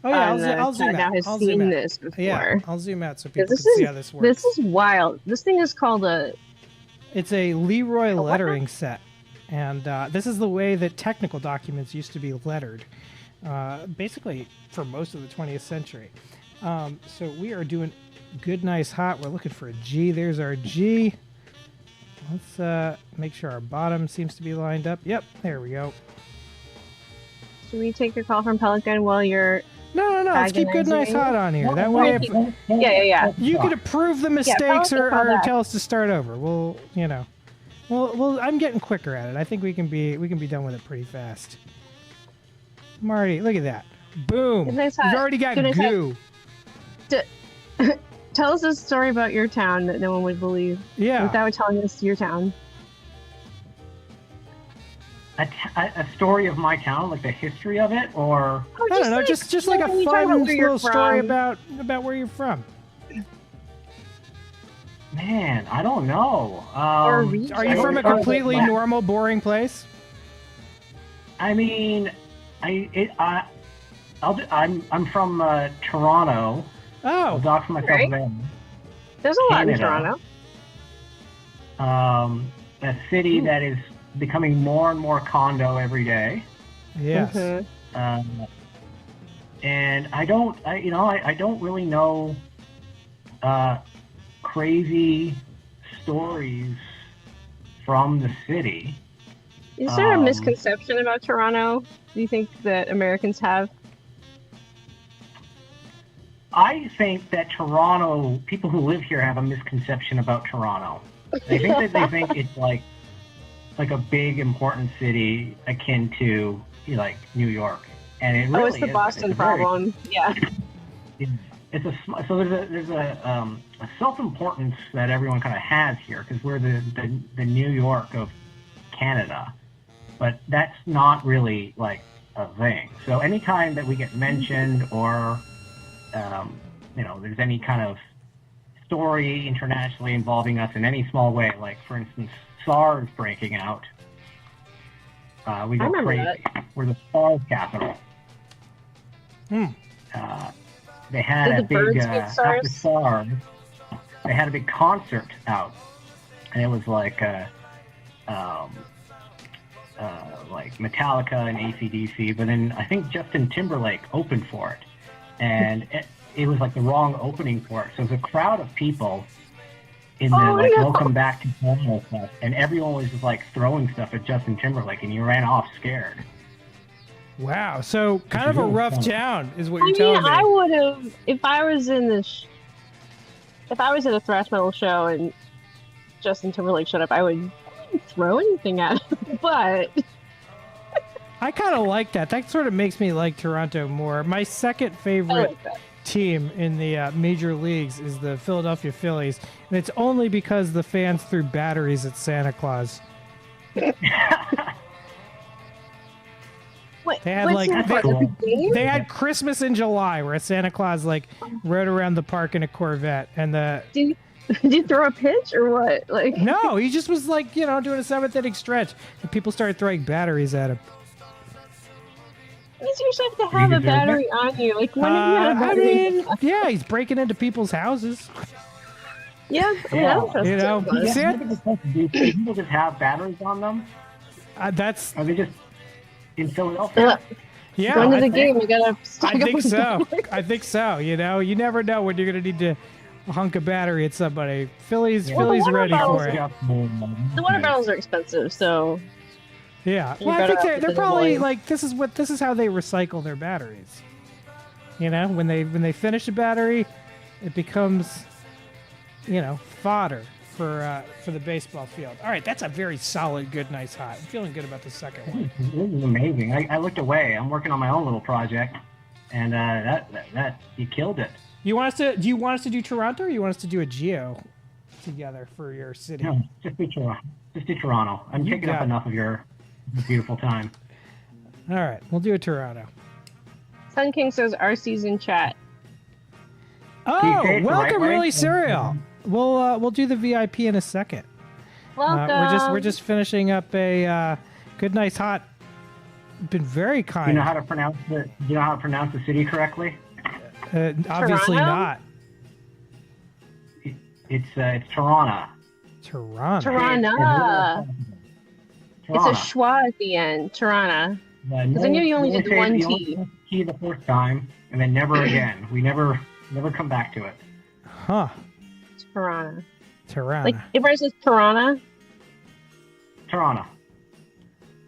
Speaker 3: I'll zoom
Speaker 4: now
Speaker 3: out.
Speaker 4: has
Speaker 3: I'll
Speaker 4: seen
Speaker 3: zoom out.
Speaker 4: this before.
Speaker 3: Yeah, I'll zoom out so people can see how this works.
Speaker 4: This is wild. This thing is called a.
Speaker 3: It's a Leroy lettering set, and this is the way that technical documents used to be lettered, basically for most of the 20th century. So we are doing Good, Nice, Hot. We're looking for a G. There's our G. Let's make sure our bottom seems to be lined up. Yep, there we go.
Speaker 4: Should we take your call from Pelican while you're?
Speaker 3: No. Let's keep good, nice, hot on here. That way,
Speaker 4: Yeah.
Speaker 3: you could approve the
Speaker 4: tell
Speaker 3: mistakes
Speaker 4: us to call
Speaker 3: or
Speaker 4: back.
Speaker 3: tell us to start over. Well, I'm getting quicker at it. I think we can be done with it pretty fast. Marty, look at that. Boom.
Speaker 4: Good, nice,
Speaker 3: We've
Speaker 4: hot.
Speaker 3: already got
Speaker 4: Good, nice,
Speaker 3: goo.
Speaker 4: Tell us a story about your town that no one would believe.
Speaker 3: Yeah.
Speaker 4: Without telling us your town.
Speaker 15: A story of my town, like the history of it, or
Speaker 3: I don't know, just like a
Speaker 4: you talk about
Speaker 3: fun
Speaker 4: where you're
Speaker 3: little story
Speaker 4: from.
Speaker 3: about where you're from.
Speaker 15: man, I don't know.
Speaker 3: Are you from a completely normal, boring place?
Speaker 15: I mean, I'm from Toronto.
Speaker 3: Oh,
Speaker 15: I'll dox myself
Speaker 4: right.
Speaker 15: there.
Speaker 4: There's a lot in
Speaker 15: Canada.
Speaker 4: Toronto.
Speaker 15: A city that is becoming more and more condo every day.
Speaker 3: Yes.
Speaker 15: And I don't really know crazy stories from the city.
Speaker 4: Is there a misconception about Toronto? Do you think that Americans have?
Speaker 15: I think that Toronto, people who live here have a misconception about Toronto. They think it's like a big important city akin to like New York, and it really
Speaker 4: it's the
Speaker 15: is.
Speaker 4: Boston
Speaker 15: It's very-
Speaker 4: problem. Yeah.
Speaker 15: There's a self-importance that everyone kind of has here because we're the New York of Canada, but that's not really like a thing. So anytime that we get mentioned or there's any kind of story internationally involving us in any small way, like for instance SARS breaking out, we go crazy.
Speaker 4: That.
Speaker 15: We're the SARS capital. They had
Speaker 4: Did
Speaker 15: a
Speaker 4: the
Speaker 15: big
Speaker 4: birds get SARS?
Speaker 15: after SARS. They had a big concert out, and it was like Metallica and AC/DC. But then I think Justin Timberlake opened for it, and it was like the wrong opening for it. So it was a crowd of people in the welcome back to Toronto stuff, and everyone was just like throwing stuff at Justin Timberlake, and he ran off scared.
Speaker 3: Wow. So kind of a rough town is what
Speaker 4: I
Speaker 3: you're
Speaker 4: mean,
Speaker 3: telling me.
Speaker 4: I would have if I was in this. If I was at a thrash metal show and Justin Timberlake showed up, I wouldn't throw anything at him. But
Speaker 3: I kind of like that. That sort of makes me like Toronto more. My second favorite team in the major leagues is the Philadelphia Phillies, and it's only because the fans threw batteries at Santa Claus. They had they had Christmas in July, where Santa Claus rode around the park in a Corvette, and
Speaker 4: Did you throw a pitch or what?
Speaker 3: No, he just was doing a seventh inning stretch, and people started throwing batteries at him.
Speaker 4: You usually have to have a battery on you. Like when have you had a battery?
Speaker 3: Yeah, he's breaking into people's houses.
Speaker 4: Yeah,
Speaker 15: People just have batteries on them. Are they just in Philadelphia?
Speaker 3: Yeah,
Speaker 4: Going to the game, you gotta.
Speaker 3: I think so. I think so. You never know when you're gonna need to hunk a battery at somebody. Philly's ready for it.
Speaker 4: The water bottles are expensive, so.
Speaker 3: Yeah, well, I think they're probably this is how they recycle their batteries. When they finish a battery, it becomes, fodder for the baseball field. All right, that's a very solid, good, nice, hot. I'm feeling good about the second one.
Speaker 15: This is amazing. I looked away. I'm working on my own little project, and that you killed it.
Speaker 3: Do you want us to do Toronto, or you want us to do a geo together for your city?
Speaker 15: No, just do Toronto. I'm taking up enough of your beautiful time.
Speaker 3: All right, we'll do a Toronto.
Speaker 4: Sun King says RC's in chat.
Speaker 3: Oh, welcome, really cereal. We'll do the VIP in a second.
Speaker 4: Welcome.
Speaker 3: We're just finishing up a good, nice, hot. Been very kind.
Speaker 15: Do you know how to pronounce the city correctly?
Speaker 3: Obviously not.
Speaker 15: It's Toronto.
Speaker 4: Toronto. It's a schwa at the end. Toronto. Because I knew you only did one T.
Speaker 15: T the first time, and then never again. We never come back to it.
Speaker 3: Huh.
Speaker 4: Toronto.
Speaker 3: Toronto.
Speaker 4: If I says Toronto.
Speaker 15: Toronto.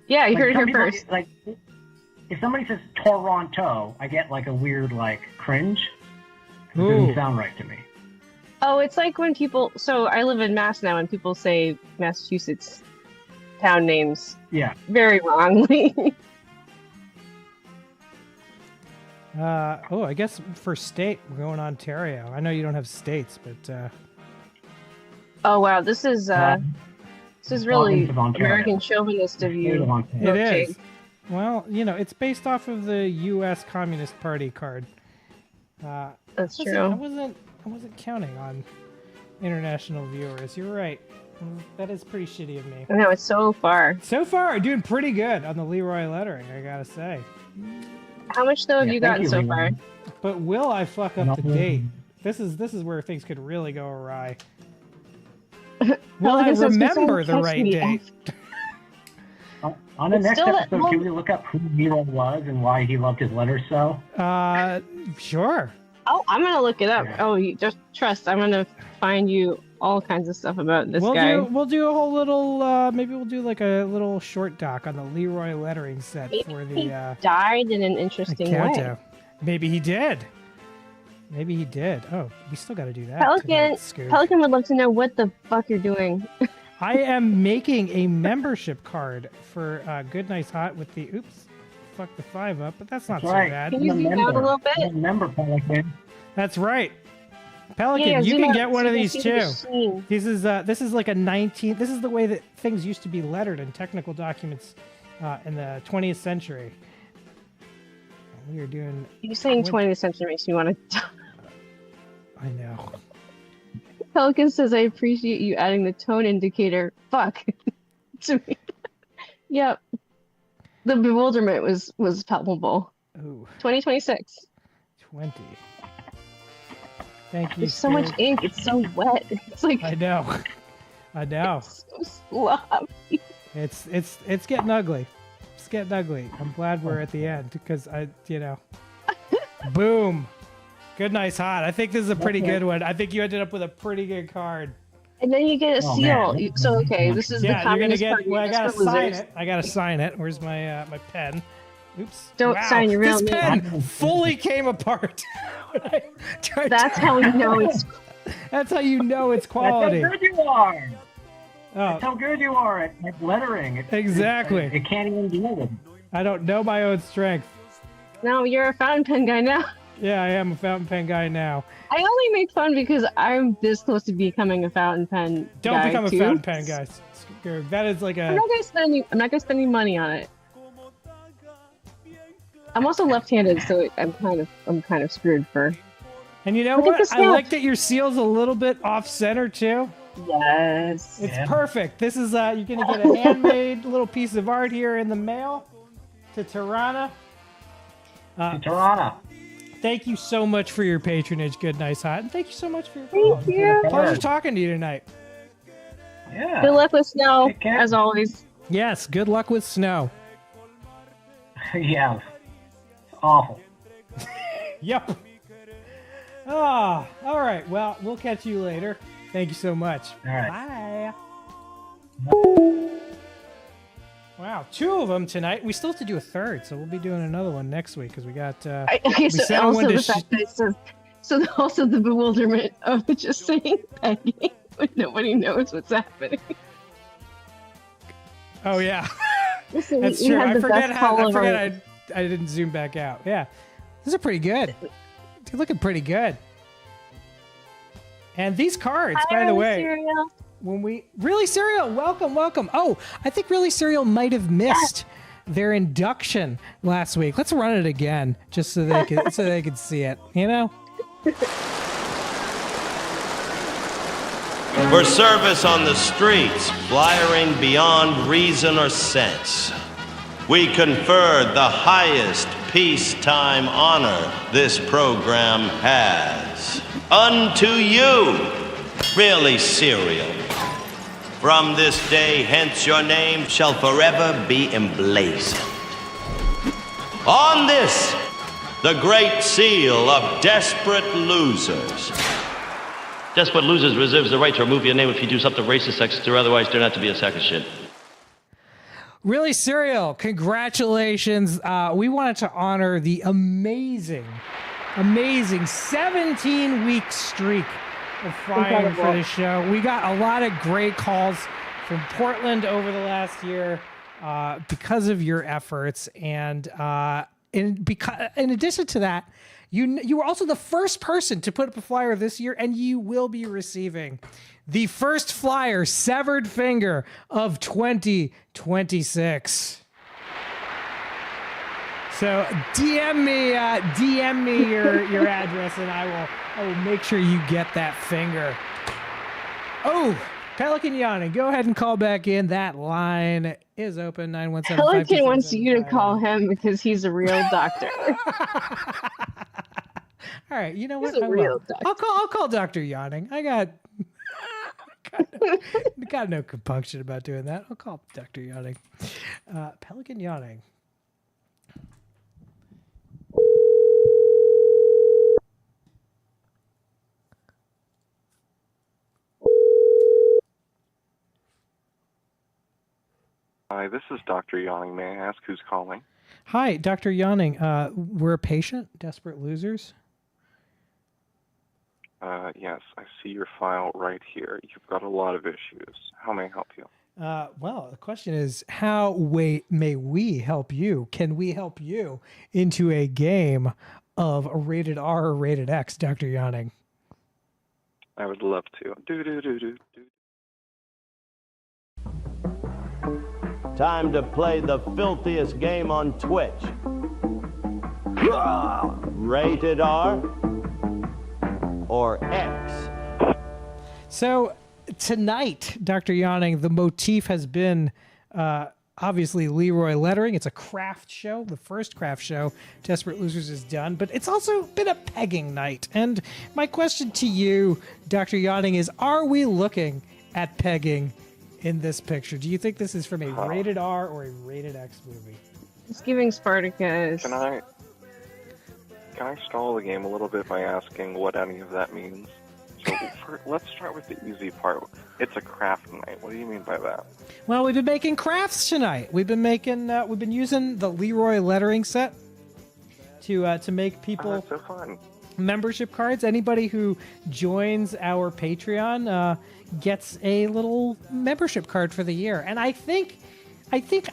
Speaker 4: Yeah, you heard it
Speaker 15: some
Speaker 4: here
Speaker 15: people,
Speaker 4: first.
Speaker 15: if somebody says Toronto, I get like a weird like cringe. It
Speaker 3: Ooh.
Speaker 15: doesn't sound right to me.
Speaker 4: Oh, it's like when people. So I live in Mass now, and people say Massachusetts town names
Speaker 15: Yeah.
Speaker 4: very wrongly.
Speaker 3: I guess for state, we're going Ontario. I know you don't have states, but
Speaker 4: Oh wow, this is really
Speaker 15: Province of Ontario.
Speaker 4: American chauvinist of you.
Speaker 15: State of Ontario.
Speaker 3: it
Speaker 4: Okay.
Speaker 3: is. Well, it's based off of the U.S. Communist Party card.
Speaker 4: That's
Speaker 3: I
Speaker 4: true.
Speaker 3: wasn't counting on international viewers. You're right. That is pretty shitty of me.
Speaker 4: I know it's so far.
Speaker 3: So far, doing pretty good on the Leroy lettering, I gotta say.
Speaker 4: How much though have
Speaker 15: Yeah,
Speaker 4: you
Speaker 15: thank
Speaker 4: gotten
Speaker 15: you,
Speaker 4: so
Speaker 15: Leroy.
Speaker 4: far?
Speaker 3: But will I fuck up the date? This is where things could really go awry. Will I
Speaker 4: Pelican says,
Speaker 3: remember
Speaker 4: "Please
Speaker 3: the
Speaker 4: don't
Speaker 3: right
Speaker 4: text me."
Speaker 3: date?
Speaker 15: On the
Speaker 4: It's
Speaker 15: next
Speaker 4: still that-
Speaker 15: episode, can we look up who Leroy was and why he loved his letters so?
Speaker 3: Sure.
Speaker 4: Oh, I'm gonna look it up.
Speaker 15: Yeah.
Speaker 4: Oh, you just trust. I'm gonna find you all kinds of stuff about this guy.
Speaker 3: We'll do a whole little. Maybe we'll do like a little short doc on the Leroy lettering set
Speaker 4: Maybe
Speaker 3: for
Speaker 4: he
Speaker 3: the
Speaker 4: died in an interesting way.
Speaker 3: countdown. Maybe he did. Maybe he did. Oh, we still got to do that.
Speaker 4: Pelican,
Speaker 3: tonight, Scoob.
Speaker 4: Pelican would love to know what the fuck you're doing.
Speaker 3: I am making a membership card for Good Nice Hot with the fuck the 5 up, but that's not
Speaker 15: That's
Speaker 3: so
Speaker 15: right.
Speaker 3: bad.
Speaker 4: Can you zoom out a little bit?
Speaker 15: Remember, Pelican.
Speaker 3: That's right. Pelican,
Speaker 4: Yeah,
Speaker 3: you
Speaker 4: zoom
Speaker 3: can
Speaker 4: out
Speaker 3: get one
Speaker 4: so
Speaker 3: of
Speaker 4: you
Speaker 3: these
Speaker 4: can see the
Speaker 3: too.
Speaker 4: machine.
Speaker 3: This is like a 19. This is the way that things used to be lettered in technical documents in the 20th century. We are doing.
Speaker 4: You saying 20th century makes me want to.
Speaker 3: I know.
Speaker 4: Pelican says, "I appreciate you adding the tone indicator." Fuck. To me. Yep. The bewilderment was palpable.
Speaker 3: Ooh,
Speaker 4: 2026.
Speaker 3: 20. Thank you.
Speaker 4: There's so much
Speaker 3: Scoob.
Speaker 4: ink. It's so wet. It's like
Speaker 3: I know. I know.
Speaker 4: so sloppy.
Speaker 3: It's getting ugly. It's getting ugly. I'm glad we're at the end because boom. Good, nice, hot. I think this is a pretty good one. I think you ended up with a pretty good card.
Speaker 4: And then you get a seal. So okay, this is the
Speaker 3: Yeah, you're gonna
Speaker 4: communist
Speaker 3: get.
Speaker 4: party.
Speaker 3: Well, I
Speaker 4: That's
Speaker 3: gotta
Speaker 4: for
Speaker 3: sign
Speaker 4: losers.
Speaker 3: it. I gotta sign it. Where's my my pen? Oops.
Speaker 4: Don't
Speaker 3: Wow,
Speaker 4: sign your real
Speaker 3: this
Speaker 4: name.
Speaker 3: pen fully came apart. when I tried
Speaker 4: That's
Speaker 3: to-
Speaker 4: how we know it's.
Speaker 3: That's how you know it's
Speaker 15: That's
Speaker 3: quality.
Speaker 15: how good you are.
Speaker 3: Oh,
Speaker 15: That's how good you are at lettering.
Speaker 3: Exactly.
Speaker 15: It can't even do it.
Speaker 3: I don't know my own strength.
Speaker 4: No, you're a fountain pen guy now.
Speaker 3: Yeah, I am a fountain pen guy now.
Speaker 4: I only make fun because I'm this close to becoming a fountain pen
Speaker 3: Don't
Speaker 4: guy
Speaker 3: become a
Speaker 4: too.
Speaker 3: fountain pen guy. That is like
Speaker 4: I'm
Speaker 3: a.
Speaker 4: not gonna spend any money on it. I'm also left-handed, so I'm kind of screwed for.
Speaker 3: And you know
Speaker 4: Look at
Speaker 3: what?
Speaker 4: this
Speaker 3: I
Speaker 4: stuff.
Speaker 3: like that your seal's a little bit off center too.
Speaker 4: Yes.
Speaker 3: It's perfect. This is you're gonna get a handmade little piece of art here in the mail to Tirana.
Speaker 15: Tirana.
Speaker 3: Thank you so much for your patronage, Good Nice Hot, and thank you so much for your
Speaker 4: Thank you.
Speaker 3: pleasure talking to you tonight.
Speaker 15: Yeah.
Speaker 4: Good luck with snow,
Speaker 15: Take care.
Speaker 4: as always.
Speaker 3: Yes, good luck with snow.
Speaker 15: Yeah. It's awful.
Speaker 3: Yep. Ah, all right. Well, we'll catch you later. Thank you so much.
Speaker 15: All right.
Speaker 3: Bye. Wow, 2 of them tonight. We still have to do a third, so we'll be doing another one next week because we got.
Speaker 4: Okay,
Speaker 3: we
Speaker 4: so
Speaker 3: sent
Speaker 4: also
Speaker 3: one to
Speaker 4: the fact that it says, so also the bewilderment of just saying Peggy when nobody knows what's happening.
Speaker 3: Oh yeah,
Speaker 4: Listen,
Speaker 3: that's
Speaker 4: we
Speaker 3: true.
Speaker 4: had
Speaker 3: I
Speaker 4: the
Speaker 3: forget
Speaker 4: best
Speaker 3: how.
Speaker 4: call
Speaker 3: I
Speaker 4: of
Speaker 3: forget
Speaker 4: our-
Speaker 3: I didn't zoom back out. Yeah, these are pretty good. They're looking pretty good. And these cards, by the way,
Speaker 4: Cereal.
Speaker 3: when we Really Cereal, welcome. Oh, I think Really Cereal might have missed their induction last week. Let's run it again, just so they could see it. You know.
Speaker 2: For service on the streets, flyering beyond reason or sense, we conferred the highest peacetime honor this program has. Unto you, Really Cereal. From this day hence your name shall forever be emblazoned. On this, the great seal of Desperate Losers.
Speaker 16: Desperate Losers reserves the right to remove your name if you do something racist, sexist, or otherwise turn out to be a sack of shit.
Speaker 3: Really, Serial, congratulations. We wanted to honor the amazing 17-week streak of flying for the show. We got a lot of great calls from Portland over the last year because of your efforts. And in addition to that, you were also the first person to put up a flyer this year, and you will be receiving the first flyer, Severed Finger of 2026. So DM me your address, and I will make sure you get that finger. Oh, Pelican yawning. Go ahead and call back in. That line is open. 917.
Speaker 4: Pelican wants you to call him because he's a real doctor.
Speaker 3: All right, you know what?
Speaker 4: He's a real doctor.
Speaker 3: I'll call Dr. Yawning. I got no compunction about doing that. I'll call Dr. Yawning. Pelican Yawning.
Speaker 17: Hi, this is Dr. Yawning. May I ask who's calling?
Speaker 3: Hi, Dr. Yawning. We're a patient, Desperate Losers.
Speaker 17: Yes, I see your file right here. You've got a lot of issues. How may I help you?
Speaker 3: Well, the question is, how may we help you? Can we help you into a game of a rated R or rated X, Dr. Yawning?
Speaker 17: I would love to.
Speaker 2: Time to play the filthiest game on Twitch. Rated R or X.
Speaker 3: So tonight, Dr. Yawning, the motif has been obviously Leroy lettering. It's a craft show, the first craft show Desperate Losers has done, but it's also been a pegging night. And my question to you, Dr. Yawning, is, are we looking at pegging in this picture? Do you think this is from a rated R or a rated X movie?
Speaker 4: It's giving Spartacus.
Speaker 17: Can I stall the game a little bit by asking what any of that means? So let's start with the easy part. It's a craft night. What do you mean by that?
Speaker 3: Well, we've been making crafts tonight. We've been using the Leroy lettering set to make people
Speaker 17: That's so fun.
Speaker 3: membership cards. Anybody who joins our Patreon gets a little membership card for the year. And I think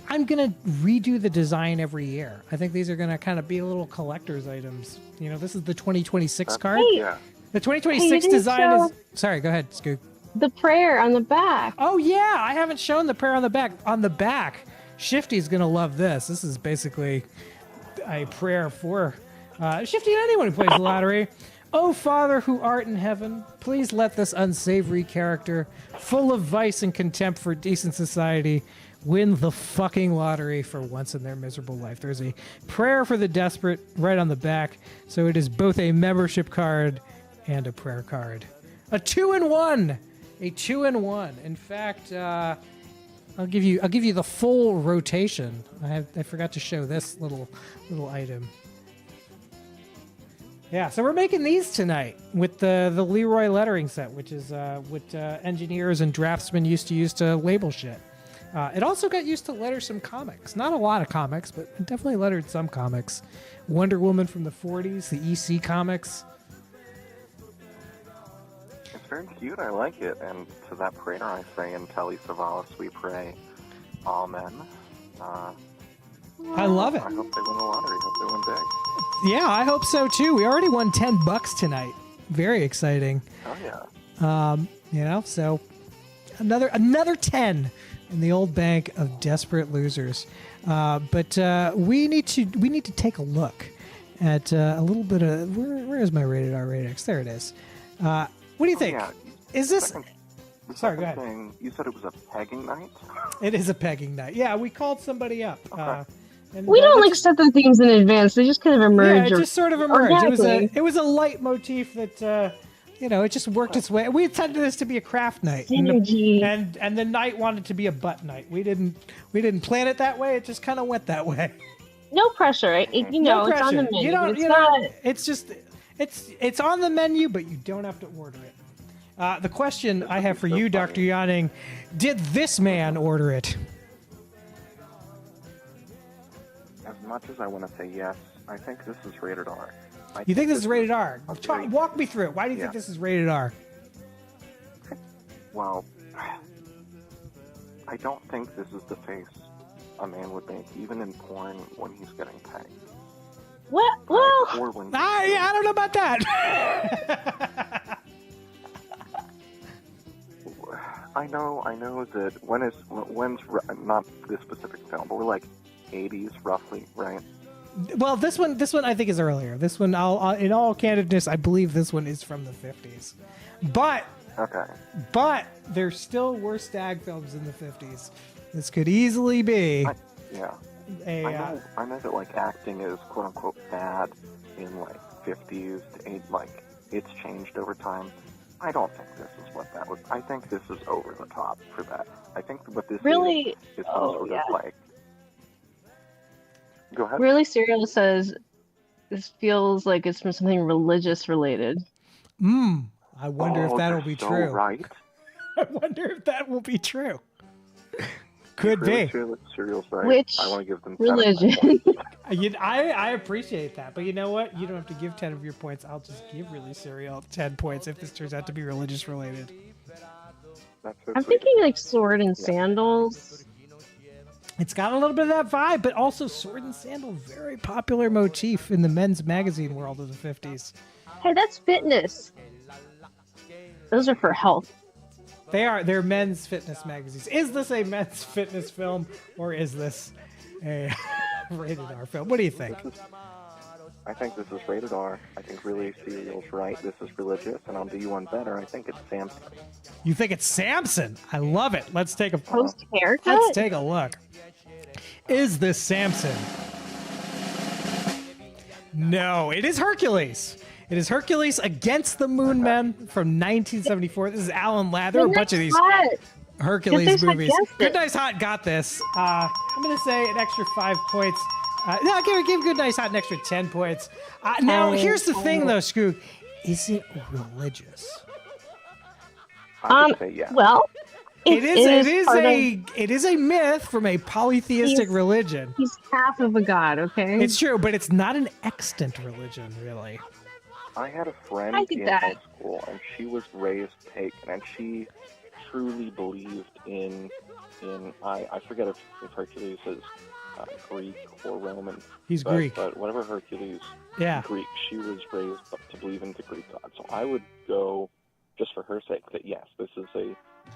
Speaker 3: I'm gonna redo the design every year. I think these are gonna kind of be little collector's items. You know, this is the 2026 card.
Speaker 17: Yeah.
Speaker 3: The 2026 design is. Sorry, go ahead, Scoot.
Speaker 4: The prayer on the back.
Speaker 3: Oh yeah, I haven't shown the prayer on the back. On the back, Shifty's gonna love this. This is basically a prayer for Shifty and anyone who plays the lottery. Oh, Father who art in heaven, please let this unsavory character, full of vice and contempt for decent society, win the fucking lottery for once in their miserable life. There's a prayer for the desperate right on the back, so it is both a membership card and a prayer card. A 2-in-1. A 2-in-1. In fact, I'll give you the full rotation. I forgot to show this little item. Yeah, so we're making these tonight with the Leroy lettering set, which is what engineers and draftsmen used to use to label shit. It also got used to letter some comics. Not a lot of comics, but it definitely lettered some comics. Wonder Woman from the 40s, the EC comics.
Speaker 17: It's very cute. I like it. And to that prayer, I say, in Telly Savalas we pray, Amen.
Speaker 3: I love it.
Speaker 17: I hope they win the lottery. Hope they win big.
Speaker 3: Yeah, I hope so too. We already won $10 tonight. Very exciting.
Speaker 17: Oh yeah.
Speaker 3: You know, so another 10 in the old bank of Desperate Losers. But we need to take a look at a little bit of where is my rated R, rated X? There it is. What do you think?
Speaker 17: Yeah.
Speaker 3: Is this? Sorry, go ahead.
Speaker 17: You said it was a pegging night?
Speaker 3: It is a pegging night. Yeah, we called somebody up. And,
Speaker 4: We don't like set the themes in advance. They just kind of emerge.
Speaker 3: Yeah, it just sort of emerged.
Speaker 4: Organically.
Speaker 3: It was a light motif that it just worked its way. We intended this to be a craft night,
Speaker 4: Synergy.
Speaker 3: and the night wanted to be a butt night. We didn't plan it that way. It just kind of went that way.
Speaker 4: No pressure. It's on the menu.
Speaker 3: It's on the menu, but you don't have to order it. The question I have for you, Dr. Yawning, did this man order it?
Speaker 17: much as I want to say yes, I think this is rated R.
Speaker 3: You think this is rated R?
Speaker 17: very-
Speaker 3: Walk me through it. Why do you think
Speaker 17: Yeah.
Speaker 3: this is rated R?
Speaker 17: Well, I don't think this is the face a man would make, even in porn when he's getting pegged.
Speaker 4: What? Well,
Speaker 17: Or when
Speaker 3: I don't know about that.
Speaker 17: I know that when's not this specific film, but we're like 80s roughly, right?
Speaker 3: Well, this one I think is earlier. This one, in all candidness, I believe this one is from the 50s. But there still were stag films in the 50s. This could easily be.
Speaker 17: I know that like acting is quote unquote bad in like 50s to 8, like it's changed over time. I don't think this is what that was. I think this is over the top for that. I think what this
Speaker 4: Really?
Speaker 17: is some sort of like. Go ahead.
Speaker 4: Really Serial says this feels like it's from something religious related.
Speaker 3: I wonder if that'll be
Speaker 17: so
Speaker 3: true.
Speaker 17: Right.
Speaker 3: I wonder if that will be true. Could
Speaker 17: Really
Speaker 3: be.
Speaker 17: Serial's right.
Speaker 4: Which
Speaker 17: I want to give them
Speaker 4: religion?
Speaker 3: I appreciate that, but you know what? You don't have to give 10 of your points. I'll just give Really Serial 10 points if this turns out to be religious related.
Speaker 4: I'm thinking like Sword and Sandals.
Speaker 3: It's got a little bit of that vibe, but also Sword and Sandal, very popular motif in the men's magazine world of the 50s.
Speaker 4: Hey, that's fitness. Those are for health.
Speaker 3: They're men's fitness magazines. Is this a men's fitness film, or is this a rated R film? What do you think?
Speaker 17: I think this is rated R. I think Really Serial's right. This is religious, and I'll do you one better. I think it's Samson.
Speaker 3: You think it's Samson? I love it. Let's take a
Speaker 4: post haircut.
Speaker 3: Let's take a look. Is this Samson? No, it is Hercules. It is Hercules Against the Moon Men from 1974. This is Alan Ladd. There are a bunch of these Hercules movies. Good Nice Hot got this. I'm going to say an extra 5 points. No, give Good Nice Hot an extra 10 points. Now, here's the thing, though, Skoog. Is it religious?
Speaker 17: I would say yes.
Speaker 4: Well,
Speaker 3: it is a myth from a polytheistic religion.
Speaker 4: He's half of a god, okay?
Speaker 3: It's true, but it's not an extant religion, really.
Speaker 17: I had a friend in high school, and she was raised pagan, and she truly believed in I forget if Hercules is Greek or Roman.
Speaker 3: He's Greek.
Speaker 17: But whatever Hercules, Greek, she was raised to believe in the Greek god. So I would go, just for her sake, that yes, this is a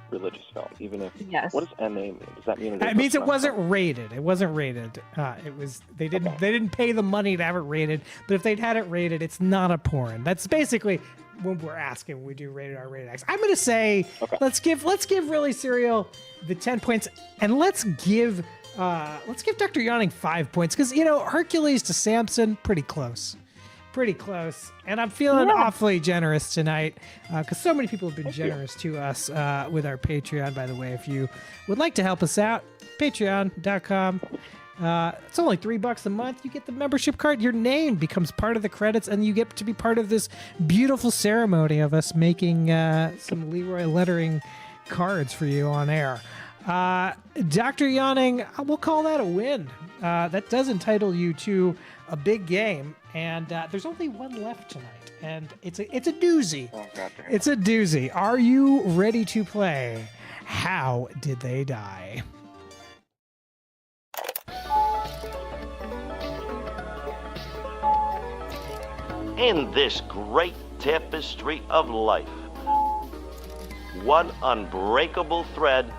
Speaker 17: religious film, even if what does MA mean? Does that mean
Speaker 3: it means it wasn't rated? It wasn't rated. It was they didn't pay the money to have it rated. But if they'd had it rated, it's not a porn. That's basically when we're asking when we do rated R, rated X. I'm gonna say let's give Really Serial the 10 points, and let's give Dr. Yawning 5 points because Hercules to Samson, pretty close. And I'm feeling awfully generous tonight because so many people have been generous to us with our Patreon. By the way, if you would like to help us out, patreon.com. It's only $3 a month. You get the membership card. Your name becomes part of the credits, and you get to be part of this beautiful ceremony of us making some Leroy lettering cards for you on air. Dr. Yawning, we'll call that a win. That does entitle you to a big game, and there's only one left tonight, and it's a doozy. It's a doozy. Are you ready to play? How Did They Die?
Speaker 2: In this great tapestry of life, one unbreakable thread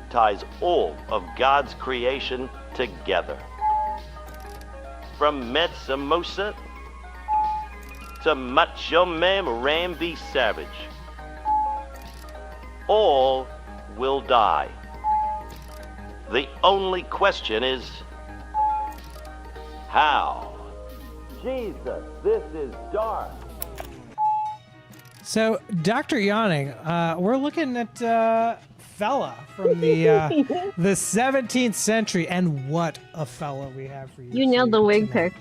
Speaker 2: ties all of God's creation together. From Mansa Musa to Macho Man Randy Savage, all will die. The only question is, how? Jesus, this is dark.
Speaker 3: So, Dr. Yawning, we're looking at fella from the 17th century, and what a fella we have for you.
Speaker 4: You nailed the wig pick.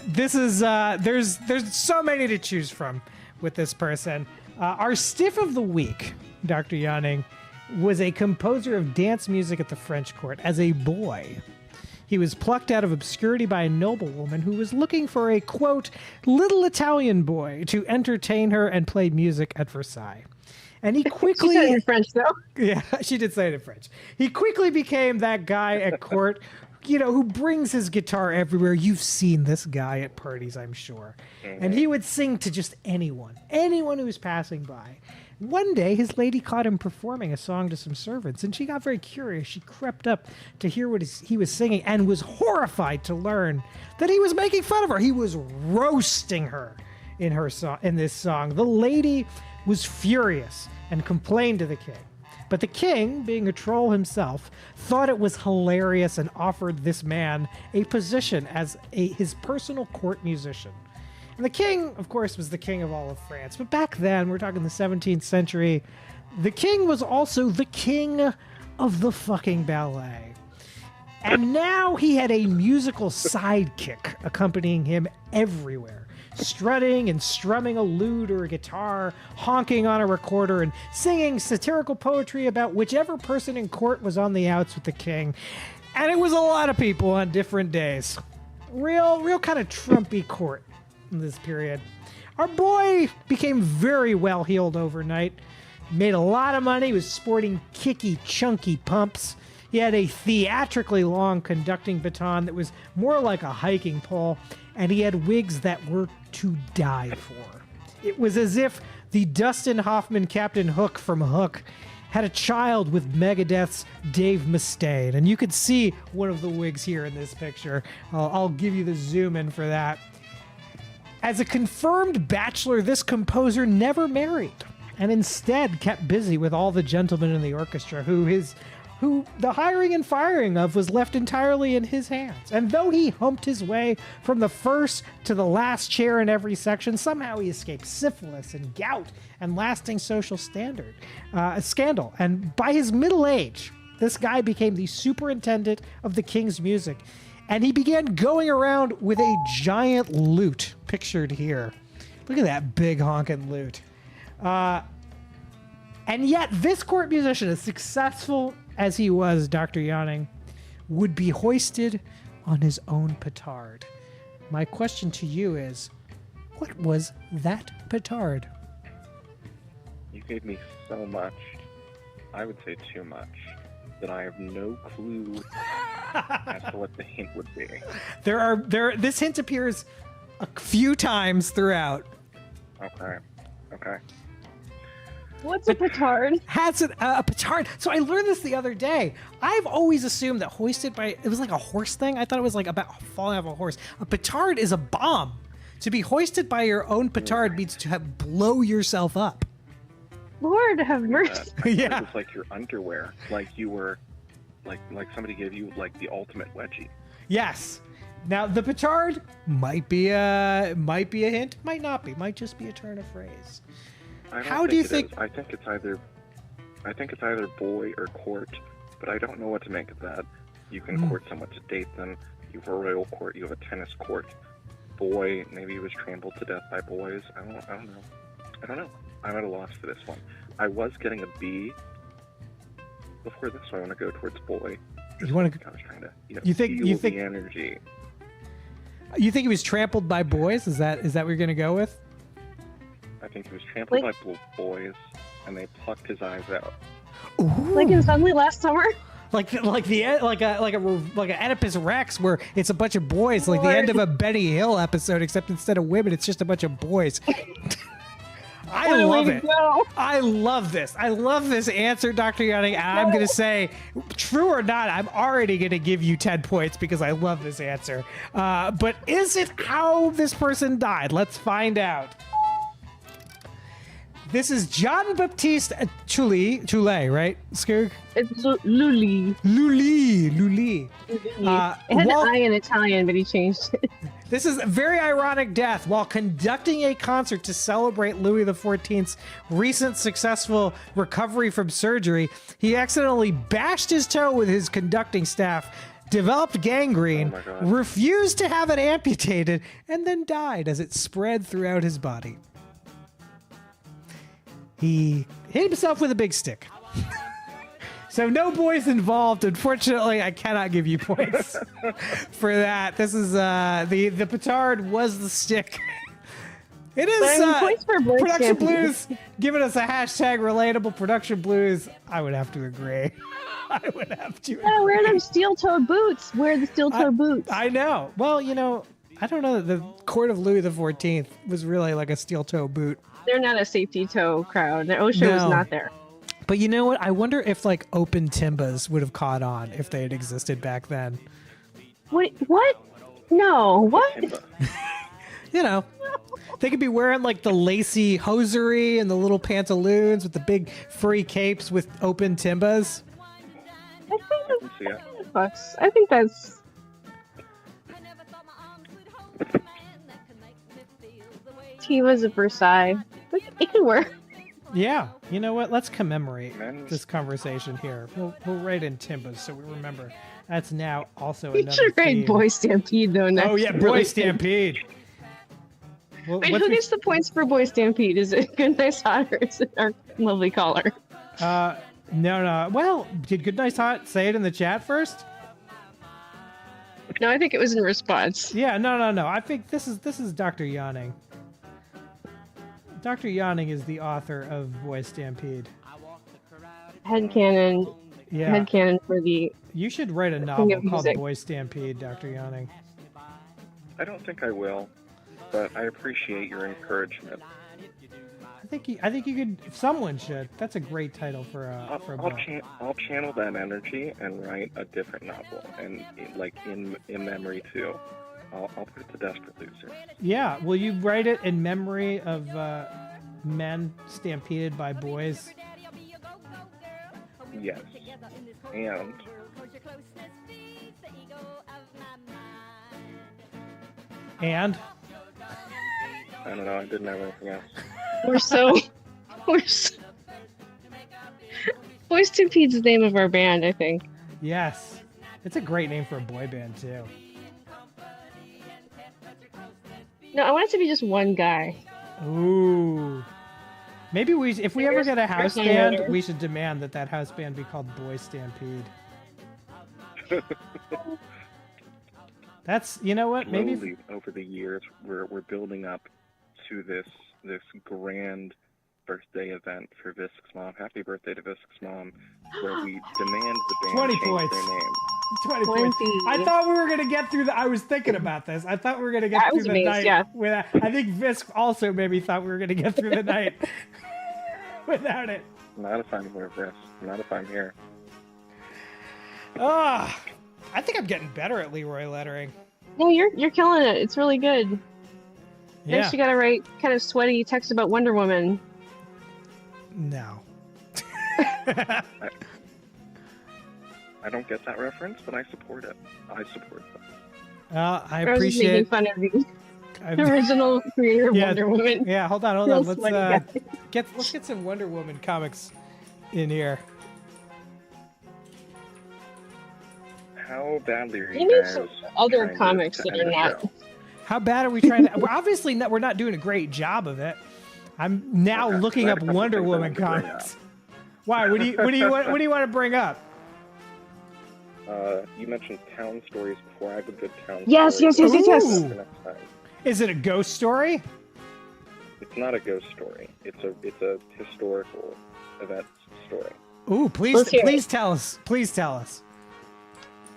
Speaker 3: This is there's so many to choose from with this person. Our stiff of the week, Dr. Yawning, was a composer of dance music at the French court as a boy. He was plucked out of obscurity by a noblewoman who was looking for a, quote, little Italian boy to entertain her and play music at Versailles. And he quickly...
Speaker 4: She said it in French, though.
Speaker 3: Yeah, she did say it in French. He quickly became that guy at court, who brings his guitar everywhere. You've seen this guy at parties, I'm sure. And he would sing to just anyone who was passing by. One day, his lady caught him performing a song to some servants, and she got very curious. She crept up to hear what he was singing and was horrified to learn that he was making fun of her. He was roasting her in this song. The lady was furious and complained to the king. But the king, being a troll himself, thought it was hilarious and offered this man a position as his personal court musician. And the king, of course, was the king of all of France. But back then, we're talking the 17th century, the king was also the king of the fucking ballet. And now he had a musical sidekick accompanying him everywhere, strutting and strumming a lute or a guitar, honking on a recorder, and singing satirical poetry about whichever person in court was on the outs with the king. And it was a lot of people on different days. Real kind of Trumpy court in this period. Our boy became very well-heeled overnight, made a lot of money, was sporting kicky, chunky pumps. He had a theatrically long conducting baton that was more like a hiking pole, and he had wigs that were to die for. It was as if the Dustin Hoffman Captain Hook from Hook had a child with Megadeth's Dave Mustaine, and you could see one of the wigs here in this picture. I'll give you the zoom in for that. As a confirmed bachelor, this composer never married, and instead kept busy with all the gentlemen in the orchestra who the hiring and firing of was left entirely in his hands. And though he humped his way from the first to the last chair in every section, somehow he escaped syphilis and gout and lasting social scandal. And by his middle age, this guy became the superintendent of the king's music. And he began going around with a giant lute, pictured here. Look at that big honking lute. And yet, this court musician, as successful as he was, Dr. Yawning, would be hoisted on his own petard. My question to you is, what was that petard?
Speaker 17: You gave me so much, I would say too much, that I have no clue as to what the hint would be.
Speaker 3: This hint appears a few times throughout.
Speaker 17: Okay.
Speaker 4: What's a petard?
Speaker 3: Has a petard. So I learned this the other day. I've always assumed that hoisted by, it was like a horse thing. I thought it was like about falling off a horse. A petard is a bomb. To be hoisted by your own petard means to blow yourself up.
Speaker 4: Lord have mercy.
Speaker 17: Yeah. It was like your underwear. Like you were, like somebody gave you like the ultimate wedgie.
Speaker 3: Yes. Now the petard might be a hint, might not be, might just be a turn of phrase. How do you think?
Speaker 17: I think it's either boy or court, but I don't know what to make of that. You can court someone to date them. You have a royal court. You have a tennis court. Boy, maybe he was trampled to death by boys. I don't know. I'm at a loss for this one. I was getting a B before this, so I want to go towards boy.
Speaker 3: You want to?
Speaker 17: I was trying to,
Speaker 3: you think
Speaker 17: the energy.
Speaker 3: You think he was trampled by boys? Is that what you're going to go with?
Speaker 17: I think he was trampled by boys, and they plucked his eyes out.
Speaker 3: Ooh.
Speaker 4: Like in Suddenly Last Summer?
Speaker 3: Like an Oedipus Rex, where it's a bunch of boys, like the end of a Benny Hill episode, except instead of women, it's just a bunch of boys. I love it. I love this. I love this answer, Dr. Yawning. I'm going to say, true or not, I'm already going to give you 10 points because I love this answer. But is it how this person died? Let's find out. This is Jean-Baptiste Toulet, right, Skoog?
Speaker 4: It's Lully.
Speaker 3: Lully.
Speaker 4: It had an I in Italian, but he changed it.
Speaker 3: This is a very ironic death. While conducting a concert to celebrate Louis XIV's recent successful recovery from surgery, he accidentally bashed his toe with his conducting staff, developed gangrene, refused to have it amputated, and then died as it spread throughout his body. He hit himself with a big stick. So no boys involved. Unfortunately, I cannot give you points for that. This is the petard was the stick. It is
Speaker 4: But I mean, points for Boy
Speaker 3: Production
Speaker 4: Stampede.
Speaker 3: Blues giving us a hashtag relatable Production Blues. I would have to agree. I would have to.
Speaker 4: Yeah, wear them steel-toed boots. Wear the steel-toed boots.
Speaker 3: I know. Well, you know, I don't know that the court of Louis XIV was really like a steel-toe boot.
Speaker 4: They're not a safety toe crowd. The OSHA was
Speaker 3: No.
Speaker 4: not there.
Speaker 3: But you know what? I wonder if like open Timbas would have caught on if they had existed back then.
Speaker 4: Wait, what? No, what?
Speaker 3: You know, they could be wearing like the lacy hosiery and the little pantaloons with the big furry capes with open Timbas.
Speaker 4: I think that's. Tiva's at Versailles. It could work.
Speaker 3: Yeah, you know what? Let's commemorate this conversation here. We'll write in Timbas so we remember. That's now also
Speaker 4: We
Speaker 3: another
Speaker 4: should write
Speaker 3: theme.
Speaker 4: Boy Stampede though next.
Speaker 3: Oh yeah, Boy Stampede. Well,
Speaker 4: Wait,
Speaker 3: what's
Speaker 4: who
Speaker 3: we-
Speaker 4: gets the points for Boy Stampede? Is it Good Nice Hot or is it our lovely caller?
Speaker 3: No. Well, did Good Nice Hot say it in the chat first?
Speaker 4: No, I think it was in response.
Speaker 3: Yeah, no. I think this is Dr. Yawning. Dr. Yawning is the author of Boy Stampede.
Speaker 4: Headcanon.
Speaker 3: Yeah.
Speaker 4: Headcanon for the.
Speaker 3: You should write a
Speaker 4: King
Speaker 3: novel
Speaker 4: of
Speaker 3: called
Speaker 4: Music.
Speaker 3: Boy Stampede, Dr. Yawning.
Speaker 18: I don't think I will, but I appreciate your encouragement.
Speaker 3: I think you could. Someone should. That's a great title for a book.
Speaker 18: I'll channel that energy and write a different novel, and like in memory too. I'll put it to Desperate Loser.
Speaker 3: Yeah. Will you write it in memory of men stampeded by boys?
Speaker 18: Yes, and
Speaker 3: And
Speaker 18: I don't know. I didn't have anything else.
Speaker 4: We're so. Boy Stampede's the name of our band, I think.
Speaker 3: yes, it's a great name for a boy band too.
Speaker 4: No, I want it to be just one guy.
Speaker 3: Ooh. Maybe if we ever get a house
Speaker 4: Here's
Speaker 3: band,
Speaker 4: Rider.
Speaker 3: we should demand that house band be called Boy Stampede. That's, you know what? Maybe
Speaker 18: Slowly over the years, we're building up to this grand birthday event for Visk's mom. Happy birthday to Visk's mom, where we demand the band
Speaker 3: 20
Speaker 18: change
Speaker 3: points.
Speaker 18: their name.
Speaker 3: 20 points.
Speaker 4: 20.
Speaker 3: I thought we were going to get through I was thinking about this. I thought we were going to get
Speaker 4: I
Speaker 3: through
Speaker 4: was
Speaker 3: the
Speaker 4: amazed,
Speaker 3: night.
Speaker 4: yeah.
Speaker 3: Without, I think Visk also maybe thought we were going to get through the night without it.
Speaker 18: Not if I'm here, Visk. Not if I'm here.
Speaker 3: Ah, I think I'm getting better at Leroy lettering.
Speaker 4: No, you're killing it. It's really good.
Speaker 3: Yeah.
Speaker 4: Next, you gotta write kind of sweaty text about Wonder Woman.
Speaker 3: No.
Speaker 18: I don't get that reference, but I support it. I support it.
Speaker 3: I
Speaker 4: I was just making
Speaker 3: appreciate.
Speaker 4: fun of the original creator of
Speaker 3: Yeah,
Speaker 4: Wonder Woman.
Speaker 3: Yeah, hold on.
Speaker 4: Real
Speaker 3: Let's
Speaker 4: sweaty guy.
Speaker 3: let's get some Wonder Woman comics in here.
Speaker 18: How badly are
Speaker 4: You
Speaker 18: you
Speaker 4: need
Speaker 18: guys
Speaker 4: some other
Speaker 18: trying
Speaker 4: comics
Speaker 18: to
Speaker 4: that
Speaker 18: end
Speaker 4: are
Speaker 18: the
Speaker 4: not.
Speaker 18: show?
Speaker 3: How bad are we trying to? We're obviously we're not doing a great job of it. I'm now
Speaker 18: Okay,
Speaker 3: looking
Speaker 18: I
Speaker 3: up
Speaker 18: had a couple
Speaker 3: Wonder
Speaker 18: things I
Speaker 3: Woman
Speaker 18: wanted to bring
Speaker 3: comics. Why? What do you want to bring up?
Speaker 18: You mentioned town stories before. I have a good town
Speaker 4: Yes,
Speaker 18: story.
Speaker 4: yes.
Speaker 3: Ooh.
Speaker 18: For next time.
Speaker 3: Is it a ghost story?
Speaker 18: It's not a ghost story. It's a historical event story.
Speaker 3: Ooh, please
Speaker 4: Let's hear it.
Speaker 3: tell us. Please tell us.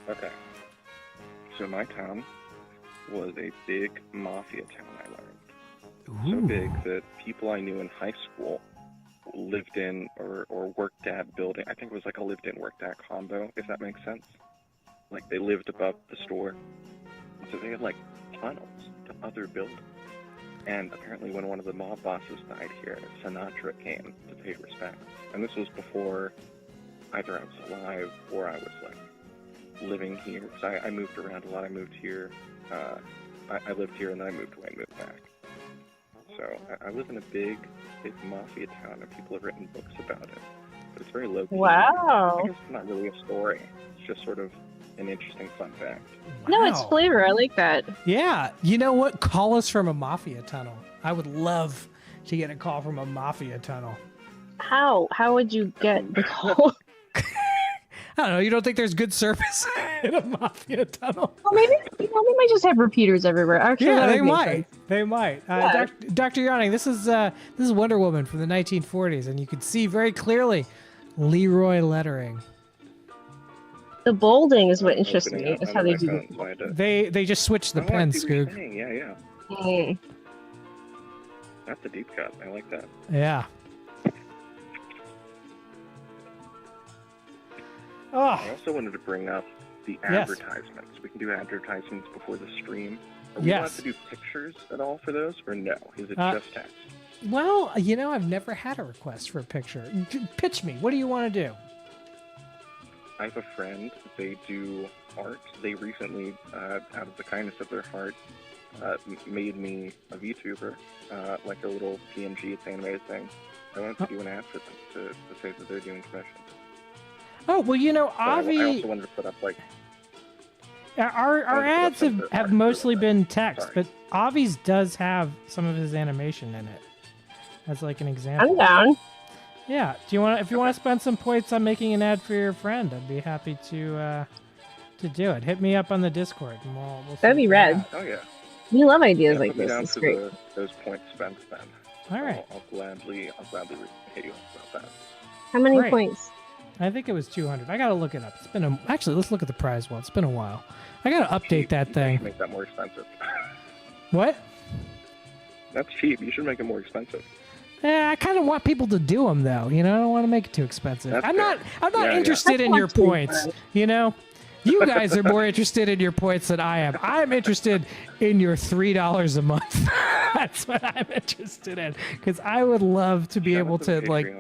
Speaker 18: Okay. So my town was a big mafia town, I learned. So big that people I knew in high school lived in or worked at building. I think it was like a lived in, worked at combo, if that makes sense. Like they lived above the store. And so they had like tunnels to other buildings. And apparently when one of the mob bosses died here, Sinatra came to pay respect. And this was before either I was alive or I was like living here. Because I moved around a lot. I moved here. I lived here and then I moved away and moved back. So I live in a big mafia town and people have written books about it. But it's very low key.
Speaker 4: Wow.
Speaker 18: I guess it's not really a story. It's just sort of an interesting fun fact.
Speaker 4: No, it's
Speaker 3: Wow.
Speaker 4: flavor. I like that.
Speaker 3: Yeah. You know what? Call us from a mafia tunnel. I would love to get a call from a mafia tunnel.
Speaker 4: How would you get the call?
Speaker 3: I don't know. You don't think there's good service in a mafia tunnel?
Speaker 4: Well, maybe they might just have repeaters everywhere. Actually,
Speaker 3: Yeah,
Speaker 4: that
Speaker 3: they
Speaker 4: would make
Speaker 3: might.
Speaker 4: sense.
Speaker 3: They might.
Speaker 4: Yeah.
Speaker 3: Dr. Yawning, this is Wonder Woman from the 1940s, and you can see very clearly Leroy lettering.
Speaker 4: The bolding is what interests me.
Speaker 18: Opening up
Speaker 4: Is
Speaker 18: on
Speaker 4: how they
Speaker 18: my
Speaker 4: do
Speaker 18: phone,
Speaker 4: it.
Speaker 18: so I had to-
Speaker 3: They just switched the
Speaker 18: Oh, I
Speaker 3: pen,
Speaker 18: see what you're
Speaker 3: Skoog.
Speaker 18: saying. Yeah, yeah.
Speaker 4: Mm.
Speaker 18: That's a deep cut. I like that.
Speaker 3: Yeah. Oh,
Speaker 18: I also wanted to bring up the
Speaker 3: Yes.
Speaker 18: advertisements. We can do advertisements before the stream. Are we
Speaker 3: Yes.
Speaker 18: allowed to do pictures at all for those, or no? Is it
Speaker 3: Uh,
Speaker 18: just text?
Speaker 3: well, I've never had a request for a picture. Pitch me. What do you want to do?
Speaker 18: I have a friend. They do art. They recently, out of the kindness of their heart, made me a VTuber, like a little PNG. It's animated thing. I wanted to do an ad for them to say that they're doing commissions.
Speaker 3: Oh, well,
Speaker 18: But I
Speaker 3: Avi,
Speaker 18: also wanted to put up like
Speaker 3: our
Speaker 18: wanted to
Speaker 3: ads
Speaker 18: put up
Speaker 3: have
Speaker 18: the
Speaker 3: mostly been text,
Speaker 18: Sorry.
Speaker 3: but Avi's does have some of his animation in it. As like an example.
Speaker 4: I'm down.
Speaker 3: Yeah. Do you want if you want to spend some points on making an ad for your friend, I'd be happy to do it. Hit me up on the Discord and we'll
Speaker 4: That'd be rad.
Speaker 18: Oh yeah.
Speaker 4: We love ideas
Speaker 18: Yeah,
Speaker 4: like
Speaker 18: put me
Speaker 4: this.
Speaker 18: down
Speaker 4: It's
Speaker 18: for
Speaker 4: great.
Speaker 18: those points spent then.
Speaker 3: All right.
Speaker 18: I'll gladly hit you up about that.
Speaker 4: How many
Speaker 3: Great.
Speaker 4: points?
Speaker 3: I think it was 200. I gotta look it up. Actually, let's look at the prize one. It's been a while. I gotta update that
Speaker 18: You
Speaker 3: thing.
Speaker 18: should make that more expensive.
Speaker 3: What?
Speaker 18: That's cheap. You should make it more expensive.
Speaker 3: Yeah, I kind of want people to do them though. I don't want to make it too expensive.
Speaker 18: That's
Speaker 3: I'm
Speaker 18: fair.
Speaker 3: not
Speaker 18: Yeah, yeah.
Speaker 3: interested
Speaker 4: That's
Speaker 3: in
Speaker 4: not
Speaker 3: your
Speaker 4: too
Speaker 3: points.
Speaker 4: bad.
Speaker 3: You guys are more interested in your points than I am. I'm interested in your $3 a month. That's what I'm interested in because I would love to be able to like.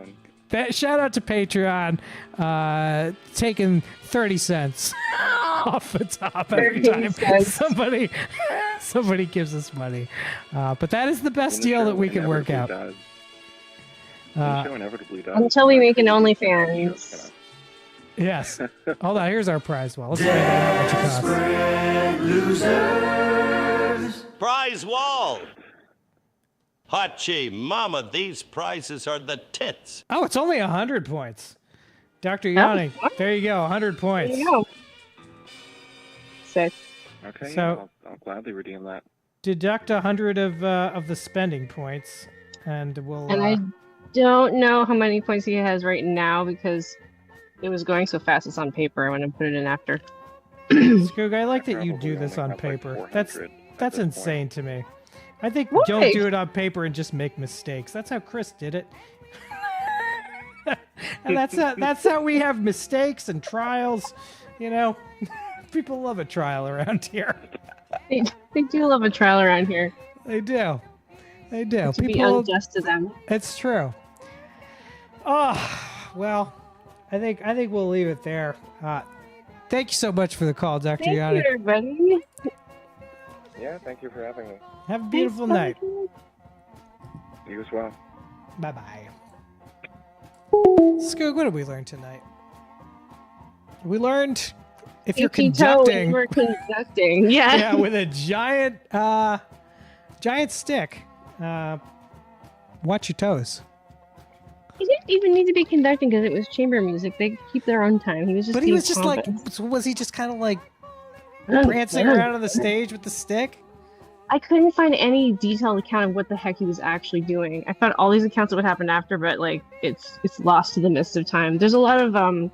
Speaker 3: Shout out to Patreon, taking 30 cents off the top every
Speaker 4: 30
Speaker 3: time
Speaker 4: cents.
Speaker 3: somebody gives us money. But that is the best
Speaker 18: And the
Speaker 3: deal
Speaker 18: show
Speaker 3: that we can work out.
Speaker 18: inevitably does. The show inevitably does.
Speaker 4: Until we make an OnlyFans.
Speaker 3: Yes. Hold on, here's our prize wall. Let's find out how much it costs.
Speaker 2: Prize wall. Hachi, mama, these prizes are the tits.
Speaker 3: Oh, it's only 100 points. Dr. Yanni, there you go, 100 points.
Speaker 4: There you go. Sick.
Speaker 18: Okay,
Speaker 3: So-
Speaker 18: I'll gladly redeem that.
Speaker 3: Deduct 100 of the spending points, and we'll.
Speaker 4: And I don't know how many points he has right now because it was going so fast. It's on paper. I'm going to put it in after.
Speaker 3: Skoog, I like that you
Speaker 18: Probably
Speaker 3: do this
Speaker 18: only
Speaker 3: on
Speaker 18: have, like,
Speaker 3: paper.
Speaker 18: 400
Speaker 3: That's
Speaker 18: at
Speaker 3: that's
Speaker 18: this
Speaker 3: insane to me. I think
Speaker 4: Why?
Speaker 3: don't do it on paper and just make mistakes. That's how Chris did it. And that's how we have mistakes and trials. People love a trial around here.
Speaker 4: They do love a trial around here.
Speaker 3: They do. They do.
Speaker 4: To be unjust to them.
Speaker 3: It's true. Oh, well, I think we'll leave it there. Thank you so much for the call, Dr.
Speaker 4: Thank
Speaker 3: Yannick.
Speaker 4: you, everybody.
Speaker 18: Yeah, thank you for having me.
Speaker 3: Have a beautiful night.
Speaker 18: You as well.
Speaker 3: Bye-bye. Skoog, what did we learn tonight? We learned if you're conducting...
Speaker 4: We're conducting, yeah.
Speaker 3: Yeah, with a giant stick. Watch your toes.
Speaker 4: He didn't even need to be conducting because it was chamber music. They keep their own time. He was just.
Speaker 3: But he
Speaker 4: being
Speaker 3: was just like,
Speaker 4: pompous.
Speaker 3: was he just kind of like
Speaker 4: Mm,
Speaker 3: prancing
Speaker 4: mm.
Speaker 3: around on the stage with the stick?
Speaker 4: I couldn't find any detailed account of what the heck he was actually doing. I found all these accounts of what happened after, but like it's lost to the mist of time. There's a lot of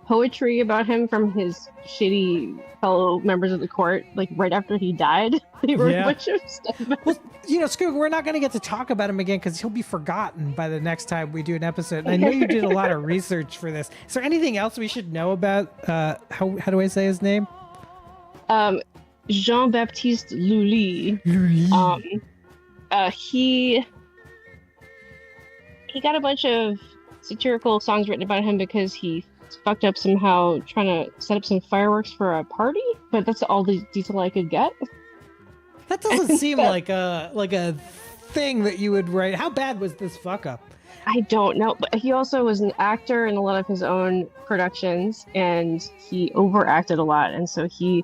Speaker 4: poetry about him from his shitty fellow members of the court. Like right after he died, they wrote
Speaker 3: Yeah.
Speaker 4: a bunch of stuff.
Speaker 3: Well, Skoog, we're not going to get to talk about him again because he'll be forgotten by the next time we do an episode. And I know you did a lot of research for this. Is there anything else we should know about? How do I say his name?
Speaker 4: Jean-Baptiste Lully. He got a bunch of satirical songs written about him because he fucked up somehow trying to set up some fireworks for a party, but that's all the detail I could get.
Speaker 3: That doesn't seem like a thing that you would write. How bad was this fuck up?
Speaker 4: I don't know, but he also was an actor in a lot of his own productions, and he overacted a lot, and so he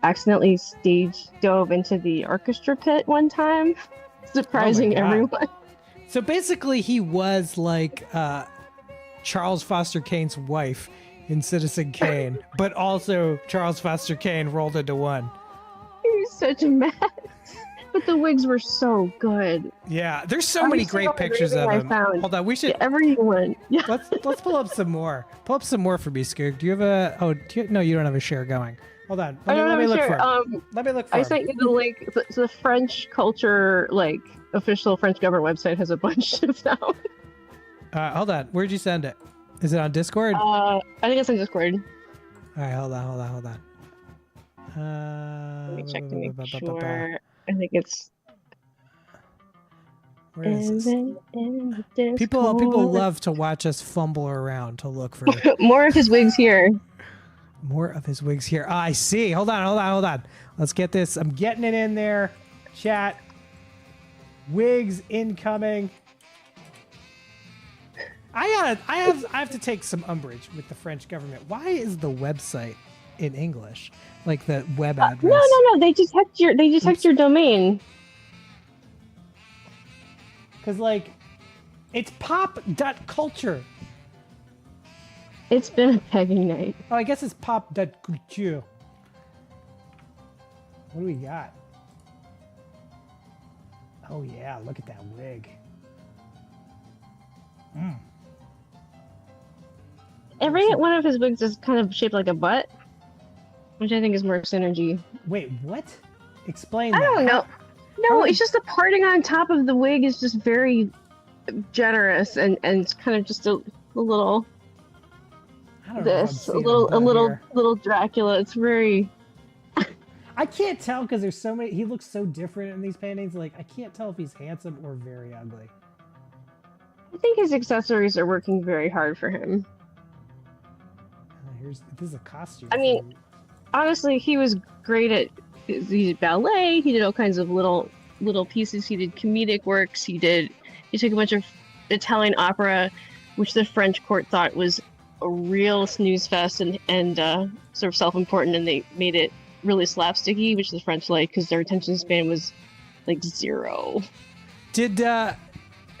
Speaker 4: accidentally stage dove into the orchestra pit one time, surprising
Speaker 3: God.
Speaker 4: everyone.
Speaker 3: So basically, he was like Charles Foster Kane's wife. in Citizen Kane, but also Charles Foster Kane rolled into one.
Speaker 4: He was such a mess. But the wigs were so good.
Speaker 3: Yeah, there's so many great pictures of him. Hold on, we should.
Speaker 4: Yeah, everyone. Yeah.
Speaker 3: Let's pull up some more. Pull up some more for me, Skoog. Do you have a? Oh, no, you don't have a share going. Hold on. Let me look for it. Let me look for it.
Speaker 4: I sent you the link. The French culture, like official French government website, has a bunch of them.
Speaker 3: Hold on. Where'd you send it? Is it on Discord?
Speaker 4: I think it's on Discord.
Speaker 3: All right, hold on.
Speaker 4: Let me check to make sure. I think it's.
Speaker 3: Where is this? People love to watch us fumble around to look for
Speaker 4: more of his wigs here.
Speaker 3: More of his wigs here. I see. Hold on. Let's get this. I'm getting it in there. Chat. Wigs incoming. I have to take some umbrage with the French government. Why is the website in English? Like the web address?
Speaker 4: No. They detect your domain.
Speaker 3: Because like, it's pop.culture.
Speaker 4: It's been a pegging night.
Speaker 3: Oh, I guess it's pop.culture. What do we got? Oh yeah, look at that wig.
Speaker 4: Every one of his wigs is kind of shaped like a butt, which I think is more synergy.
Speaker 3: Wait, what? Explain that.
Speaker 4: I don't know. No, it's just the parting on top of the wig is just very generous and it's kind of just a little little Dracula. It's very.
Speaker 3: I can't tell because there's so many. He looks so different in these paintings. Like I can't tell if he's handsome or very ugly.
Speaker 4: I think his accessories are working very hard for him.
Speaker 3: This is a costume.
Speaker 4: I mean, honestly, he was great at. He did ballet. He did all kinds of little pieces. He did comedic works. He took a bunch of Italian opera, which the French court thought was a real snooze fest and sort of self-important, and they made it really slapsticky, which the French liked because their attention span was like zero.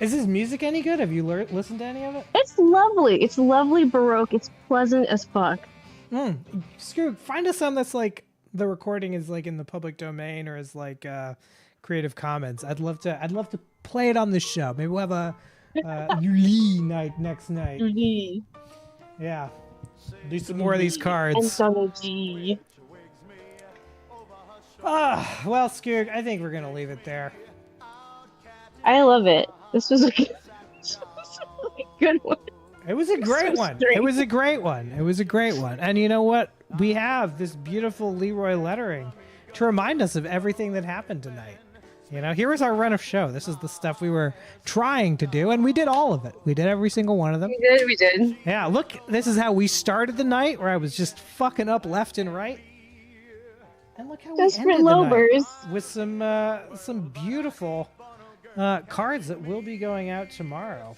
Speaker 3: Is his music any good? Have you listened to any of it?
Speaker 4: It's lovely. It's lovely Baroque. It's pleasant as fuck.
Speaker 3: Screw, find us some that's like the recording is like in the public domain or is like Creative Commons. I'd love to play it on the show. Maybe we'll have a Luli night next night.
Speaker 4: Luli.
Speaker 3: Yeah. Do some more of these cards.
Speaker 4: And
Speaker 3: well, Skoog, I think we're gonna leave it there.
Speaker 4: I love it. This was a good one.
Speaker 3: It was a great one. It was a great one. And you know what? We have this beautiful Leroy lettering to remind us of everything that happened tonight. You know, here was our run of show. This is the stuff we were trying to do, and we did all of it. We did every single one of them.
Speaker 4: We did.
Speaker 3: Yeah, look, this is how we started the night, where I was just fucking up left and right. And look how
Speaker 4: Desperate
Speaker 3: we ended the
Speaker 4: Lobers.
Speaker 3: night with some beautiful cards that will be going out tomorrow.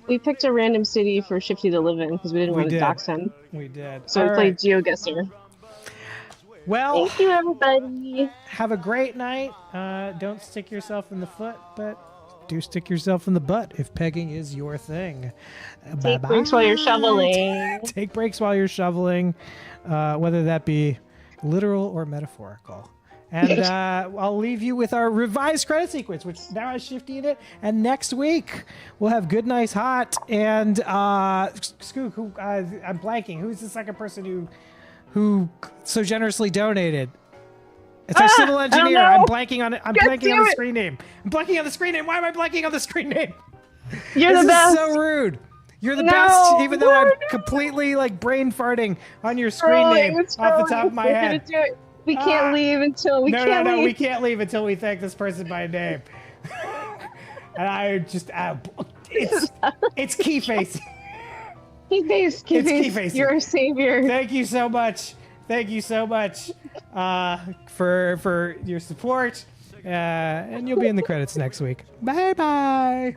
Speaker 4: We picked a random city for Shifty to live in because we didn't want to dox him.
Speaker 3: We did.
Speaker 4: So we played GeoGuessr.
Speaker 3: Well,
Speaker 4: thank you, everybody.
Speaker 3: Have a great night. Don't stick yourself in the foot, but do stick yourself in the butt if pegging is your thing.
Speaker 4: Take breaks while you're shoveling.
Speaker 3: Take breaks while you're shoveling, whether that be literal or metaphorical. And I'll leave you with our revised credit sequence, which now has Shifty in it. And next week, we'll have Good Nice Hot and Skook, who I'm blanking. Who's the second person who so generously donated? It's our civil engineer. I'm blanking on it. I'm blanking on the screen name. Why am I blanking on the screen name?
Speaker 4: You're the best.
Speaker 3: This is so rude. You're the best, even though I'm completely like brain farting on your screen name off the top of my head.
Speaker 4: We can't leave until we can't leave.
Speaker 3: No, we can't leave until we thank this person by name. And I just, it's Keyface.
Speaker 4: Keyface. You're a savior.
Speaker 3: Thank you so much. For your support. And you'll be in the credits next week. Bye-bye.